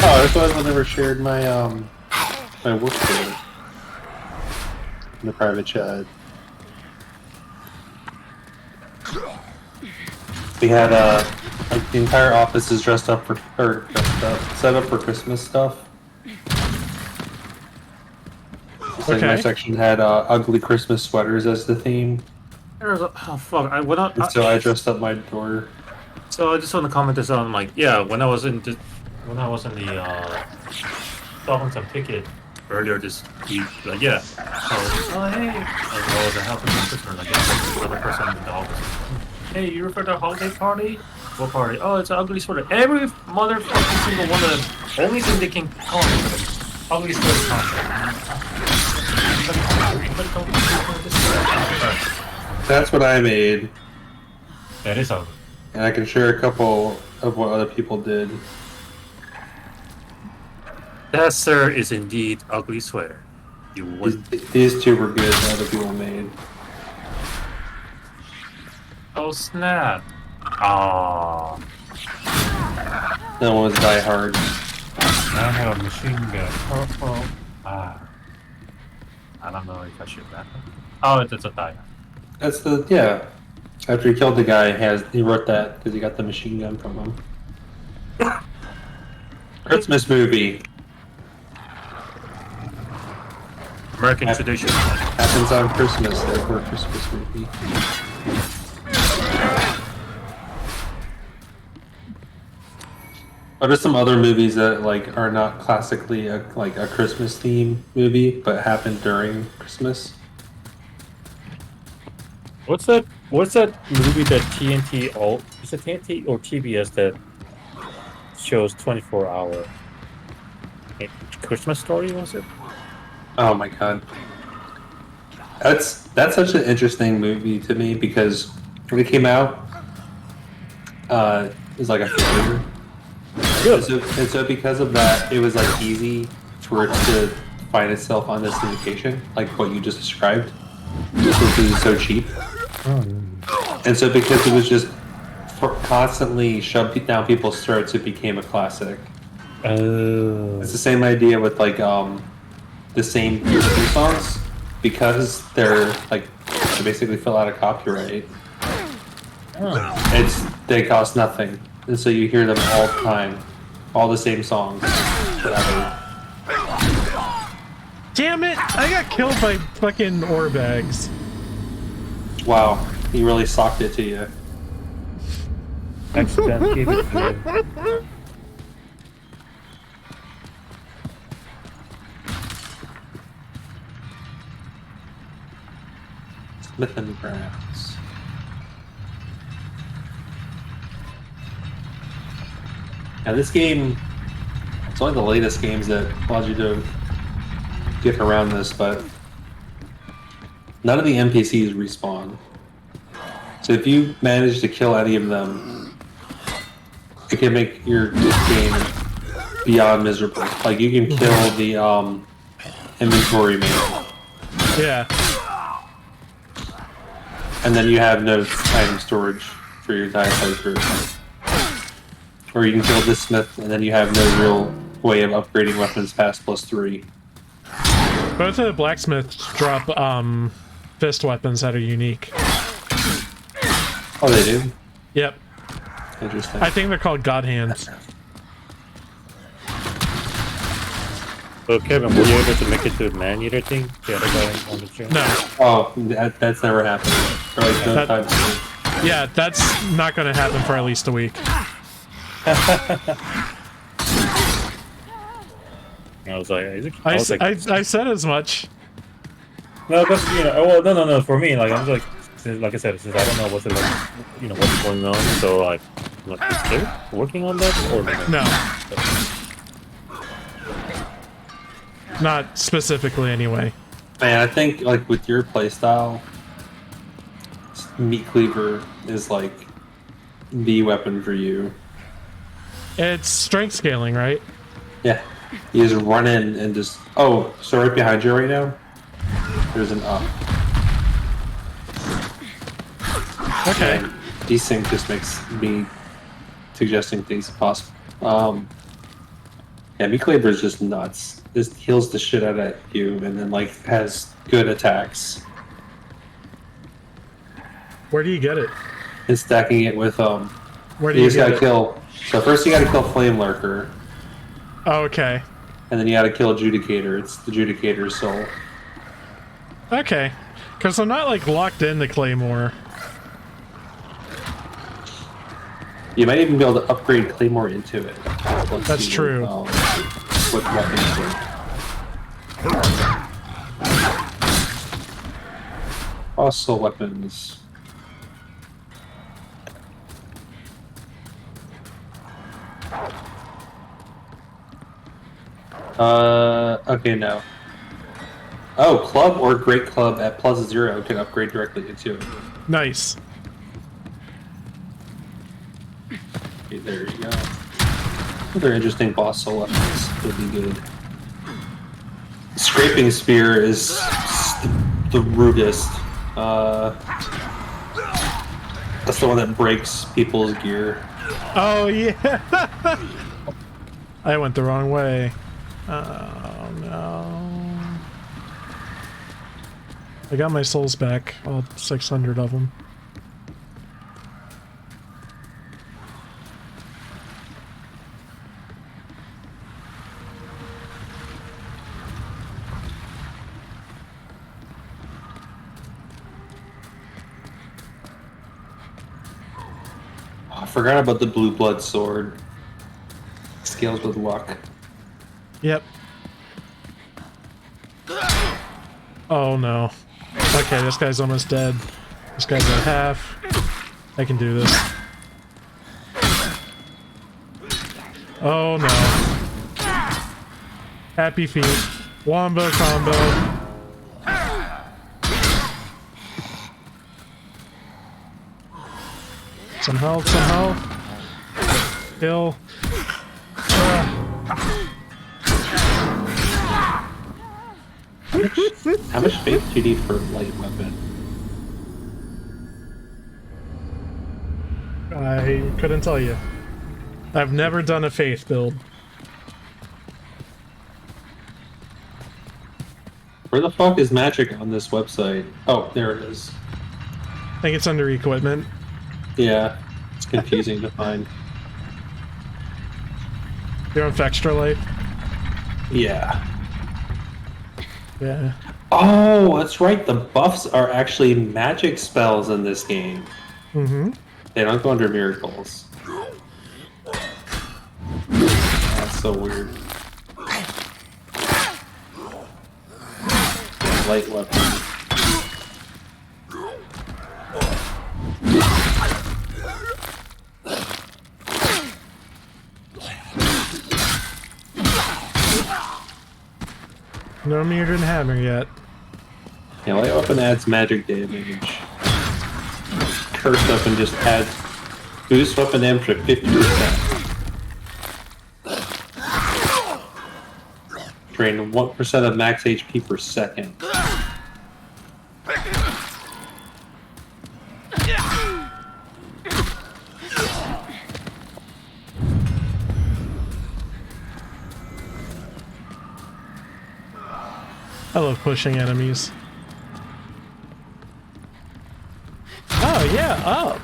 Oh, that's why I never shared my my work code in the private chat. We had like the entire office is dressed up for set up for Christmas stuff. Just like my Okay. section had ugly Christmas sweaters as the theme, There's a, oh fuck! I went out. and so I dressed up my door. So I just want to comment this on, like, yeah, when I was in the Stockholm ticket earlier this week, like, yeah, so, oh hey, like, I was a helping customer, like, yeah, another person in the office. Hey, you refer to a holiday party? What party? Oh, it's an ugly sweater. Every motherfucking single one of them. Only thing they can call it ugly sweater concept. That's what I made, That is ugly. and I can share a couple of what other people did. That, sir, is indeed ugly sweater. You would. These two were good that other people made. Oh snap! Aww. That one was Die Hard. I have a machine gun. I don't know if I should back up. Oh, it's a tire. That's the yeah. After he killed the guy, he wrote that because he got the machine gun from him. Christmas movie. American tradition. Happens on Christmas, therefore Christmas movie. Are there some other movies that like are not classically a Christmas theme movie, but happen during Christmas? What's that movie that TNT is it TNT or TBS that shows 24-hour Christmas Story, was it? Oh my god. That's such an interesting movie to me because when it came out, it was like a failure. And so because of that, it was like easy for it to find itself on this syndication, like what you just described, just because it's so cheap. And so because it was just constantly shoved down people's throats, it became a classic. Oh. It's the same idea with like the same theme songs, because they're like they basically fill out a copyright. They cost nothing, and so you hear them all the time, all the same songs, forever. Damn it! I got killed by fucking ore bags. Wow, he really socked it to you. Accident gave it to you. Smith and Browns. Now this game, it's only the latest games that allowed you to get around this, but none of the NPCs respawn. So if you manage to kill any of them, it can make your game beyond miserable. Like you can kill the inventory man. Yeah. And then you have no item storage for your entire playthrough. Or you can kill this smith, and then you have no real way of upgrading weapons past +3. Both of the blacksmiths drop fist weapons that are unique. Oh, they do? Yep. Interesting. I think they're called God Hands. So Kevin, were you able to make it to the man-eater thing? The other guy on the stream? No. Oh, that's never happened. For like no That- time soon. Yeah, that's not going to happen for at least a week. I was like, is it? I was like, said as much. no, because well, no. For me, like, I'm like I said, since I don't know what's going on, so like, is Kevin working on that or No. Not specifically, anyway. Man, I think like with your playstyle, meat cleaver is like the weapon for you. It's strength scaling, right? Yeah. You just run in and just... Oh, so right behind you right now, there's an up. Okay. And desync just makes me suggesting things possible. Yeah, meat cleaver is just nuts. Just heals the shit out of you, and then like has good attacks. Where do you get it? And stacking it with Where do you you just get gotta it? kill. So first you gotta kill Flame Lurker, Oh, okay. and then you gotta kill Adjudicator. It's the Adjudicator's soul. Okay. Because I'm not, like, locked into Claymore. You might even be able to upgrade Claymore into it. Let's That's see true. What weapons are. Also weapons. Okay, no. Oh, club or great club at +0 can upgrade directly into it. Nice. Okay, there you go. Other interesting boss soul weapons would be good. Scraping spear is the rudest. That's the one that breaks people's gear. Oh, yeah. I went the wrong way. Oh, no. I got my souls back, all 600 of them. I forgot about the blue blood sword. Scales with luck. Yep. Oh no. Okay, this guy's almost dead. This guy's at half. I can do this. Oh no. Happy feet. Wombo combo. Some health, some health. Kill. How much faith do you need for a light weapon? I couldn't tell you. I've never done a faith build. Where the fuck is magic on this website? Oh, there it is. I think it's under equipment. Yeah, it's confusing to find. You're on Extra Life? Yeah. Yeah. Oh, that's right. The buffs are actually magic spells in this game. Mm-hmm. They don't go under miracles. That's so weird. Light weapon. No mutant hammer yet. Yeah, light weapon adds magic damage. Cursed weapon just adds boost weapon damage for 50%. Drain 1% of max HP per second. I love pushing enemies. Oh yeah, up.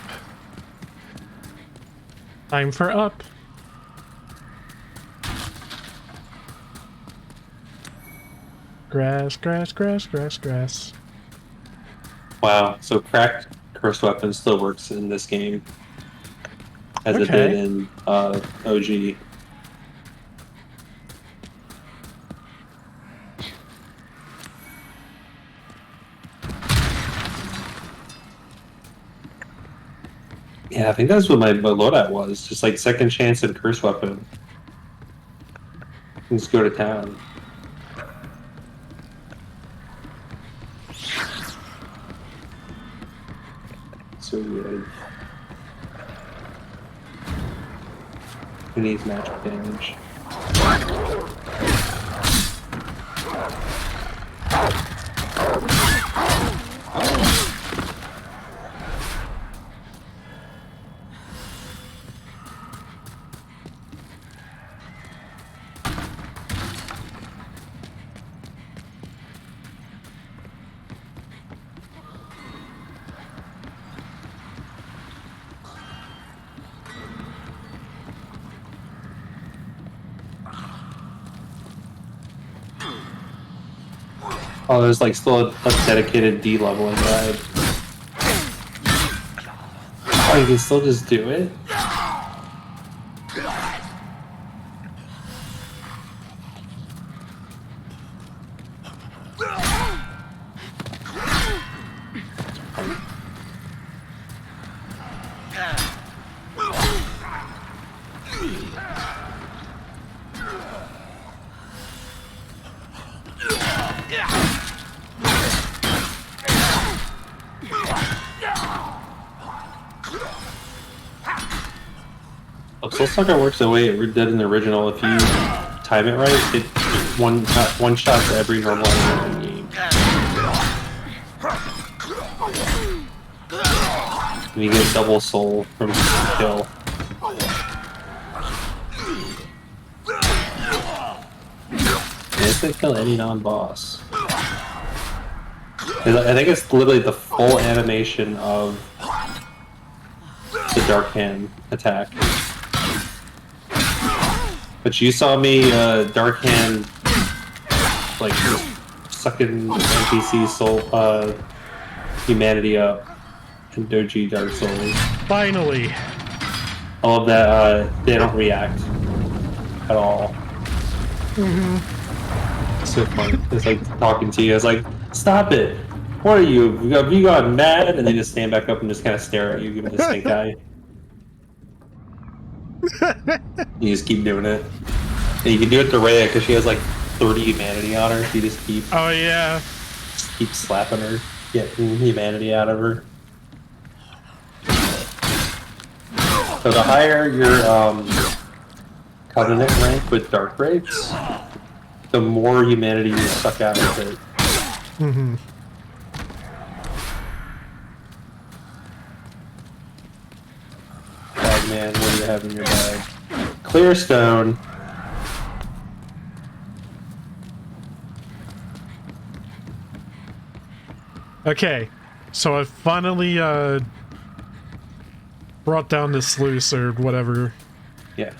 Time for up. Grass, grass, grass, grass, grass. Wow, so cracked cursed weapon still works in this game. As it Okay. did in OG. Yeah, I think that's what my loadout was. Just like second chance and curse weapon. Let's go to town. So good. Who needs magic damage? Oh, there's like still a dedicated de-leveling guide. Oh, you can still just do it? Soul Sucker works the way it did in the original. If you time it right, it one shots every normal enemy in the game. And you get double soul from each kill. And it's gonna kill any non-boss. I think it's literally the full animation of the Dark Hand attack. But you saw me Dark Hand like just sucking NPC soul humanity up in Doji Dark Souls. Finally. I love that they don't react at all. It's so funny. It's like talking to you. It's like, stop it. What are you? Have you gotten mad? And they just stand back up and just kind of stare at you, give it a stink eye. You just keep doing it. And you can do it to Rhea because she has like 30 humanity on her. So you just keep Oh yeah. slapping her, getting humanity out of her. So the higher your covenant rank with dark wraiths, the more humanity you suck out of it. Mm-hmm. Bag man, what do you have in your bag? Clear stone. Okay, so I finally brought down the sluice or whatever. Yeah.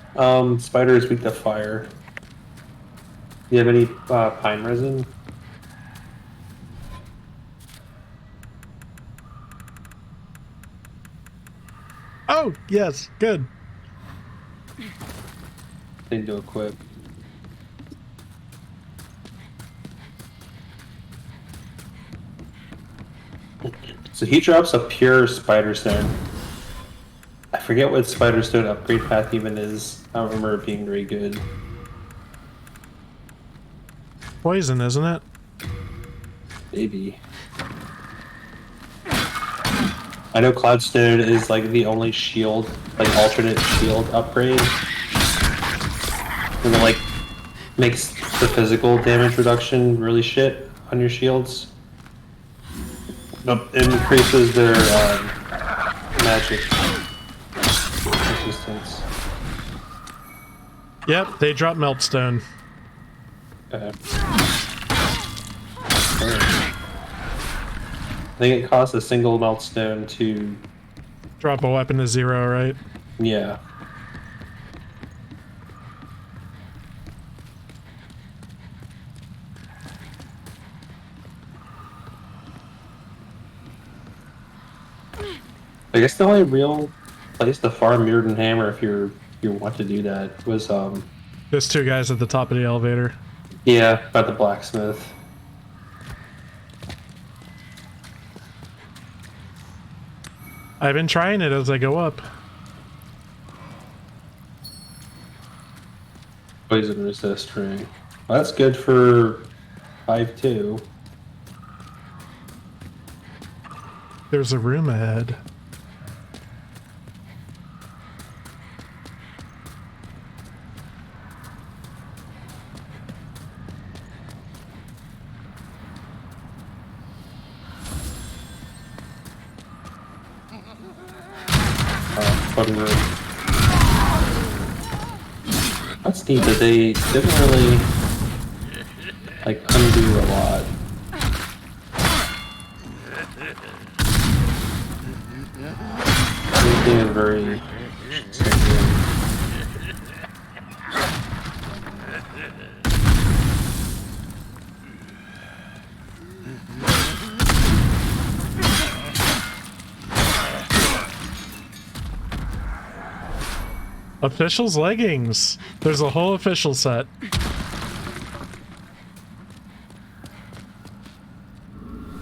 Spider is weak to fire. Do you have any pine resin? Oh yes, good. Didn't do it quick. So he drops a pure spider stone. I forget what spider stone upgrade path even is. I don't remember it being very good. Poison, isn't it? Maybe. I know Cloudstone is like the only shield, like alternate shield upgrade. And it like makes the physical damage reduction really shit on your shields. It increases their magic resistance. Yep, they drop meltstone. Okay. I think it costs a single meltstone to... Drop a weapon to 0, right? Yeah. I guess the only real place to farm Mirrodin Hammer, if you want to do that, was There's 2 guys at the top of the elevator. yeah, by the blacksmith. I've been trying it as I go up. Poison resist ring. Well, that's good for 5-2. There's a room ahead. Fun room. That's neat that they didn't really like undo a lot. Everything is very Official's leggings. There's a whole official set.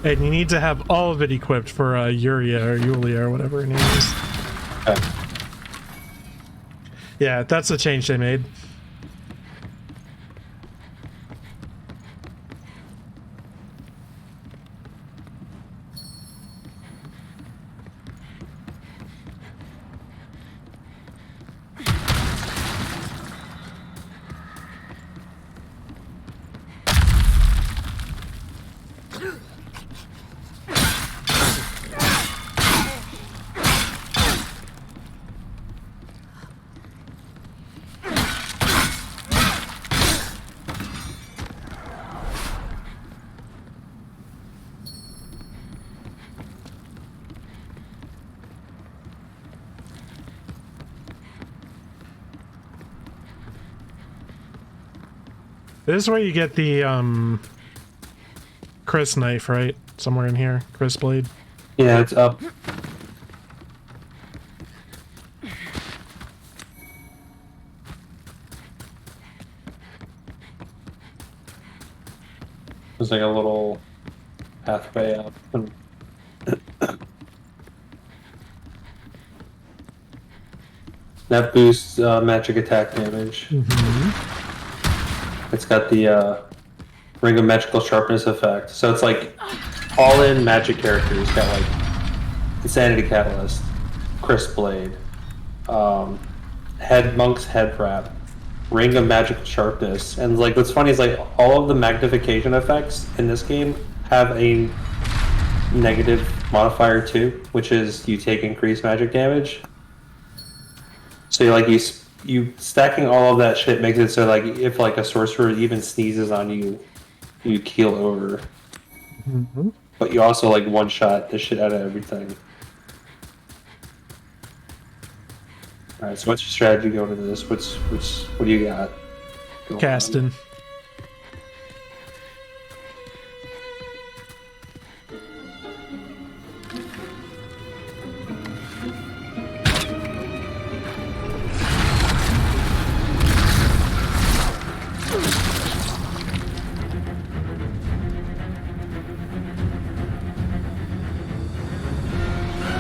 And you need to have all of it equipped for Yuria or Yulia or whatever her name is. okay. Yeah, that's the change they made. This is where you get the Chris knife, right? Somewhere in here. Chris blade. Yeah, it's up. There's like a little pathway up. That boosts magic attack damage. It's got the Ring of Magical Sharpness effect. So it's like all-in magic characters. Got like Insanity Catalyst, Crisp Blade, Monk's Head Wrap, Ring of Magical Sharpness, and like what's funny is like all of the magnification effects in this game have a negative modifier too, which is you take increased magic damage. So you're like you stacking all of that shit makes it so like if like a sorcerer even sneezes on you, you keel over. But you also like one shot the shit out of everything. All right, so what's your strategy going into this? What do you got? Casting.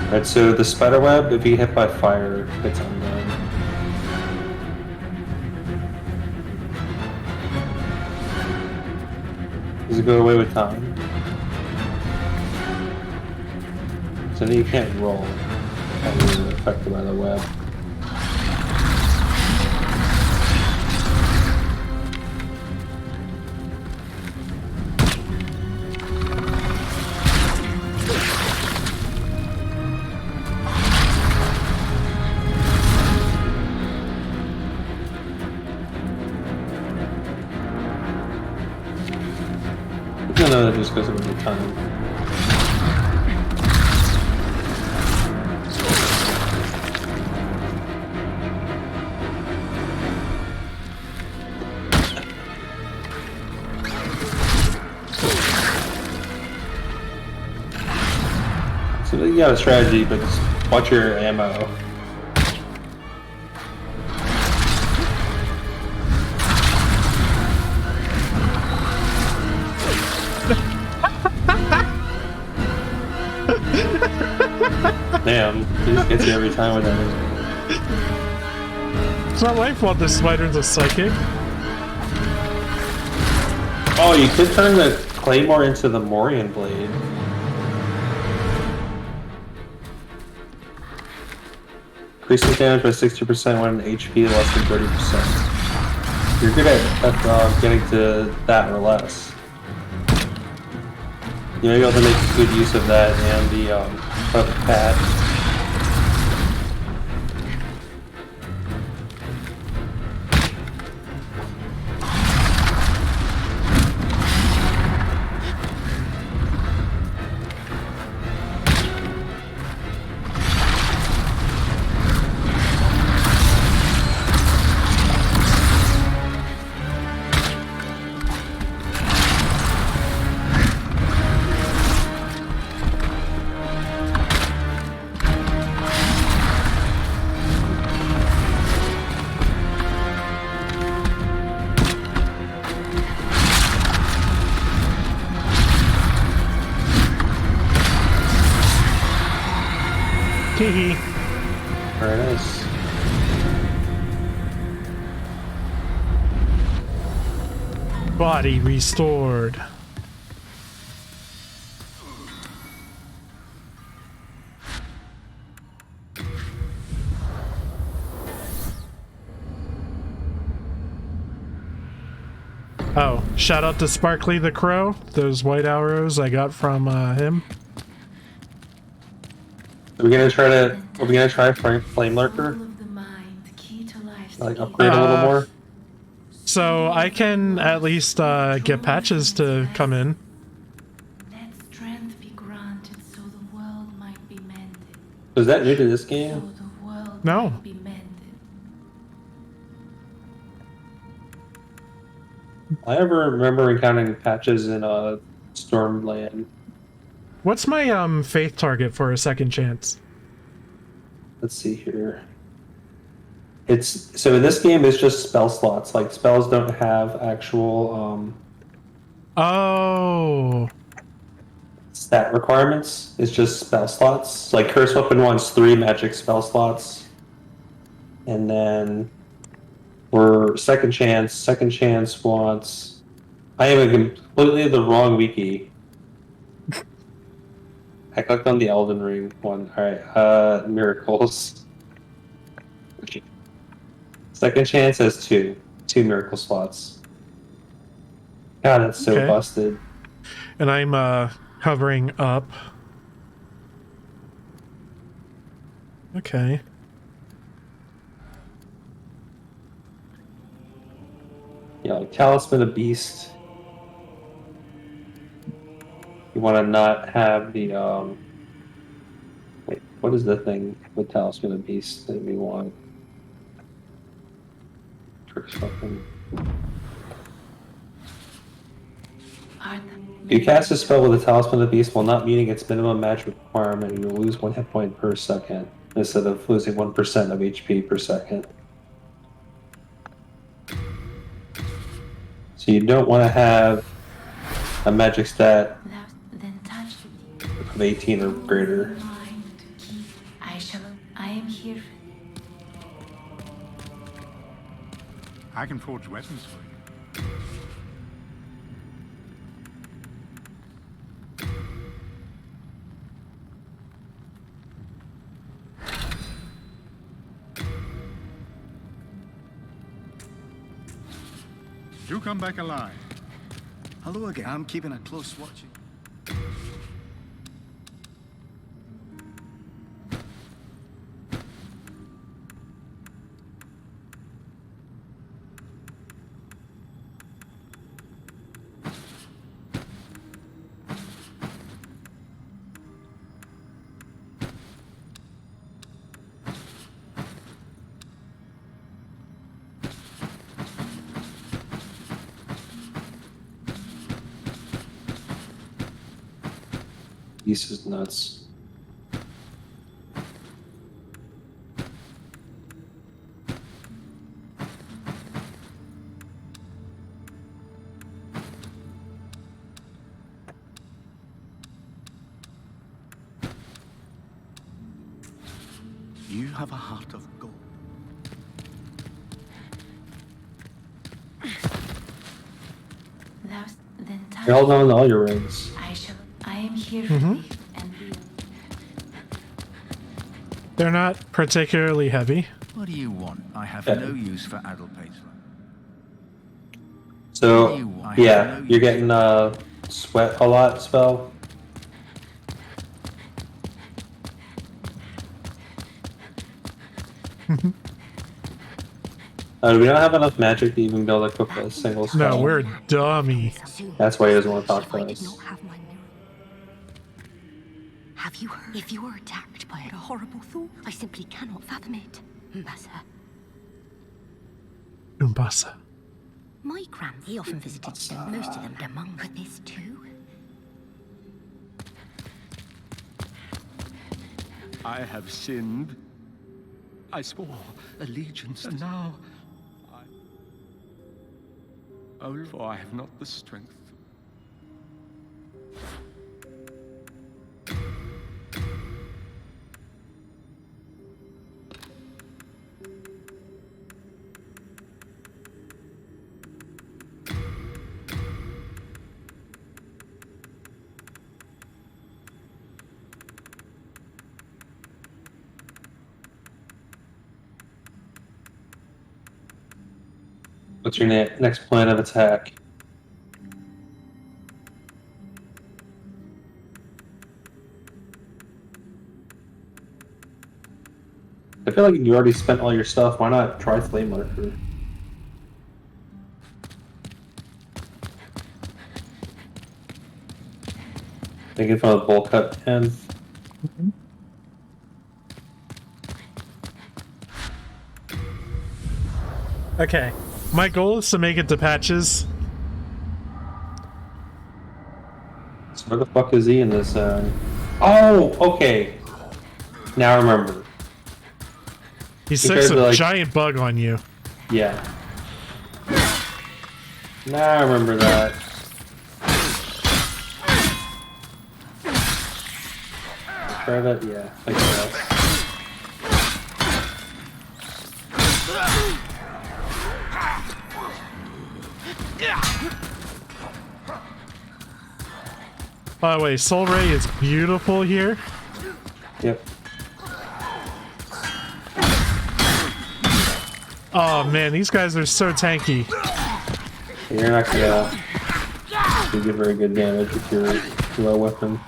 Alright, so the spider web, if you hit by fire, it's undone. Does it go away with time? So then you can't roll. You're affected by the web. No, that just goes away with time. So you got a strategy, but just watch your ammo. Damn, he just gets you every time with that. It's not my fault the spider's a psychic. Oh, you could turn the Claymore into the Morian Blade. Increases damage by 60% when HP less than 30%. You're good at getting to that or less. You may be able to make good use of that and the pad. Teehee. Very nice. Body restored. Oh, shout out to Sparkly the Crow. Those white arrows I got from him. Are we gonna try Flame Lurker? Like upgrade a little more? So I can at least get patches to come in. Let strength be granted so the world might be mended. Was that new to this So game? the world No. might be mended. I ever remember encountering patches in Stormland. What's my faith target for a second chance? Let's see here. So in this game it's just spell slots. Like spells don't have actual Oh. Stat requirements is just spell slots. Like Curse Weapon wants 3 magic spell slots. And then for second chance wants. I am completely the wrong wiki. I clicked on the Elden Ring one. Alright, miracles. Second chance has 2 miracle slots. God, that's so Okay. busted. And I'm hovering up. Okay. Yeah, like Talisman of Beast. You want to not have the wait, what is the thing with Talisman of Beast that we want? Curse Weapon. You cast a spell with a Talisman of Beast while not meeting its minimum magic requirement, you will lose 1 hit point per second instead of losing 1% of HP per second. So you don't want to have a magic stat Then touch of 18 or greater. I am here. I can forge weapons for you. Do come back alive. Hello again. I'm keeping a close watch. This is nuts. You have a heart of gold. Then touch. You're holding on to all your rings. I am here for thee, and They're not particularly heavy. What do you want? I have Yeah. no use for adult paper. So, yeah, you're getting sweat a lot spell. We don't have enough magic to even be able to cook a single spell. No, we're dummy. That's why he doesn't want to talk to I did us. not have my mirror. Have you heard? If you were attacked by a horrible thought, I simply cannot fathom it. Mbasa. Umbasa. My grand, he often visited them. Most of them are monks. But this too? I have sinned. I swore allegiance, and now oh, for I have not the strength. What's your next plan of attack? I feel like you already spent all your stuff. Why not try Flame Marker? Thinking from a bowl cut pen. Okay. My goal is to make it to patches. So where the fuck is he in this? Oh, okay. Now I remember. He sticks a like- giant bug on you. Yeah. Now I remember that. try that? Yeah, like that. By the way, Soul Ray is beautiful here. Yep. Oh man, these guys are so tanky. You're not gonna do very good damage if you're low weapon.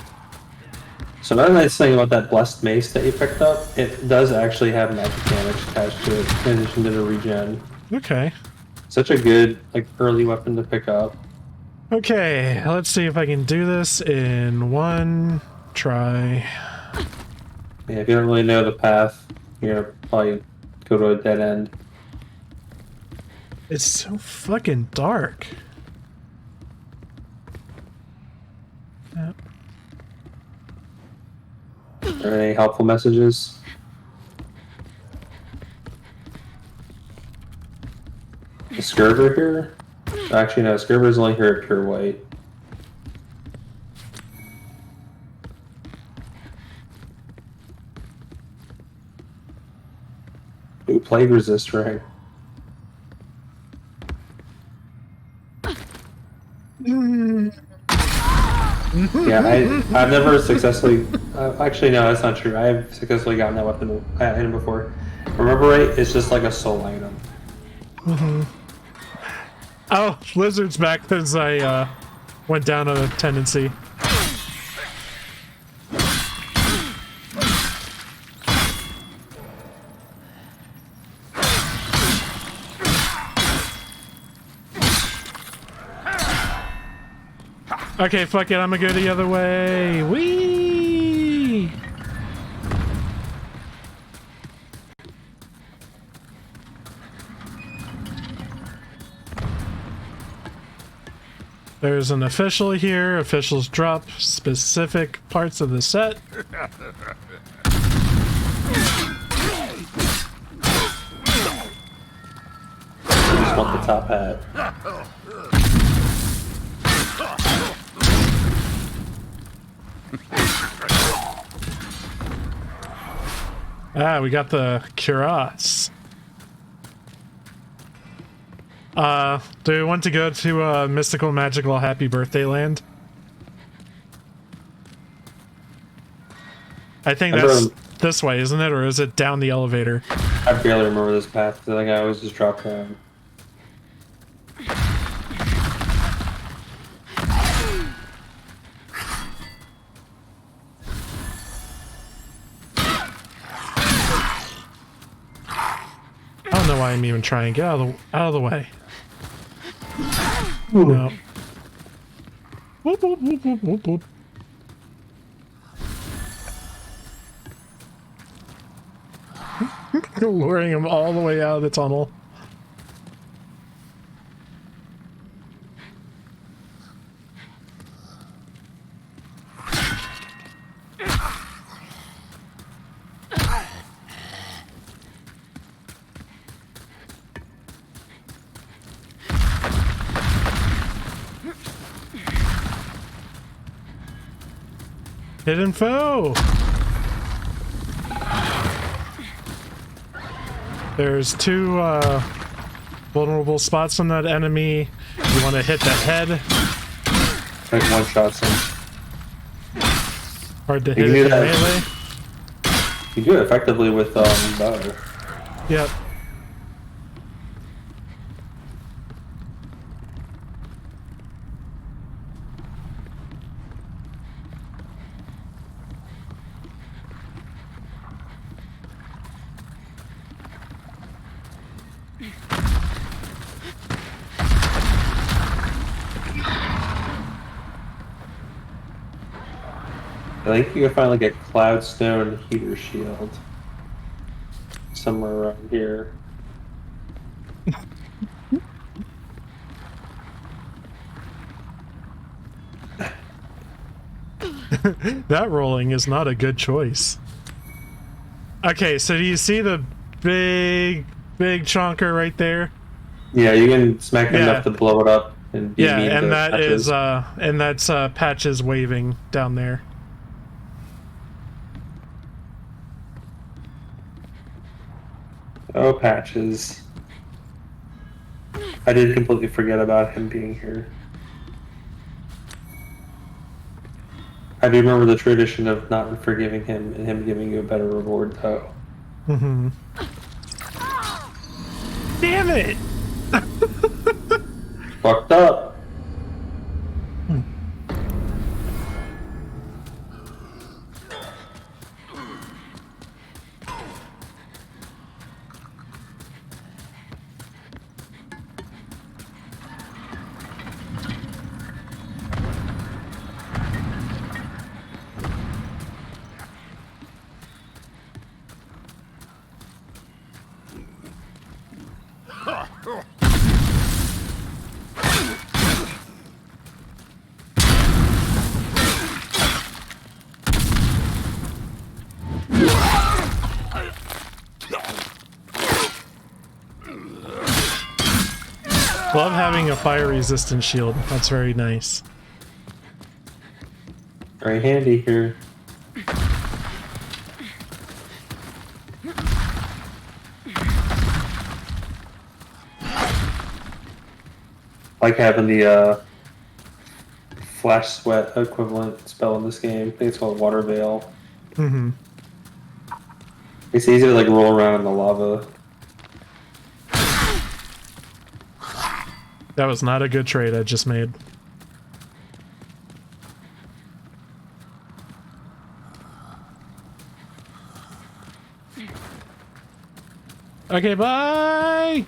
So another nice thing about that blessed mace that you picked up, it does actually have magic damage attached to it in addition to the regen. Okay. Such a good like early weapon to pick up. Okay, let's see if I can do this in one try. Yeah, if you don't really know the path, you're gonna probably go to a dead end. It's so fucking dark. Yep. Are there any helpful messages? The Skirver here? Actually, no, Skirver's only here at Pure White. Ooh, Plague Resist ring. Yeah, I've never successfully... actually, no, that's not true. I have successfully gotten that weapon item before. Remember right? It's just like a soul item. Oh, Lizard's back because I went down a tendency. Okay, fuck it, I'm gonna go the other way. Whee! There's an official here. Officials drop specific parts of the set. I just want the top hat. Ah, we got the cuirass. Do we want to go to Mystical Magical Happy Birthday Land? I think that's this way, isn't it? Or is it down the elevator? I barely remember this path because I think I always just drop down. I don't know why I'm even trying. Get out of the way. No. Whoop, whoop, whoop, whoop, whoop, whoop. Luring him all the way out of the tunnel. Hidden foe! There's two vulnerable spots on that enemy. You want to hit the head. Like one shots him. Hard to hit it in melee. You do it effectively with bow. Yep. I think you can find like a Cloudstone heater shield somewhere around here. That rolling is not a good choice. Okay, so do you see the big chonker right there? Yeah, you can smack it enough to blow it up. And yeah, and that is and that's Patches waving down there. Oh, Patches. I did completely forget about him being here. I do remember the tradition of not forgiving him and him giving you a better reward, though. Mm-hmm. Damn it! Fucked up. Love having a fire resistant shield. That's very nice. Very handy here. Like having the flash sweat equivalent spell in this game. I think it's called Water Veil. Mm-hmm. It's easy to like roll around in the lava. That was not a good trade I just made. Okay, bye!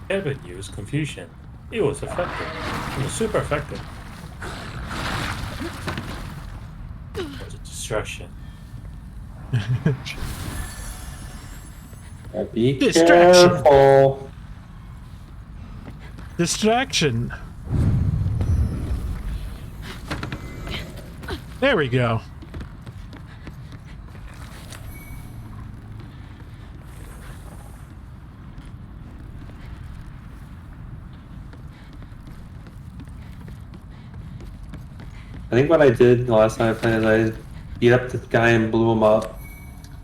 Evan used confusion. It was effective. It was super effective. It was a distraction. Be Distraction. careful. Distraction. There we go. I think what I did the last time I played is I beat up the guy and blew him up.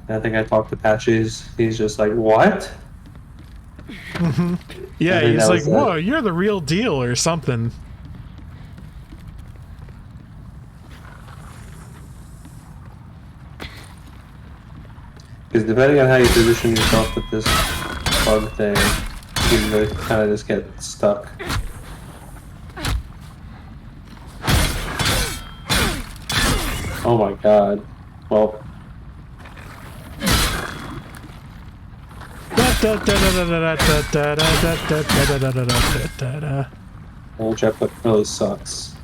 And I think I talked to Patches. He's just like, what? Yeah, I think he's that like, was it. whoa, you're the real deal or something. Because depending on how you position yourself with this bug thing, you can really kind of just get stuck. Oh my god. Well, old Jetpack really sucks.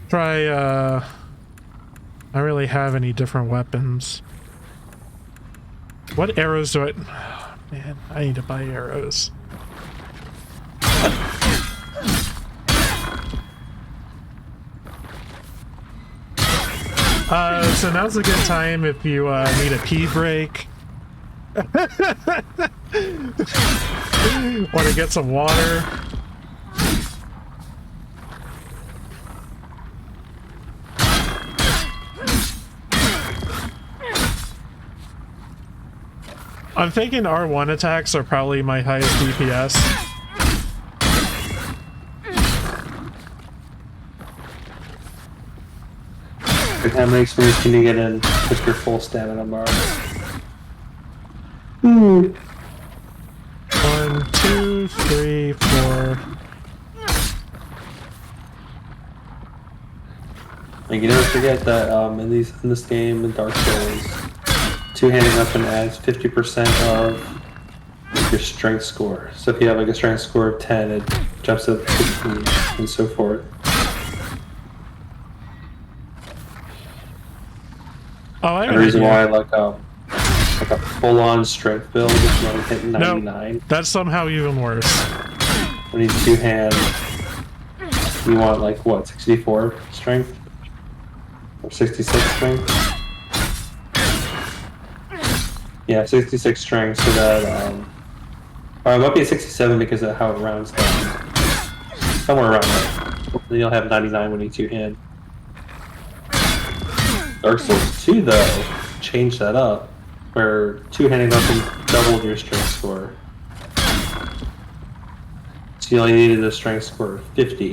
Try, I don't really have any different weapons. What arrows do I... Oh, man, I need to buy arrows. So now's a good time if you need a pee break. Want to get some water. I'm thinking R1 attacks are probably my highest DPS. How many experience can you get in with your full stamina bar? 1, 2, 3, 4. Like, you never forget that in this game, in Dark Souls, two-handed weapon adds 50% of your strength score. So if you have like a strength score of 10, it jumps up to 15 and so forth. Oh, I And the reason why like a full-on strength build is only hitting 99. No, that's somehow even worse. When you two-hand, you want like what, 64 strength? Or 66 strength? Yeah, 66 strength, so that, or it might be a 67 because of how it rounds down. Somewhere around there. Then you'll have 99 when you two-hand. Dark Souls 2, though, changed that up, where two-handed weapon doubled your strength score. So you only needed a strength score of 50.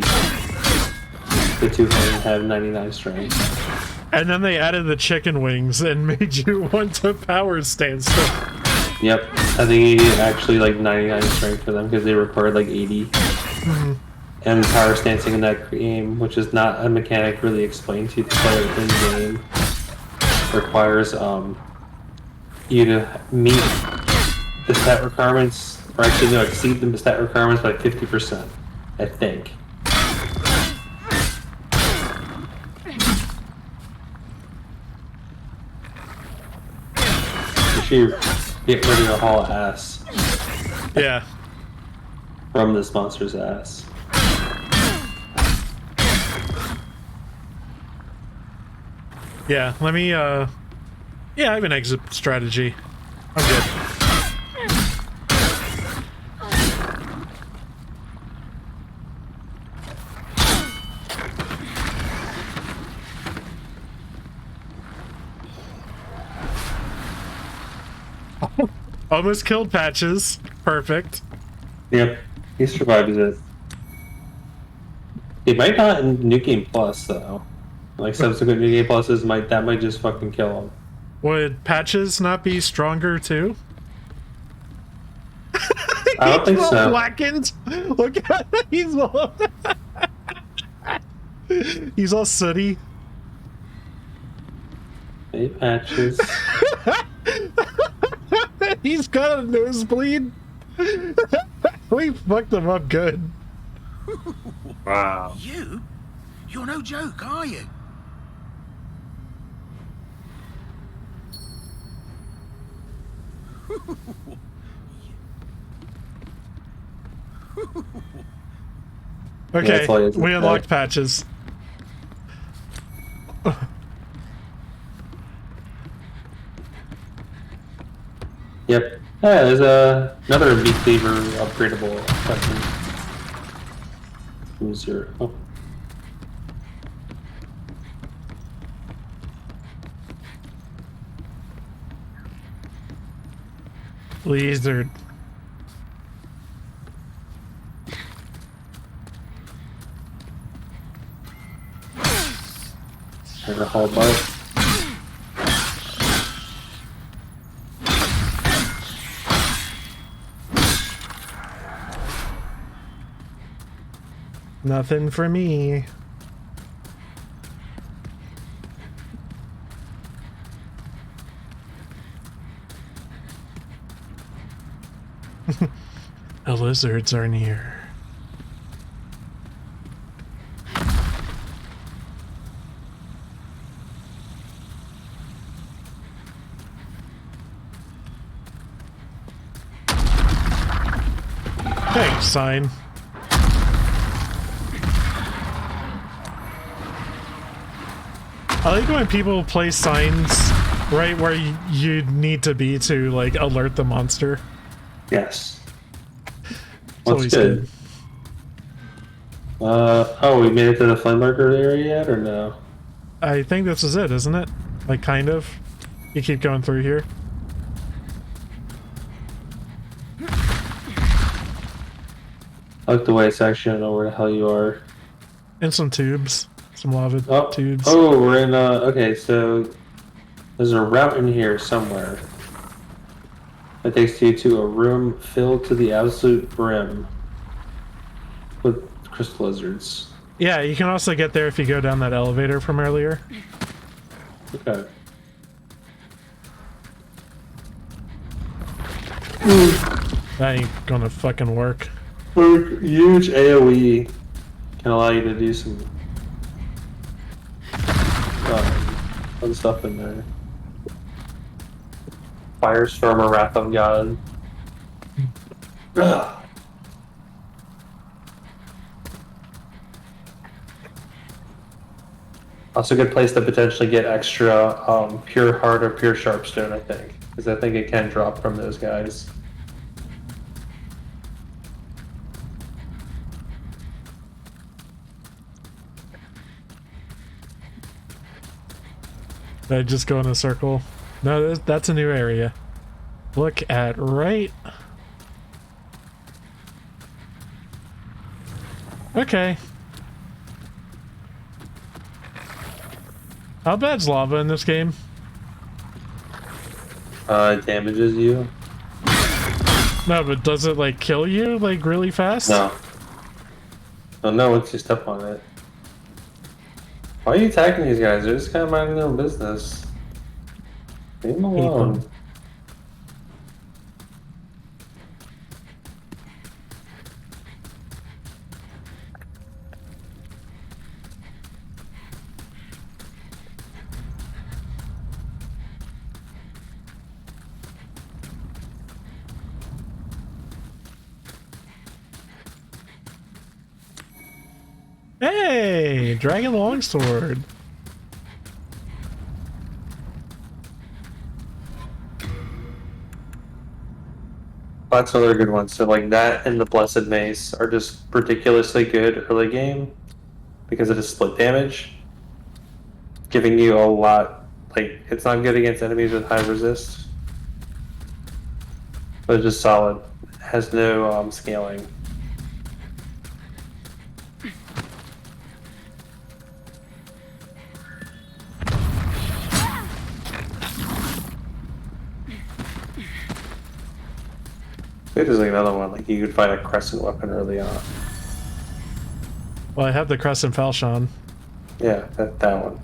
The two-handed have 99 strength. And then they added the chicken wings and made you want to power stand still. Yep, I think you needed actually like 99 strength for them because they required like 80. And power stancing in that game, which is not a mechanic really explained to the player in game, requires you to meet the stat requirements, or actually no, exceed the stat requirements by 50%, I think. If you get rid of your whole ass Yeah. from this monster's ass. Yeah, let me, yeah, I have an exit strategy. I'm good. Almost killed Patches. Perfect. Yep, he survives it. He might not in New Game Plus, though. Like subsequent New Game Pluses might just fucking kill him. Would Patches not be stronger too? I don't think He's all so. blackened. Look at him. He's all he's all sooty. Hey, Patches. He's got a nosebleed. We fucked him up good. Wow. You're no joke, are you? Okay, that's all he has to we say. unlocked Patches. Yep. Yeah, there's another meat cleaver upgradable weapon. Who's your... Oh. Lizard. There's a whole bunch. Nothing for me. The lizards are near. Thanks, sign. I like when people place signs right where you need to be to like alert the monster. Yes. It's What's always good? Oh, we made it to the flame marker area yet, or no? I think this is it, isn't it? Like, kind of. You keep going through here. I like the way it's actually, I don't know where the hell you are. And some tubes. Some lava tubes. Oh, we're in, okay, so there's a route in here somewhere that takes you to a room filled to the absolute brim with crystal lizards. Yeah, you can also get there if you go down that elevator from earlier. Okay. That ain't gonna fucking work. Huge AoE can allow you to do some fun stuff in there. Firestorm or Wrath of God. Ugh. Also a good place to potentially get extra pure heart or pure sharpstone, I think. Because I think it can drop from those guys. Did I just go in a circle? No, that's a new area. Look at right. Okay. How bad's lava in this game? It damages you. No, but does it like kill you like really fast? No. Oh no, once you step on it. Why are you attacking these guys? They're just kind of minding their own business. Leave them alone. Hey, Dragon Longsword. That's another good one. So like that and the Blessed Mace are just ridiculously good early game because it is split damage, giving you a lot. Like it's not good against enemies with high resist, but it's just solid. It has no scaling. There's like another one, like you could find a crescent weapon early on. Well, I have the Crescent Falchion. Yeah, that one.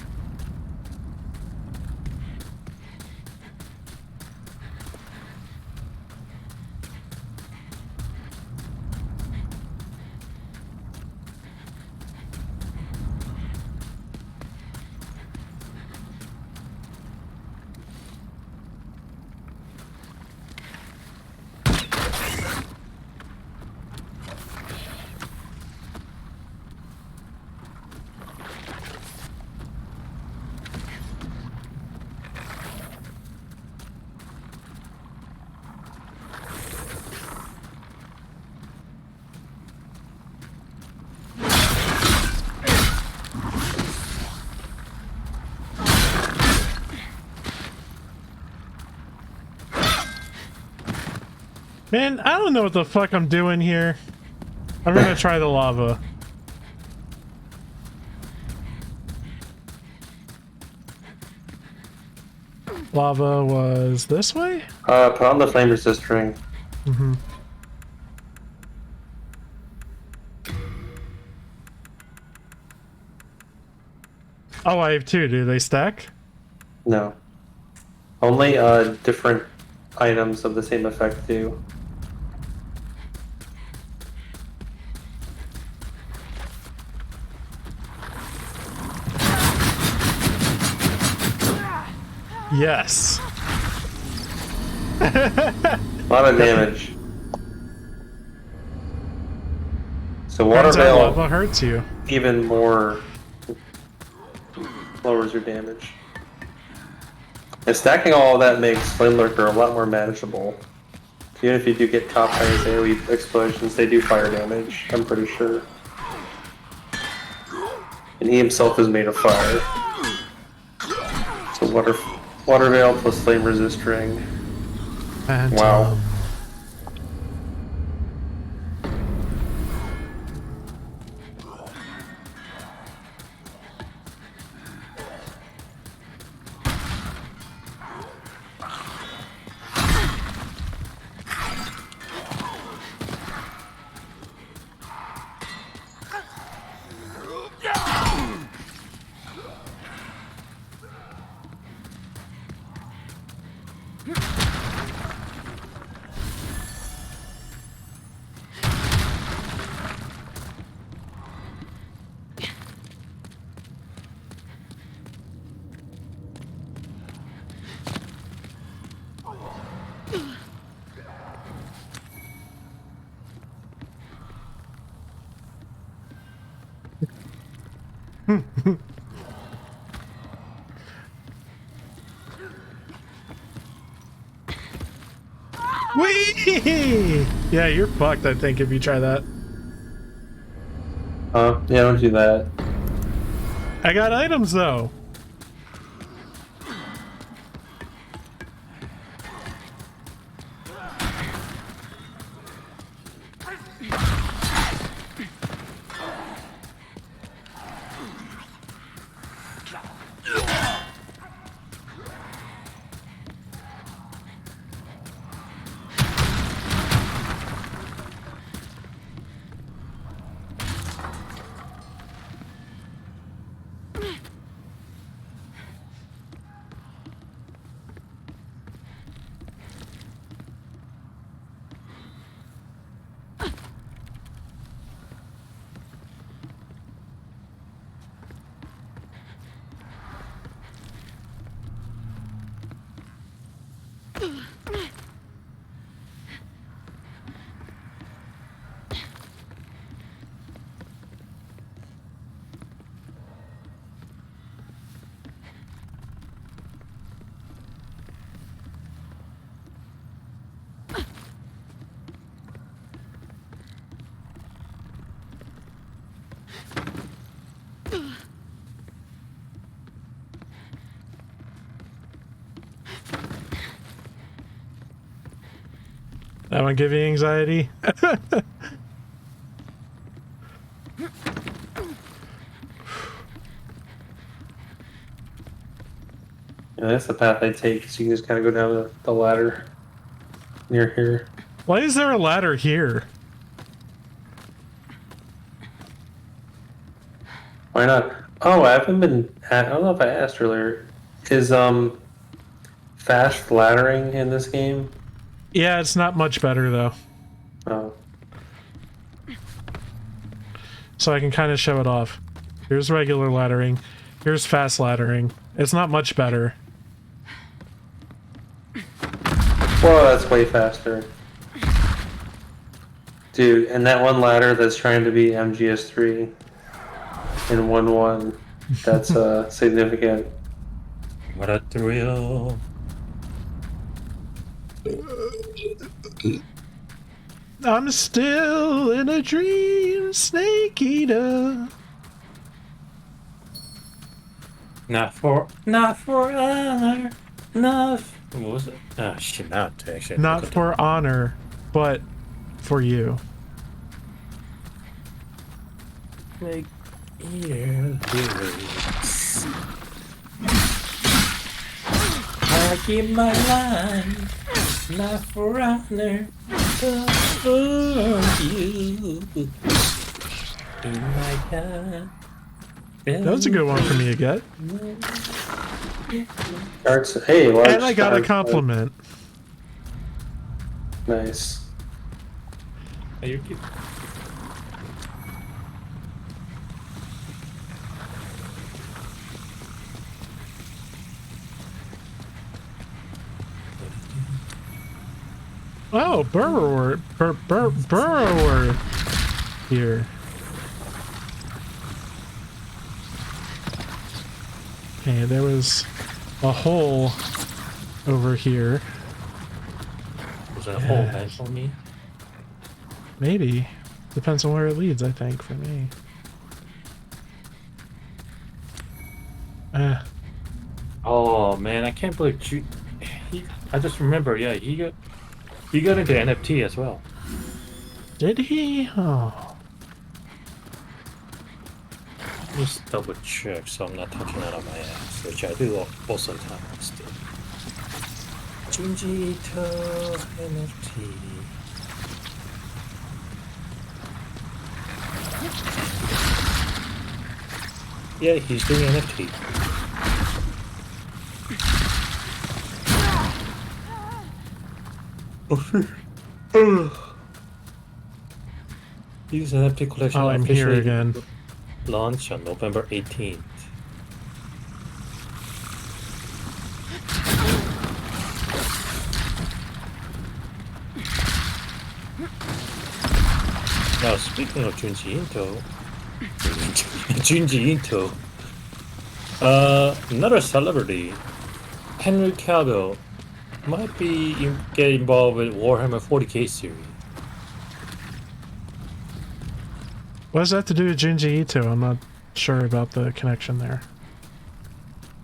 Man, I don't know what the fuck I'm doing here. I'm gonna try the lava. Lava was this way? Put on the flame resist ring. Mm-hmm. Oh, I have two. Do they stack? No. Only different items of the same effect do. Yes. A lot of damage. So water Turns out veil lava hurts you. even more lowers your damage. And stacking all of that makes Flame Lurker a lot more manageable. Even if you do get top highest AoE explosions, they do fire damage, I'm pretty sure. And he himself is made of fire. So water veil plus flame resist ring. And, Wow. Whee! Yeah, you're fucked, I think, if you try that. Yeah, don't do that. I got items, though. That one give you anxiety? Yeah, that's the path I take, so you just gotta go down the ladder near here. Why is there a ladder here? Why not? Oh, I haven't been. I don't know if I asked earlier. Is fast laddering in this game? Yeah, it's not much better, though. Oh, So I can kind of show it off. Here's regular laddering. Here's fast laddering. It's not much better. whoa, that's way faster, dude. And that one ladder that's trying to be MGS3 in 1-1. That's significant. What a thrill. I'm still in a dream, Snake Eater. Not for honor. What was it? Oh shit! Not actually. Not for honor, but for you. Snake eater lyrics. I keep my life, not for honor, but for you. In my heart. That was a good one for me to get. Hey, large And I got a stars, compliment. Nice. Are you cute? Oh, burrower here. Okay, there was a hole over here. Was that a hole meant for me? Maybe. Depends on where it leads, I think, for me. Oh man, I can't believe I just remember, yeah, he got into NFT as well. Did he? Oh. Just double check so I'm not talking out of my ass, which I do most of the time still. Junji Ito NFT. Yeah, he's doing NFT. His NFT collection Oh, I'm here officially again. launched on November 18th. Now, speaking of Junji Ito, another celebrity, Henry Cavill, might get involved with Warhammer 40k series. What does that have to do with Junji Ito? I'm not sure about the connection there.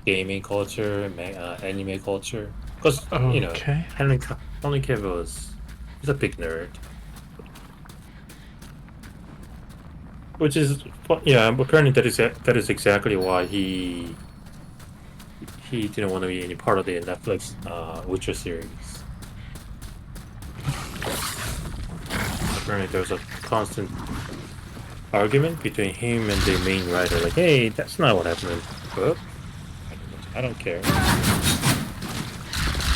Gaming culture, anime culture. Because, you know, Okay. Henry Cavill he's a big nerd. Which is, yeah, apparently that is exactly why he didn't want to be any part of the Netflix Witcher series. Apparently there's a constant argument between him and the main writer, like, hey, that's not what happened. But I don't care.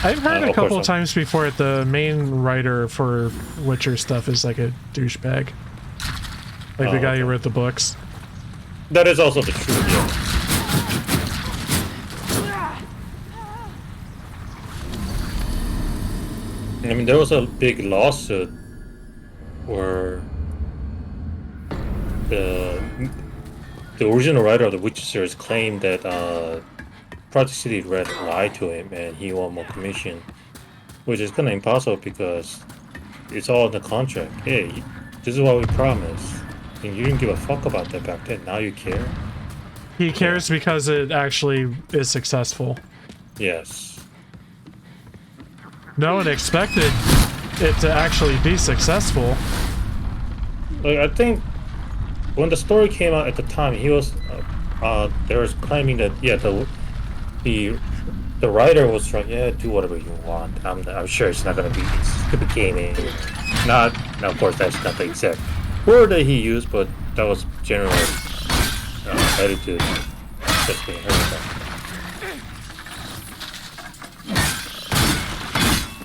I've heard a couple times before that the main writer for Witcher stuff is like a douchebag. Like the guy who wrote the books. That is also the truth, yeah. I mean, there was a big lawsuit where the original writer of the Witcher series claimed that Project City Red lied to him and he won more commission, which is kind of impossible because it's all in the contract. Hey, this is what we promised, and you didn't give a fuck about that back then. Now you care? He cares because it actually is successful. Yes. No one expected it to actually be successful. Like, I think when the story came out at the time, he was they was claiming that the writer was like, yeah, do whatever you want. I'm sure it's not gonna be stupid gaming. Now, of course, that's not the exact word that he used, but that was general attitude that's being heard about.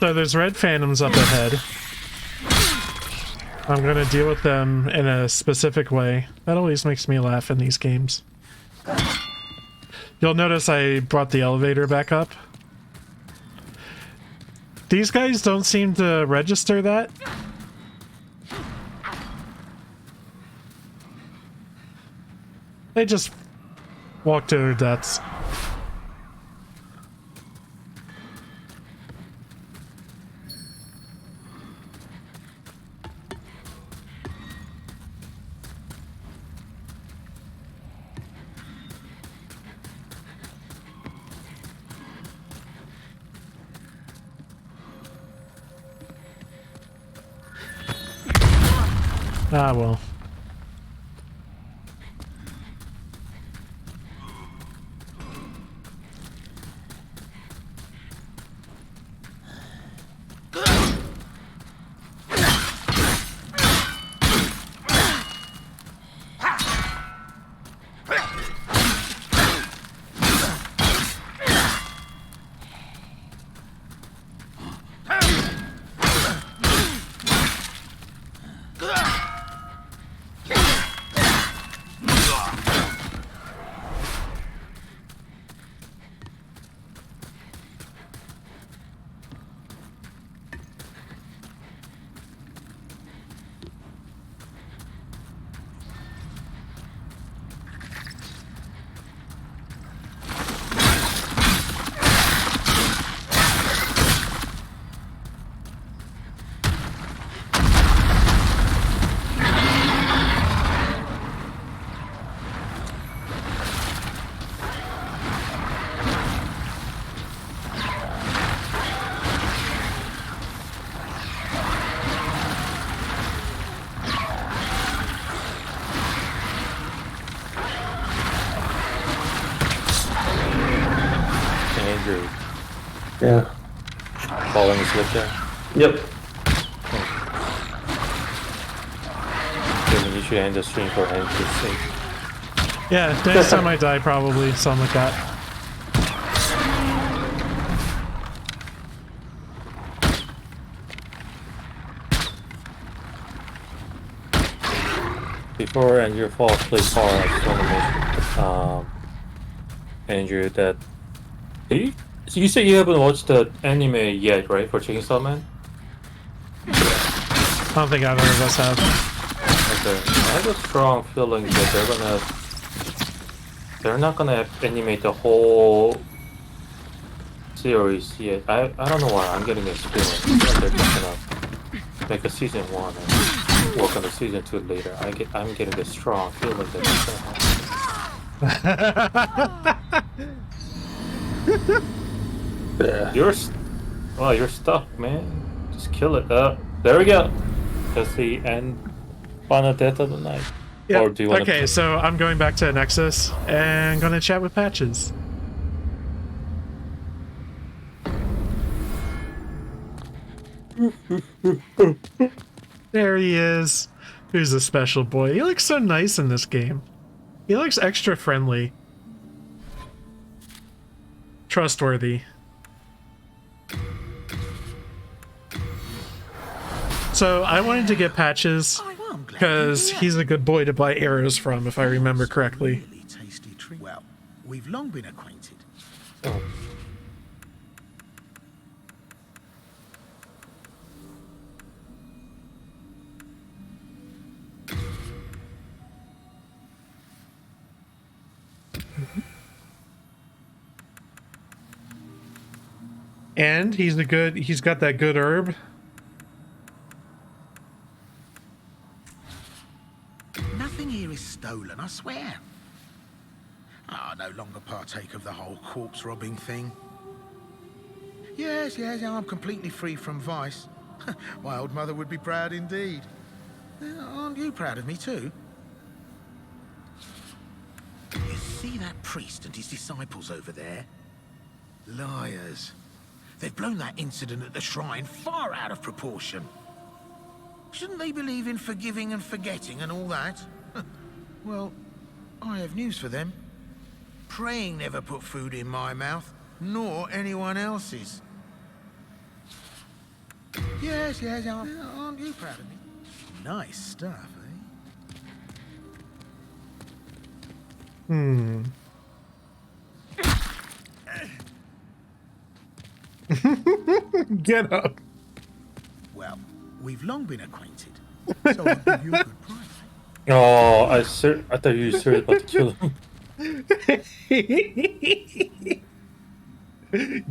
So there's red phantoms up ahead. I'm gonna deal with them in a specific way. That always makes me laugh in these games. You'll notice I brought the elevator back up. These guys don't seem to register that. They just walk to their deaths. Ah, well. Yeah. Following his lift there? Yep. Then you should end the stream for him to save. Yeah, next time I die, probably something like that. Before Andrew falls asleep far, I just want to mention, Andrew, that you said you haven't watched the anime yet, right, for Chainsaw Man? I don't think either of us have. Okay. I have a strong feeling that they're not gonna animate the whole see or you see it. I don't know why I'm getting this feeling. I feel like they're just gonna make a season 1 and work on the season 2 later. I'm getting this strong feeling that it's gonna happen. You're stuck, man. Just kill it. There we go. That's the end. Final death of the night. Yeah. Or do you want Okay, so I'm going back to Nexus and gonna chat with Patches. There he is. Who's a special boy? He looks so nice in this game. He looks extra friendly. Trustworthy. So I wanted to get Patches because he's a good boy to buy arrows from, if I remember correctly. Really tasty treat. Well, we've long been acquainted. Oh. And he's got that good herb. Nothing here is stolen, I swear. I no longer partake of the whole corpse robbing thing. Yes, I'm completely free from vice. My old mother would be proud indeed. Aren't you proud of me too? You see that priest and his disciples over there? Liars. They've blown that incident at the shrine far out of proportion. Shouldn't they believe in forgiving and forgetting and all that? Well, I have news for them. Praying never put food in my mouth, nor anyone else's. Yes, aren't you proud of me? Nice stuff, eh? Get up. Well, we've long been acquainted, so I'll give you a good price. Oh, I thought you were serious about to kill him.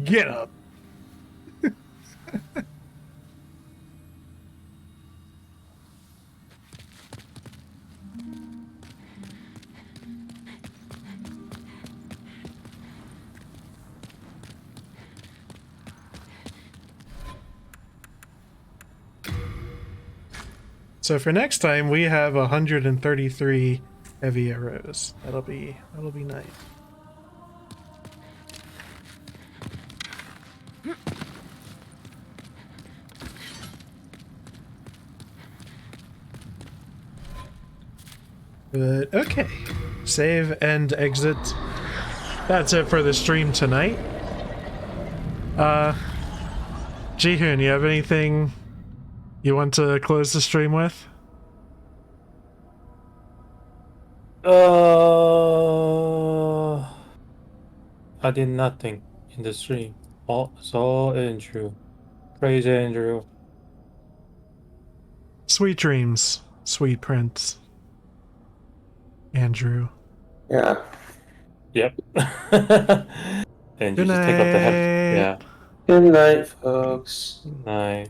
Get up. So for next time, we have 133 heavy arrows. That'll be nice. But okay, save and exit. That's it for the stream tonight. Jihun, you have anything you want to close the stream with? I did nothing in the stream. Oh, so Andrew. Praise Andrew. Sweet dreams, sweet prince. Andrew. Yeah. Yep. And Good you just take off the head. night. Yeah. Good night, folks. Night.